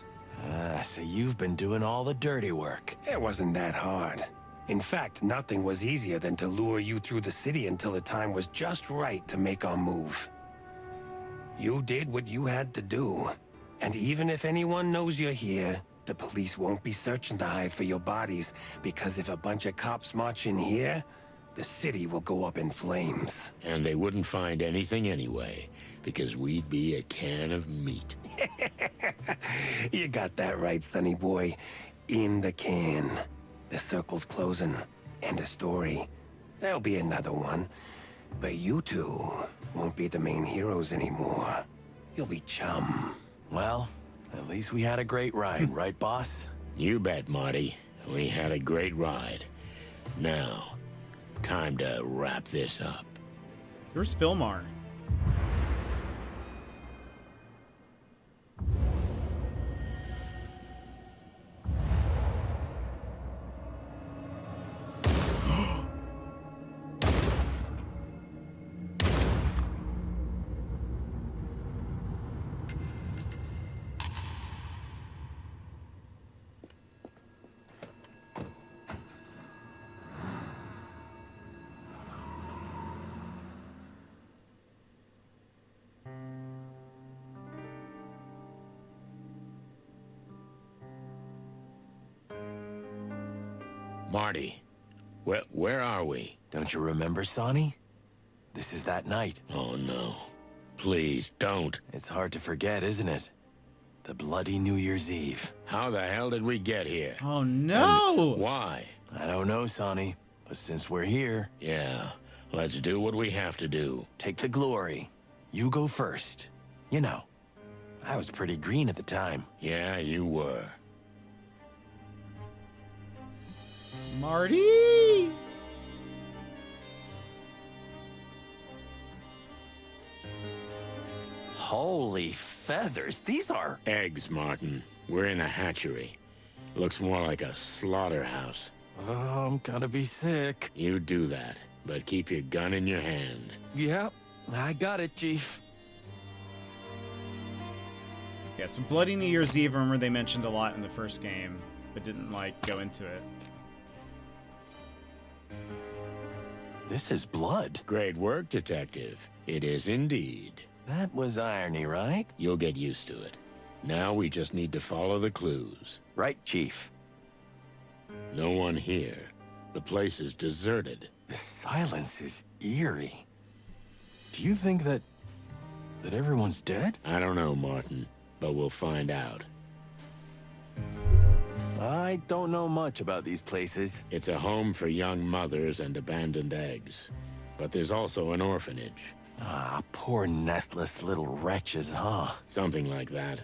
[SPEAKER 4] So you've been doing all the dirty work.
[SPEAKER 11] It wasn't that hard. In fact, nothing was easier than to lure you through the city until the time was just right to make our move. You did what you had to do. And even if anyone knows you're here, the police won't be searching the Hive for your bodies, because if a bunch of cops march in here, the city will go up in flames.
[SPEAKER 5] And they wouldn't find anything anyway, because we'd be a can of meat.
[SPEAKER 11] You got that right, Sonny boy. In the can. The circle's closing. End of story. There'll be another one. But you two won't be the main heroes anymore. You'll be chum.
[SPEAKER 4] Well, at least we had a great ride, right, boss?
[SPEAKER 5] You bet, Marty. We had a great ride. Now, time to wrap this up.
[SPEAKER 1] Where's Fillmar?
[SPEAKER 5] Marty, where are we?
[SPEAKER 4] Don't you remember, Sonny? This is that night.
[SPEAKER 5] Oh, no. Please, don't.
[SPEAKER 4] It's hard to forget, isn't it? The bloody New Year's Eve.
[SPEAKER 5] How the hell did we get here?
[SPEAKER 1] Oh, no!
[SPEAKER 5] And why?
[SPEAKER 4] I don't know, Sonny. But since we're here...
[SPEAKER 5] Yeah, let's do what we have to do.
[SPEAKER 4] Take the glory. You go first. You know, I was pretty green at the time.
[SPEAKER 5] Yeah, you were.
[SPEAKER 1] Marty!
[SPEAKER 4] Holy feathers, these are...
[SPEAKER 5] Eggs, Martin. We're in a hatchery. Looks more like a slaughterhouse.
[SPEAKER 4] Oh, I'm gonna be sick.
[SPEAKER 5] You do that, but keep your gun in your hand.
[SPEAKER 4] Yep, I got it, Chief.
[SPEAKER 1] Yeah, so Bloody New Year's Eve, I remember they mentioned a lot in the first game, but didn't, like, go into it.
[SPEAKER 4] This is blood.
[SPEAKER 5] Great work, Detective. It is indeed.
[SPEAKER 4] That was irony, right?
[SPEAKER 5] You'll get used to it. Now we just need to follow the clues.
[SPEAKER 4] Right, Chief.
[SPEAKER 5] No one here. The place is deserted.
[SPEAKER 4] The silence is eerie. Do you think that everyone's dead?
[SPEAKER 5] I don't know, Martin, but we'll find out.
[SPEAKER 4] I don't know much about these places.
[SPEAKER 5] It's a home for young mothers and abandoned eggs. But there's also an orphanage.
[SPEAKER 4] Ah, poor nestless little wretches, huh?
[SPEAKER 5] Something like that.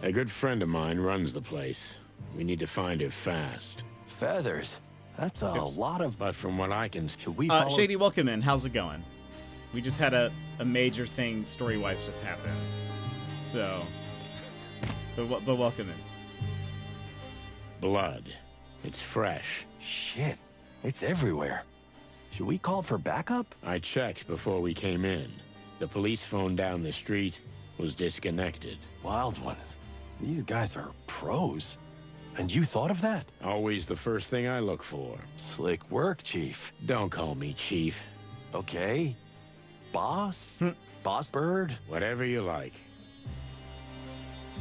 [SPEAKER 5] A good friend of mine runs the place. We need to find her fast.
[SPEAKER 4] Feathers? That's a lot of...
[SPEAKER 5] But from what I can...
[SPEAKER 4] Should we follow...
[SPEAKER 1] Shady, welcome in. How's it going? We just had a major thing story-wise just happen. So... But welcome in.
[SPEAKER 5] Blood. It's fresh.
[SPEAKER 4] Shit. It's everywhere. Should we call for backup?
[SPEAKER 5] I checked before we came in. The police phone down the street was disconnected.
[SPEAKER 4] Wild ones. These guys are pros. And you thought of that?
[SPEAKER 5] Always the first thing I look for.
[SPEAKER 4] Slick work, Chief.
[SPEAKER 5] Don't call me Chief.
[SPEAKER 4] Okay. Boss? Boss Bird?
[SPEAKER 5] Whatever you like.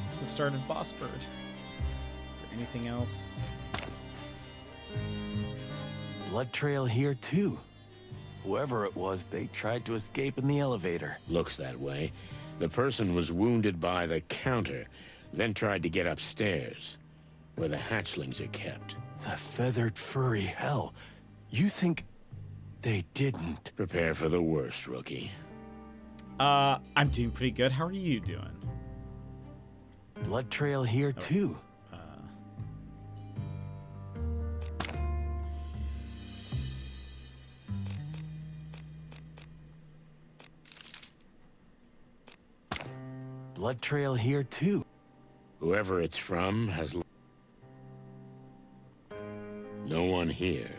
[SPEAKER 1] It's the start of Boss Bird. Is there anything else?
[SPEAKER 4] Blood trail here, too. Whoever it was, they tried to escape in the elevator.
[SPEAKER 5] Looks that way. The person was wounded by the counter, then tried to get upstairs, where the hatchlings are kept.
[SPEAKER 4] The feathered furry hell. You think they didn't?
[SPEAKER 5] Prepare for the worst, rookie.
[SPEAKER 1] I'm doing pretty good. How are you doing?
[SPEAKER 4] Blood trail here, too. Blood trail here, too.
[SPEAKER 5] Whoever it's from has... No one here.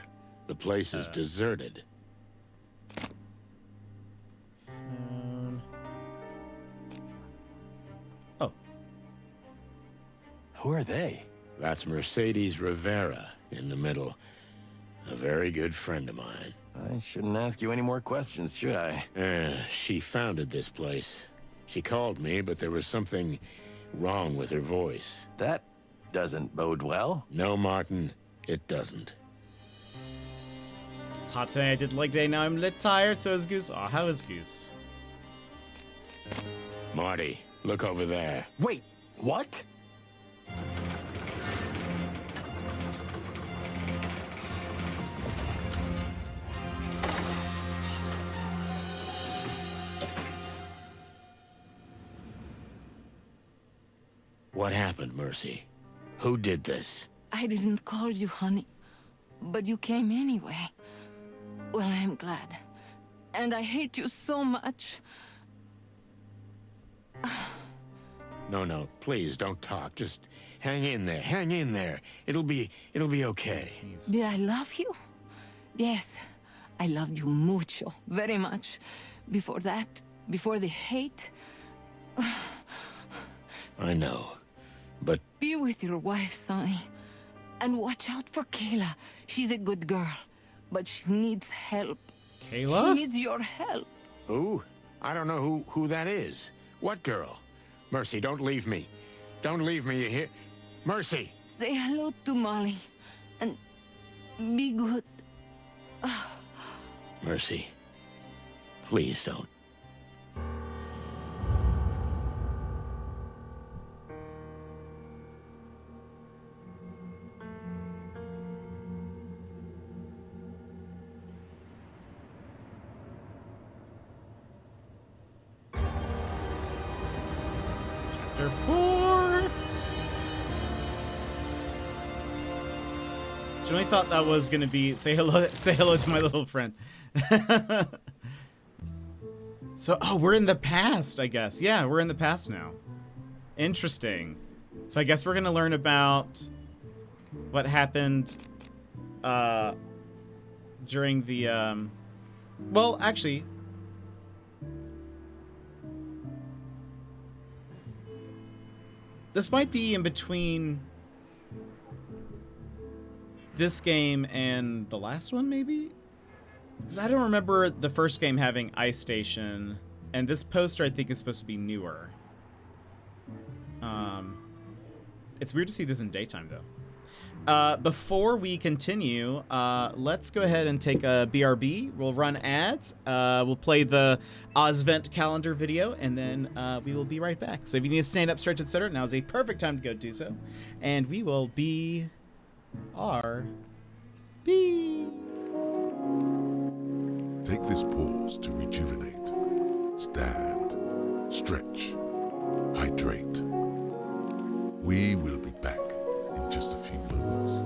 [SPEAKER 5] The place is deserted.
[SPEAKER 1] Oh.
[SPEAKER 4] Who are they?
[SPEAKER 5] That's Mercedes Rivera in the middle. A very good friend of mine.
[SPEAKER 4] I shouldn't ask you any more questions, should I?
[SPEAKER 5] She founded this place. She called me, but there was something wrong with her voice.
[SPEAKER 4] That doesn't bode well.
[SPEAKER 5] No, Martin, it doesn't.
[SPEAKER 1] It's hot today. I did leg day. Now I'm a little tired. So is Goose. Oh, how is Goose?
[SPEAKER 5] Marty, look over there.
[SPEAKER 4] Wait, what?
[SPEAKER 5] What happened, Mercy? Who did this?
[SPEAKER 6] I didn't call you, honey, but you came anyway. Well, I am glad. And I hate you so much.
[SPEAKER 5] No, please don't talk. Just hang in there. Hang in there. It'll be okay.
[SPEAKER 6] Did I love you? Yes, I loved you mucho, very much. Before that, before the hate.
[SPEAKER 5] I know, but...
[SPEAKER 6] Be with your wife, Sonny. And watch out for Kayla. She's a good girl, but she needs help.
[SPEAKER 1] Kayla?
[SPEAKER 6] She needs your help.
[SPEAKER 5] Who? I don't know who that is. What girl? Mercy, don't leave me. Don't leave me, you hear? Mercy!
[SPEAKER 6] Say hello to Molly. And be good.
[SPEAKER 5] Mercy, please don't.
[SPEAKER 1] Chapter 4. Johnny thought that was gonna be say hello to my little friend. So, oh, we're in the past, I guess. Yeah, we're in the past now. Interesting. So I guess we're gonna learn about what happened during the well, actually, this might be in between this game and the last one, maybe? Because I don't remember the first game having Ice Station, and this poster I think is supposed to be newer. It's weird to see this in daytime, though. Before we continue, let's go ahead and take a BRB. We'll run ads. We'll play the Ozvent calendar video, and then we will be right back. So if you need to stand up, stretch, etc., now is a perfect time to go do so. And we will be RB.
[SPEAKER 3] Take this pause to rejuvenate. Stand, stretch, hydrate. We will be back in just a few moments.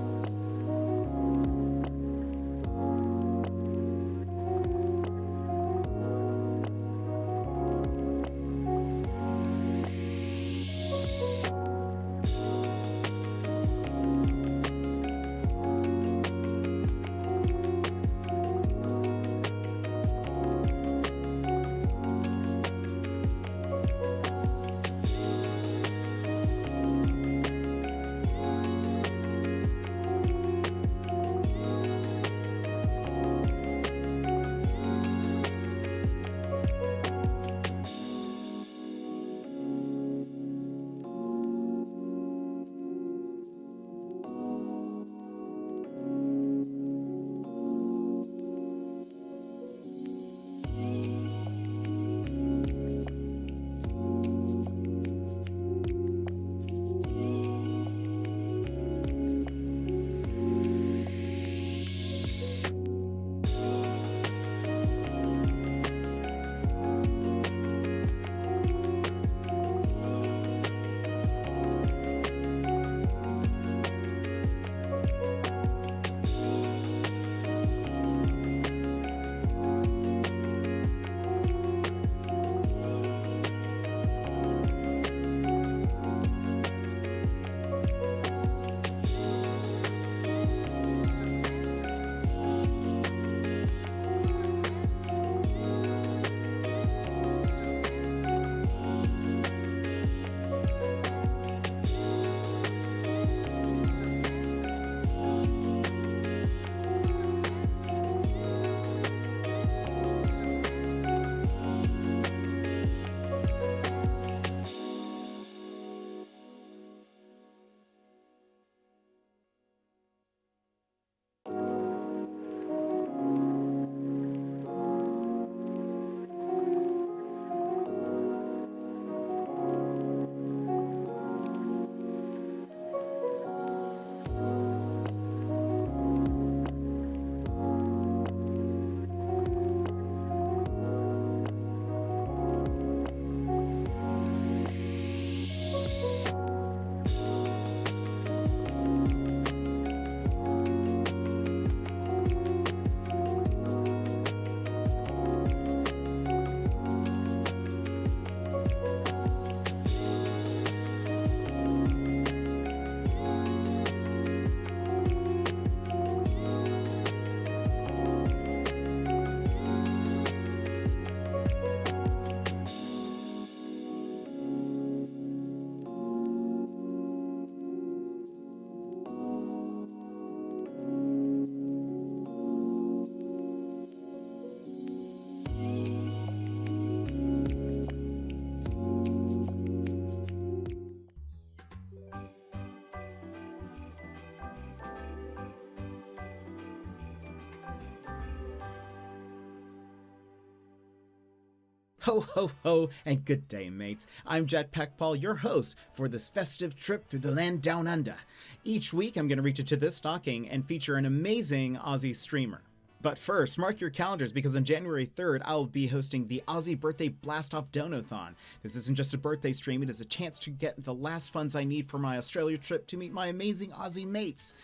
[SPEAKER 1] Ho, ho, ho, and good day, mates. I'm jetpackpaul, your host for this festive trip through the land down under. Each week, I'm going to reach into this stocking and feature an amazing Aussie streamer. But first, mark your calendars because on January 3rd, I'll be hosting the Aussie Birthday Blast-Off Donathon. This isn't just a birthday stream, it is a chance to get the last funds I need for my Australia trip to meet my amazing Aussie mates.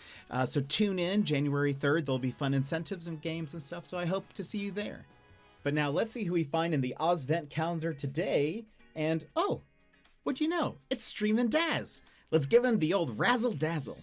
[SPEAKER 1] So tune in January 3rd, there'll be fun incentives and games and stuff, so I hope to see you there. But now let's see who we find in the Ozvent calendar today. And oh, what do you know? It's Streamin' Daz. Let's give him the old razzle dazzle.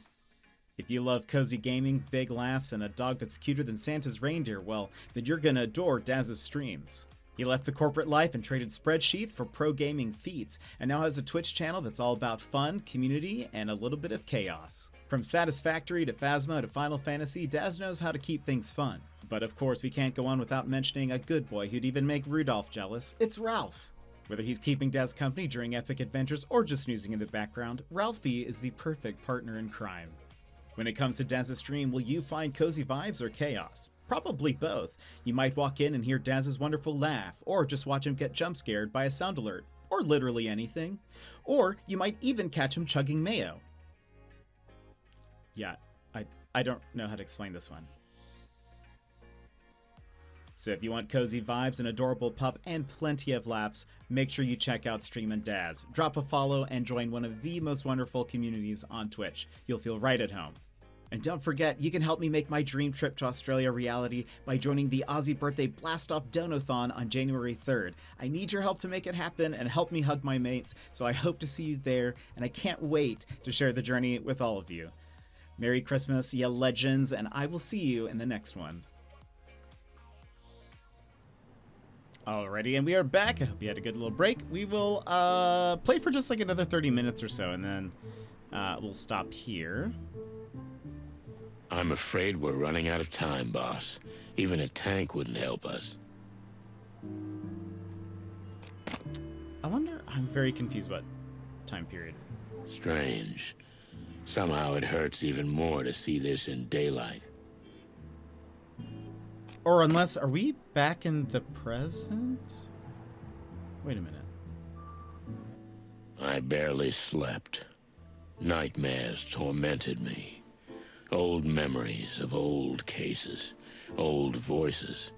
[SPEAKER 1] If you love cozy gaming, big laughs, and a dog that's cuter than Santa's reindeer, well, then you're gonna adore Daz's streams. He left the corporate life and traded spreadsheets for pro gaming feats, and now has a Twitch channel that's all about fun, community, and a little bit of chaos. From Satisfactory to Phasma to Final Fantasy, Daz knows how to keep things fun. But of course, we can't go on without mentioning a good boy who'd even make Rudolph jealous. It's Ralph. Whether he's keeping Daz company during epic adventures or just snoozing in the background, Ralphie is the perfect partner in crime. When it comes to Daz's stream, will you find cozy vibes or chaos? Probably both. You might walk in and hear Daz's wonderful laugh, or just watch him get jump scared by a sound alert, or literally anything. Or you might even catch him chugging mayo. Yeah, I don't know how to explain this one. So if you want cozy vibes, an adorable pup, and plenty of laughs, make sure you check out Streamin' Daz. Drop a follow and join one of the most wonderful communities on Twitch. You'll feel right at home. And don't forget, you can help me make my dream trip to Australia reality by joining the Aussie Birthday Blast-Off Donathon on January 3rd. I need your help to make it happen and help me hug my mates, so I hope to see you there, and I can't wait to share the journey with all of you. Merry Christmas, ya legends, and I will see you in the next one. Alrighty, and we are back. I hope you had a good little break. We will play for just like another 30 minutes or so, and then we'll stop here.
[SPEAKER 5] I'm afraid we're running out of time, boss. Even a tank wouldn't help us.
[SPEAKER 1] I wonder, I'm very confused what time period.
[SPEAKER 5] Strange. Somehow it hurts even more to see this in daylight.
[SPEAKER 1] Or unless, are we back in the present? Wait a minute.
[SPEAKER 5] I barely slept. Nightmares tormented me. Old memories of old cases, old voices,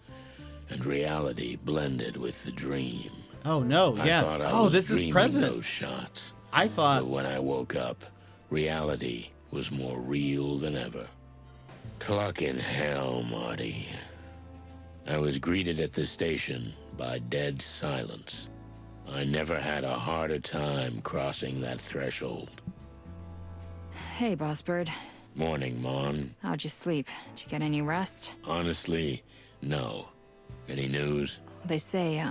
[SPEAKER 5] and reality blended with the dream.
[SPEAKER 1] Oh no, yeah.
[SPEAKER 5] I thought I was
[SPEAKER 1] this is
[SPEAKER 5] dreaming
[SPEAKER 1] present.
[SPEAKER 5] those shots.
[SPEAKER 1] I thought.
[SPEAKER 5] But when I woke up, reality was more real than ever. Clucking hell, Marty. I was greeted at the station by dead silence. I never had a harder time crossing that threshold.
[SPEAKER 7] Hey, Boss Bird.
[SPEAKER 5] Morning, Mon.
[SPEAKER 7] How'd you sleep? Did you get any rest?
[SPEAKER 5] Honestly, no. Any news?
[SPEAKER 7] They say,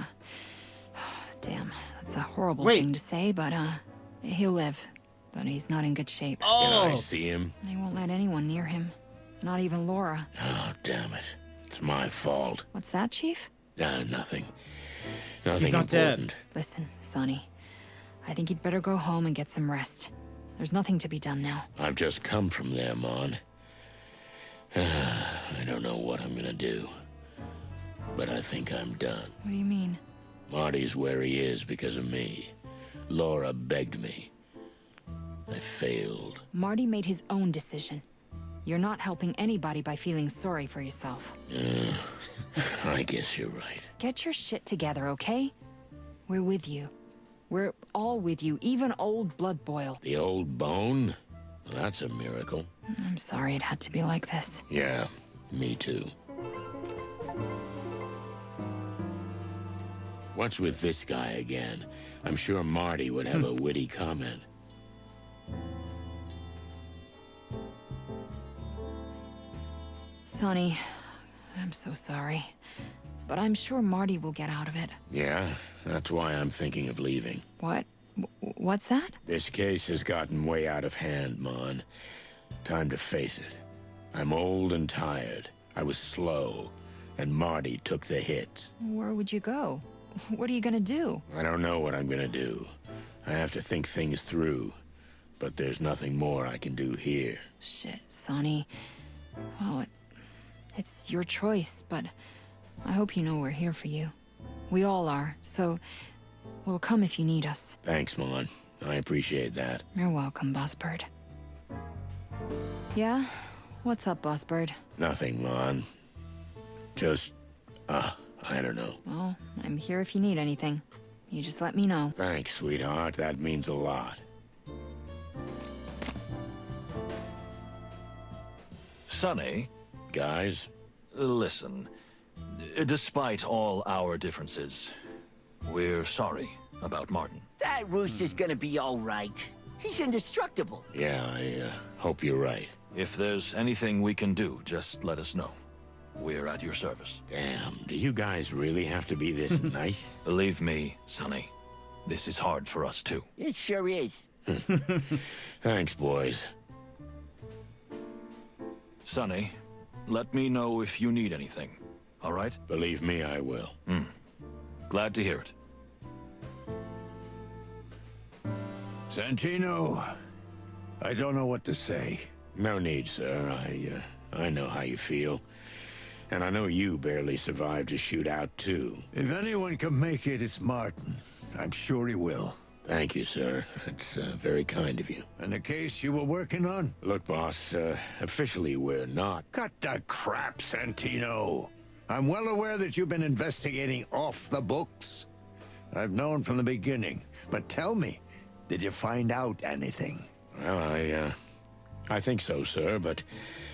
[SPEAKER 7] damn, that's a horrible
[SPEAKER 1] Wait.
[SPEAKER 7] thing to say, but, he'll live. But he's not in good shape.
[SPEAKER 5] Can I see him?
[SPEAKER 7] They won't let anyone near him. Not even Laura.
[SPEAKER 5] Oh, damn it. It's my fault.
[SPEAKER 7] What's that, Chief?
[SPEAKER 5] Nothing. Nothing
[SPEAKER 1] He's not
[SPEAKER 5] important.
[SPEAKER 1] dead.
[SPEAKER 7] Listen, Sonny. I think you'd better go home and get some rest. There's nothing to be done now.
[SPEAKER 5] I've just come from there, Mon. I don't know what I'm gonna do. But I think I'm done.
[SPEAKER 7] What do you mean?
[SPEAKER 5] Marty's where he is because of me. Laura begged me. I failed.
[SPEAKER 7] Marty made his own decision. You're not helping anybody by feeling sorry for yourself.
[SPEAKER 5] I guess you're right.
[SPEAKER 7] Get your shit together, okay? We're with you. We're all with you, even old Blood Boil.
[SPEAKER 5] The old bone? Well, that's a miracle.
[SPEAKER 7] I'm sorry it had to be like this.
[SPEAKER 5] Yeah, me too. What's with this guy again? I'm sure Marty would have a witty comment.
[SPEAKER 7] Sonny, I'm so sorry. But I'm sure Marty will get out of it.
[SPEAKER 5] Yeah, that's why I'm thinking of leaving.
[SPEAKER 7] What? What's that?
[SPEAKER 5] This case has gotten way out of hand, Mon. Time to face it. I'm old and tired. I was slow, and Marty took the hit.
[SPEAKER 7] Where would you go? What are you gonna do?
[SPEAKER 5] I don't know what I'm gonna do. I have to think things through. But there's nothing more I can do here.
[SPEAKER 7] Shit, Sonny. Well, it's your choice, but I hope you know we're here for you. We all are, so we'll come if you need us.
[SPEAKER 5] Thanks, Mon. I appreciate that.
[SPEAKER 7] You're welcome, Boss Bird. Yeah? What's up, Boss Bird?
[SPEAKER 5] Nothing, Mon. Just, I don't know.
[SPEAKER 7] Well, I'm here if you need anything. You just let me know.
[SPEAKER 5] Thanks, sweetheart. That means a lot.
[SPEAKER 9] Sonny,
[SPEAKER 5] Guys?
[SPEAKER 9] listen. Despite all our differences, we're sorry about Martin.
[SPEAKER 10] That rooster's gonna be all right. He's indestructible.
[SPEAKER 5] Yeah, I hope you're right.
[SPEAKER 9] If there's anything we can do, just let us know. We're at your service.
[SPEAKER 5] Damn, do you guys really have to be this nice?
[SPEAKER 9] Believe me, Sonny, this is hard for us too.
[SPEAKER 10] It sure is.
[SPEAKER 5] Thanks, boys.
[SPEAKER 9] Sonny, let me know if you need anything, all right?
[SPEAKER 5] Believe me, I will.
[SPEAKER 9] Glad to hear it.
[SPEAKER 11] Santino, I don't know what to say.
[SPEAKER 5] No need, sir. I know how you feel. And I know you barely survived a shootout, too.
[SPEAKER 11] If anyone can make it, it's Martin. I'm sure he will.
[SPEAKER 5] Thank you, sir. That's very kind of you.
[SPEAKER 11] And the case you were working on?
[SPEAKER 5] Look, boss, officially we're not.
[SPEAKER 11] Cut the crap, Santino. I'm well aware that you've been investigating off the books. I've known from the beginning. But tell me, did you find out anything?
[SPEAKER 5] Well, I think so, sir, but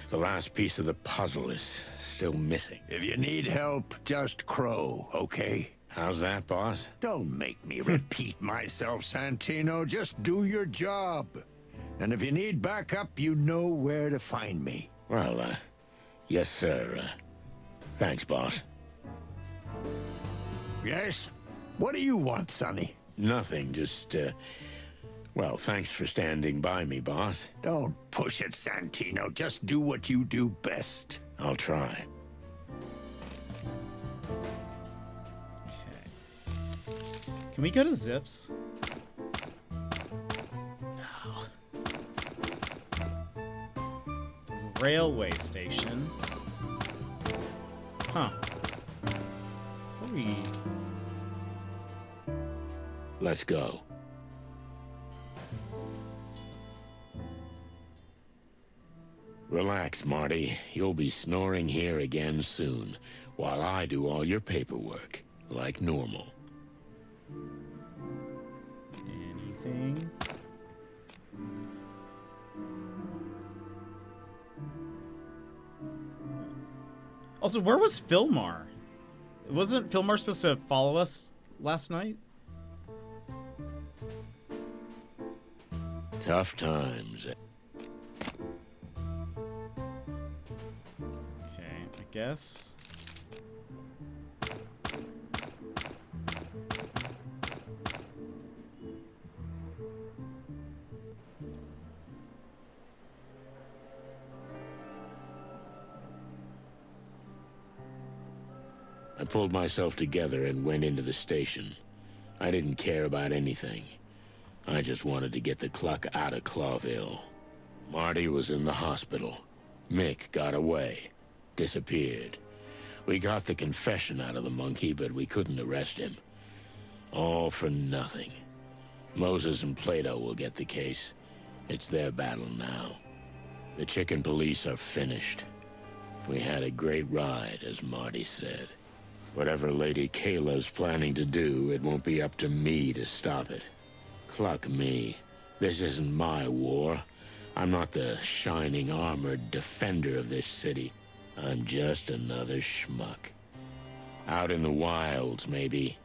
[SPEAKER 5] the last piece of the puzzle is still missing.
[SPEAKER 11] If you need help, just crow, okay?
[SPEAKER 5] How's that, boss?
[SPEAKER 11] Don't make me repeat myself, Santino. Just do your job. And if you need backup, you know where to find me.
[SPEAKER 5] Well, yes, sir. Thanks, boss.
[SPEAKER 11] Yes? What do you want, Sonny?
[SPEAKER 5] Nothing, just, well, thanks for standing by me, boss.
[SPEAKER 11] Don't push it, Santino. Just do what you do best.
[SPEAKER 5] I'll try.
[SPEAKER 1] Okay. Can we go to Zips? No. Railway station. Huh. Before we...
[SPEAKER 5] Let's go. Relax, Marty. You'll be snoring here again soon, while I do all your paperwork, like normal.
[SPEAKER 1] Anything? Also, where was Filmar? Wasn't Filmar supposed to follow us last night?
[SPEAKER 5] Tough times.
[SPEAKER 1] Okay, I guess.
[SPEAKER 5] I pulled myself together and went into the station. I didn't care about anything. I just wanted to get the cluck out of Clawville. Marty was in the hospital. Mick got away. Disappeared. We got the confession out of the monkey, but we couldn't arrest him. All for nothing. Moses and Plato will get the case. It's their battle now. The chicken police are finished. We had a great ride, as Marty said. Whatever Lady Kayla's planning to do, it won't be up to me to stop it. Cluck me. This isn't my war. I'm not the shining armored defender of this city. I'm just another schmuck. Out in the wilds, maybe,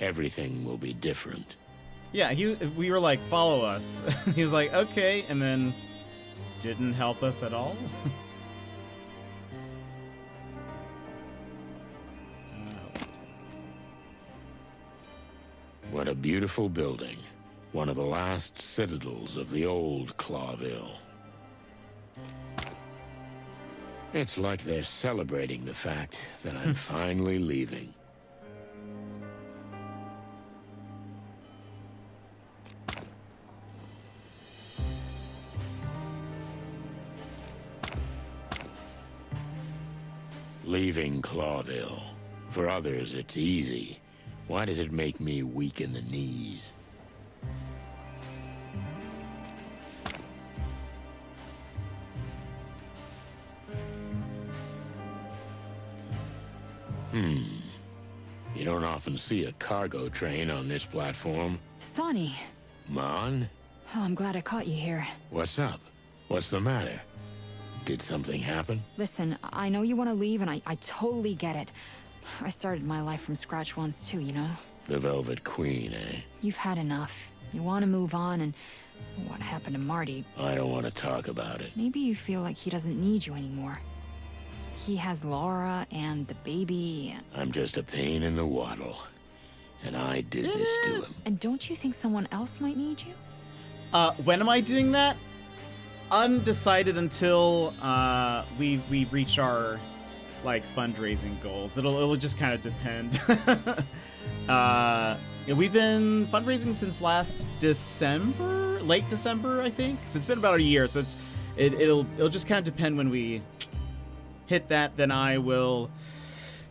[SPEAKER 5] everything will be different.
[SPEAKER 1] Yeah, we were like, follow us. He was like, okay, and then didn't help us at all.
[SPEAKER 5] What a beautiful building. One of the last citadels of the old Clawville. It's like they're celebrating the fact that I'm finally leaving. Leaving Clawville. For others, it's easy. Why does it make me weak in the knees? You don't often see a cargo train on this platform.
[SPEAKER 7] Sonny.
[SPEAKER 5] Mon?
[SPEAKER 7] Oh, I'm glad I caught you here.
[SPEAKER 5] What's up? What's the matter? Did something happen?
[SPEAKER 7] Listen, I know you want to leave, and I totally get it. I started my life from scratch once too, you know?
[SPEAKER 5] The Velvet Queen, eh?
[SPEAKER 7] You've had enough. You want to move on, and What happened to Marty?
[SPEAKER 5] I don't want to talk about it.
[SPEAKER 7] Maybe you feel like he doesn't need you anymore. He has Laura and the baby.
[SPEAKER 5] I'm just a pain in the waddle. And I did this to him.
[SPEAKER 7] And don't you think someone else might need you?
[SPEAKER 1] When am I doing that? Undecided until we reach our like fundraising goals. It'll just kind of depend. Yeah, we've been fundraising since last December, late December, I think. So it's been about a year. So it'll just kind of depend when we hit that. Then I will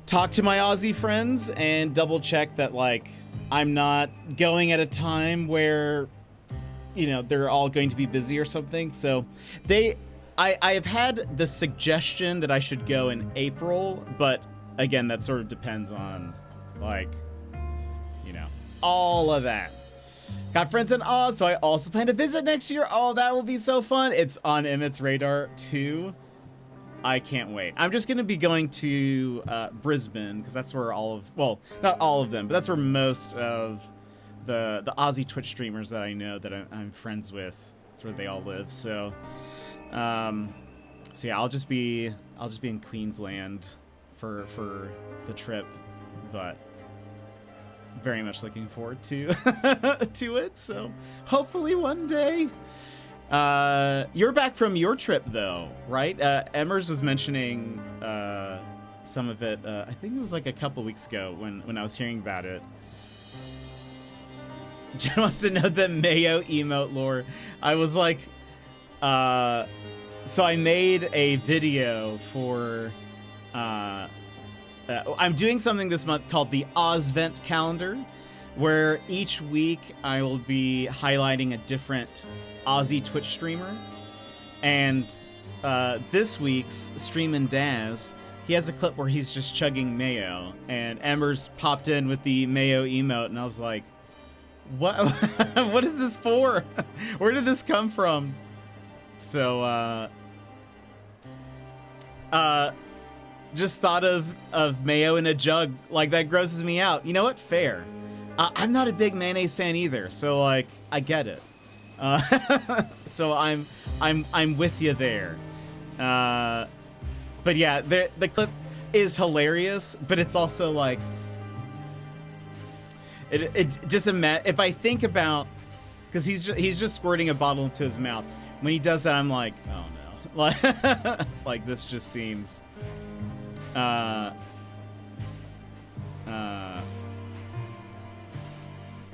[SPEAKER 1] talk to my Aussie friends and double check that like I'm not going at a time where, you know, they're all going to be busy or something. So I have had the suggestion that I should go in April, but again, that sort of depends on like, you know, all of that. Got friends in Oz, so I also plan to visit next year. Oh, that will be so fun. It's on Emmett's radar too. I can't wait. I'm just going to be going to Brisbane because that's where all of, well, not all of them, but that's where most of the Aussie Twitch streamers that I know that I'm friends with. That's where they all live. So, so yeah, I'll just be in Queensland for the trip, but very much looking forward to to it. So hopefully one day. You're back from your trip though, right? Emmers was mentioning some of it. I think it was like a couple weeks ago when I was hearing about it. Jen wants to know the Mayo emote lore. I was like, so I made a video for, I'm doing something this month called the Ozvent calendar, where each week I will be highlighting a different Aussie Twitch streamer. And this week's Streamin' Daz, he has a clip where he's just chugging mayo, and Embers popped in with the mayo emote, and I was like, what what is this for? Where did this come from? So just thought of mayo in a jug. Like, that grosses me out. You know what? Fair. I'm not a big mayonnaise fan either, so like I get it. So I'm with you there. But yeah, the clip is hilarious, but it's also like it just if I think about, because he's just squirting a bottle into his mouth. When he does that, I'm like, oh no, like this just seems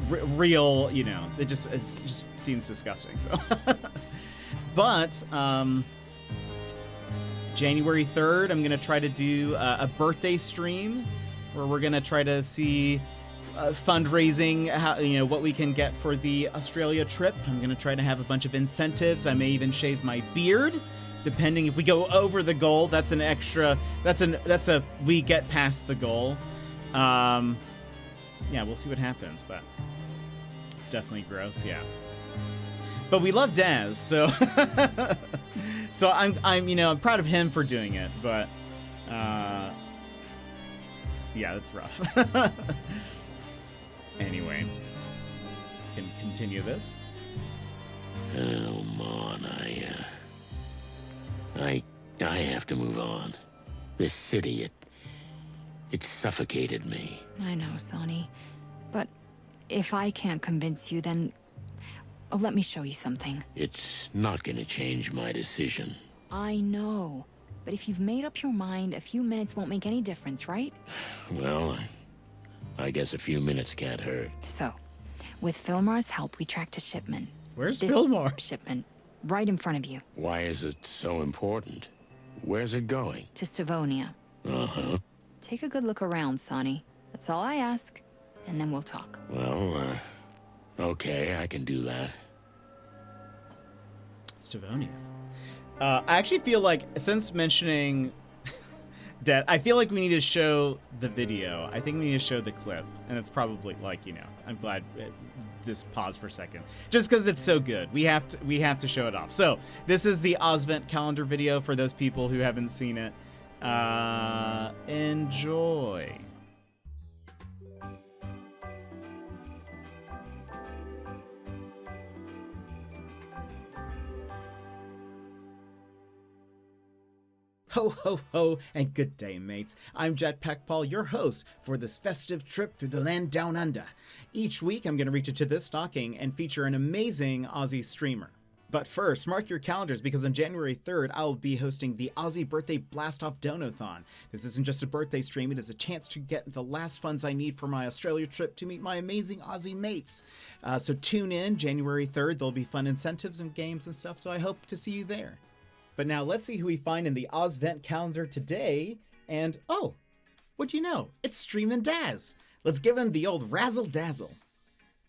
[SPEAKER 1] real, you know, it just seems disgusting. So but January 3rd, I'm gonna try to do a birthday stream where we're gonna try to see fundraising, how, you know, what we can get for the Australia trip. I'm gonna try to have a bunch of incentives. I may even shave my beard, depending if we go over the goal. That's an extra. That's a we get past the goal. Yeah, we'll see what happens, but it's definitely gross. Yeah, but we love Daz, so so I'm you know, I'm proud of him for doing it, but yeah, that's rough. Anyway, can continue this.
[SPEAKER 5] Oh man, I have to move on. This city, it suffocated me.
[SPEAKER 7] I know, Sonny. But if I can't convince you, then let me show you something.
[SPEAKER 5] It's not gonna change my decision.
[SPEAKER 7] I know. But if you've made up your mind, a few minutes won't make any difference, right?
[SPEAKER 5] Well, I guess a few minutes can't hurt.
[SPEAKER 7] So, with Filmar's help, we tracked a shipment.
[SPEAKER 1] Where's
[SPEAKER 7] this
[SPEAKER 1] Fillmore?
[SPEAKER 7] Shipment, right in front of you.
[SPEAKER 5] Why is it so important? Where's it going?
[SPEAKER 7] To Stavonia.
[SPEAKER 5] Uh-huh.
[SPEAKER 7] Take a good look around, Sonny. That's all I ask, and then we'll talk.
[SPEAKER 5] Well, okay, I can do that.
[SPEAKER 1] Stavonia. I actually feel like, since mentioning Dead, I feel like we need to show the video. I think we need to show the clip, and it's probably like, you know, I'm glad this paused for a second, just because it's so good. We have to show it off. So this is the Ozvent calendar video for those people who haven't seen it. Enjoy. Ho, ho, ho, and good day, mates. I'm jetpackpaul, your host for this festive trip through the land down under. Each week, I'm going to reach into this stocking and feature an amazing Aussie streamer. But first, mark your calendars because on January 3rd, I'll be hosting the Aussie Birthday Blast-Off Donathon. This isn't just a birthday stream, it is a chance to get the last funds I need for my Australia trip to meet my amazing Aussie mates. So tune in, January 3rd, there'll be fun incentives and games and stuff, so I hope to see you there. But now let's see who we find in the Ozvent calendar today. And, oh, what do you know? It's Streamin' Daz. Let's give him the old razzle-dazzle.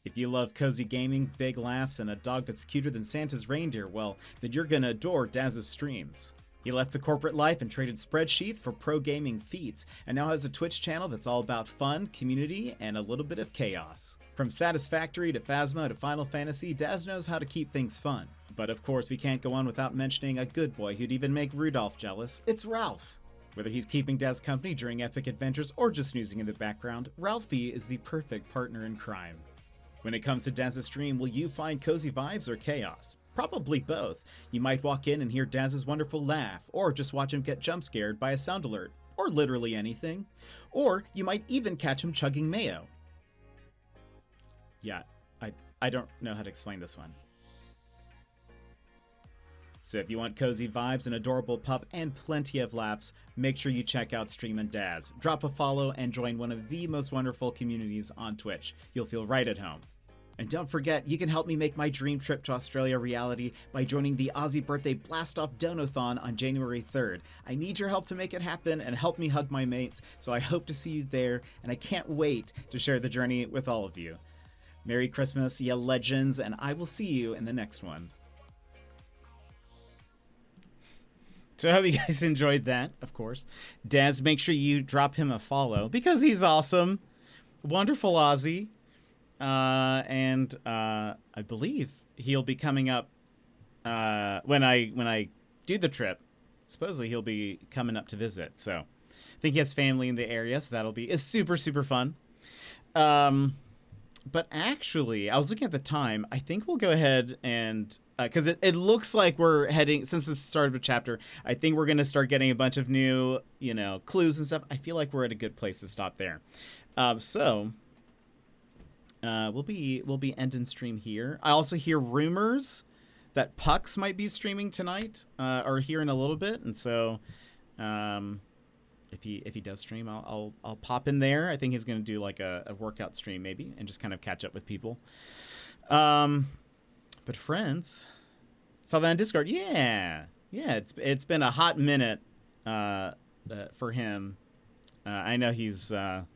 [SPEAKER 1] If you love cozy gaming, big laughs, and a dog that's cuter than Santa's reindeer, well, then you're gonna adore Daz's streams. He left the corporate life and traded spreadsheets for pro gaming feats, and now has a Twitch channel that's all about fun, community, and a little bit of chaos. From Satisfactory to Phasma to Final Fantasy, Daz knows how to keep things fun. But of course, we can't go on without mentioning a good boy who'd even make Rudolph jealous. It's Ralph. Whether he's keeping Daz company during epic adventures or just snoozing in the background, Ralphie is the perfect partner in crime. When it comes to Daz's stream, will you find cozy vibes or chaos? Probably both. You might walk in and hear Daz's wonderful laugh, or just watch him get jump scared by a sound alert, or literally anything. Or you might even catch him chugging mayo. Yeah, I don't know how to explain this one. So if you want cozy vibes, an adorable pup, and plenty of laughs, make sure you check out Streamin' Daz. Drop a follow and join one of the most wonderful communities on Twitch. You'll feel right at home. And don't forget, you can help me make my dream trip to Australia a reality by joining the Aussie Birthday Blast-Off Donathon on January 3rd. I need your help to make it happen and help me hug my mates, so I hope to see you there, and I can't wait to share the journey with all of you. Merry Christmas, ya legends, and I will see you in the next one. So I hope you guys enjoyed that, of course. Daz, make sure you drop him a follow because he's awesome. Wonderful Aussie. And I believe he'll be coming up when I do the trip. Supposedly he'll be coming up to visit. So I think he has family in the area, so it's super, super fun. But actually, I was looking at the time. I think we'll go ahead and, because it looks like we're heading, since this is the start of a chapter, I think we're going to start getting a bunch of new, clues and stuff. I feel like we're at a good place to stop there. So we'll be ending stream here. I also hear rumors that Pucks might be streaming tonight, or here in a little bit, and so if he does stream, I'll pop in there. I think he's going to do like a workout stream maybe and just kind of catch up with people. But friends, saw that on Discord. Yeah, it's been a hot minute for him. I know he's had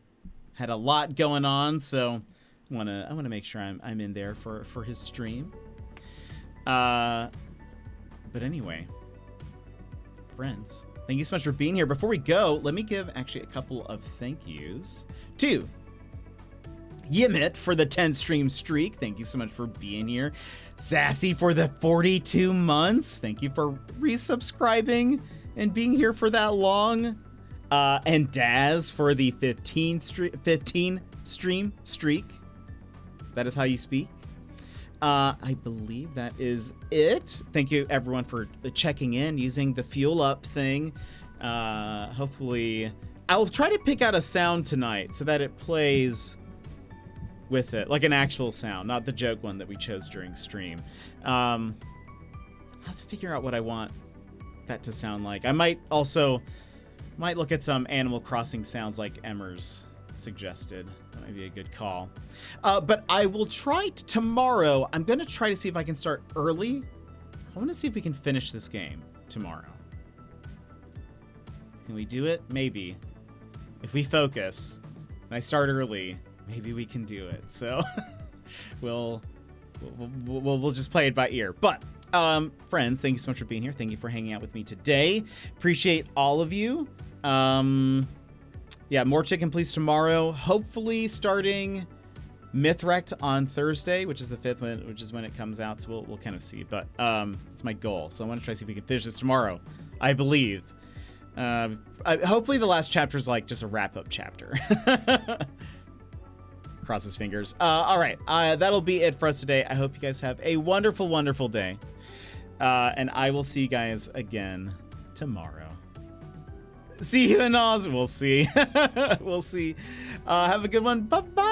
[SPEAKER 1] a lot going on, so I want to make sure I'm in there for his stream. But anyway, friends, thank you so much for being here. Before we go, let me give actually a couple of thank yous to Yimit for the 10 stream streak. Thank you so much for being here. Sassy for the 42 months. Thank you for resubscribing and being here for that long. And Daz for the 15 stream streak. That is how you speak. I believe that is it. Thank you everyone for checking in using the fuel up thing. Hopefully I'll try to pick out a sound tonight so that it plays with it, like an actual sound, not the joke one that we chose during stream. I'll have to figure out what I want that to sound like. I might look at some Animal Crossing sounds like Emmer's suggested. That might be a good call. But I will try tomorrow. I'm going to try to see if I can start early. I want to see if we can finish this game tomorrow. Can we do it? Maybe. If we focus and I start early, maybe we can do it. So we'll just play it by ear. But friends, thank you so much for being here. Thank you for hanging out with me today. Appreciate all of you. Yeah, more Chicken Please tomorrow. Hopefully starting Mythwrecked on Thursday, which is the 5th, which is when it comes out. So we'll kind of see. But it's my goal. So I want to try to see if we can finish this tomorrow. I believe. Hopefully the last chapter is like just a wrap-up chapter. Cross his fingers. All right. That'll be it for us today. I hope you guys have a wonderful, wonderful day. And I will see you guys again tomorrow. See you in Oz. We'll see. We'll see. Have a good one. Bye-bye.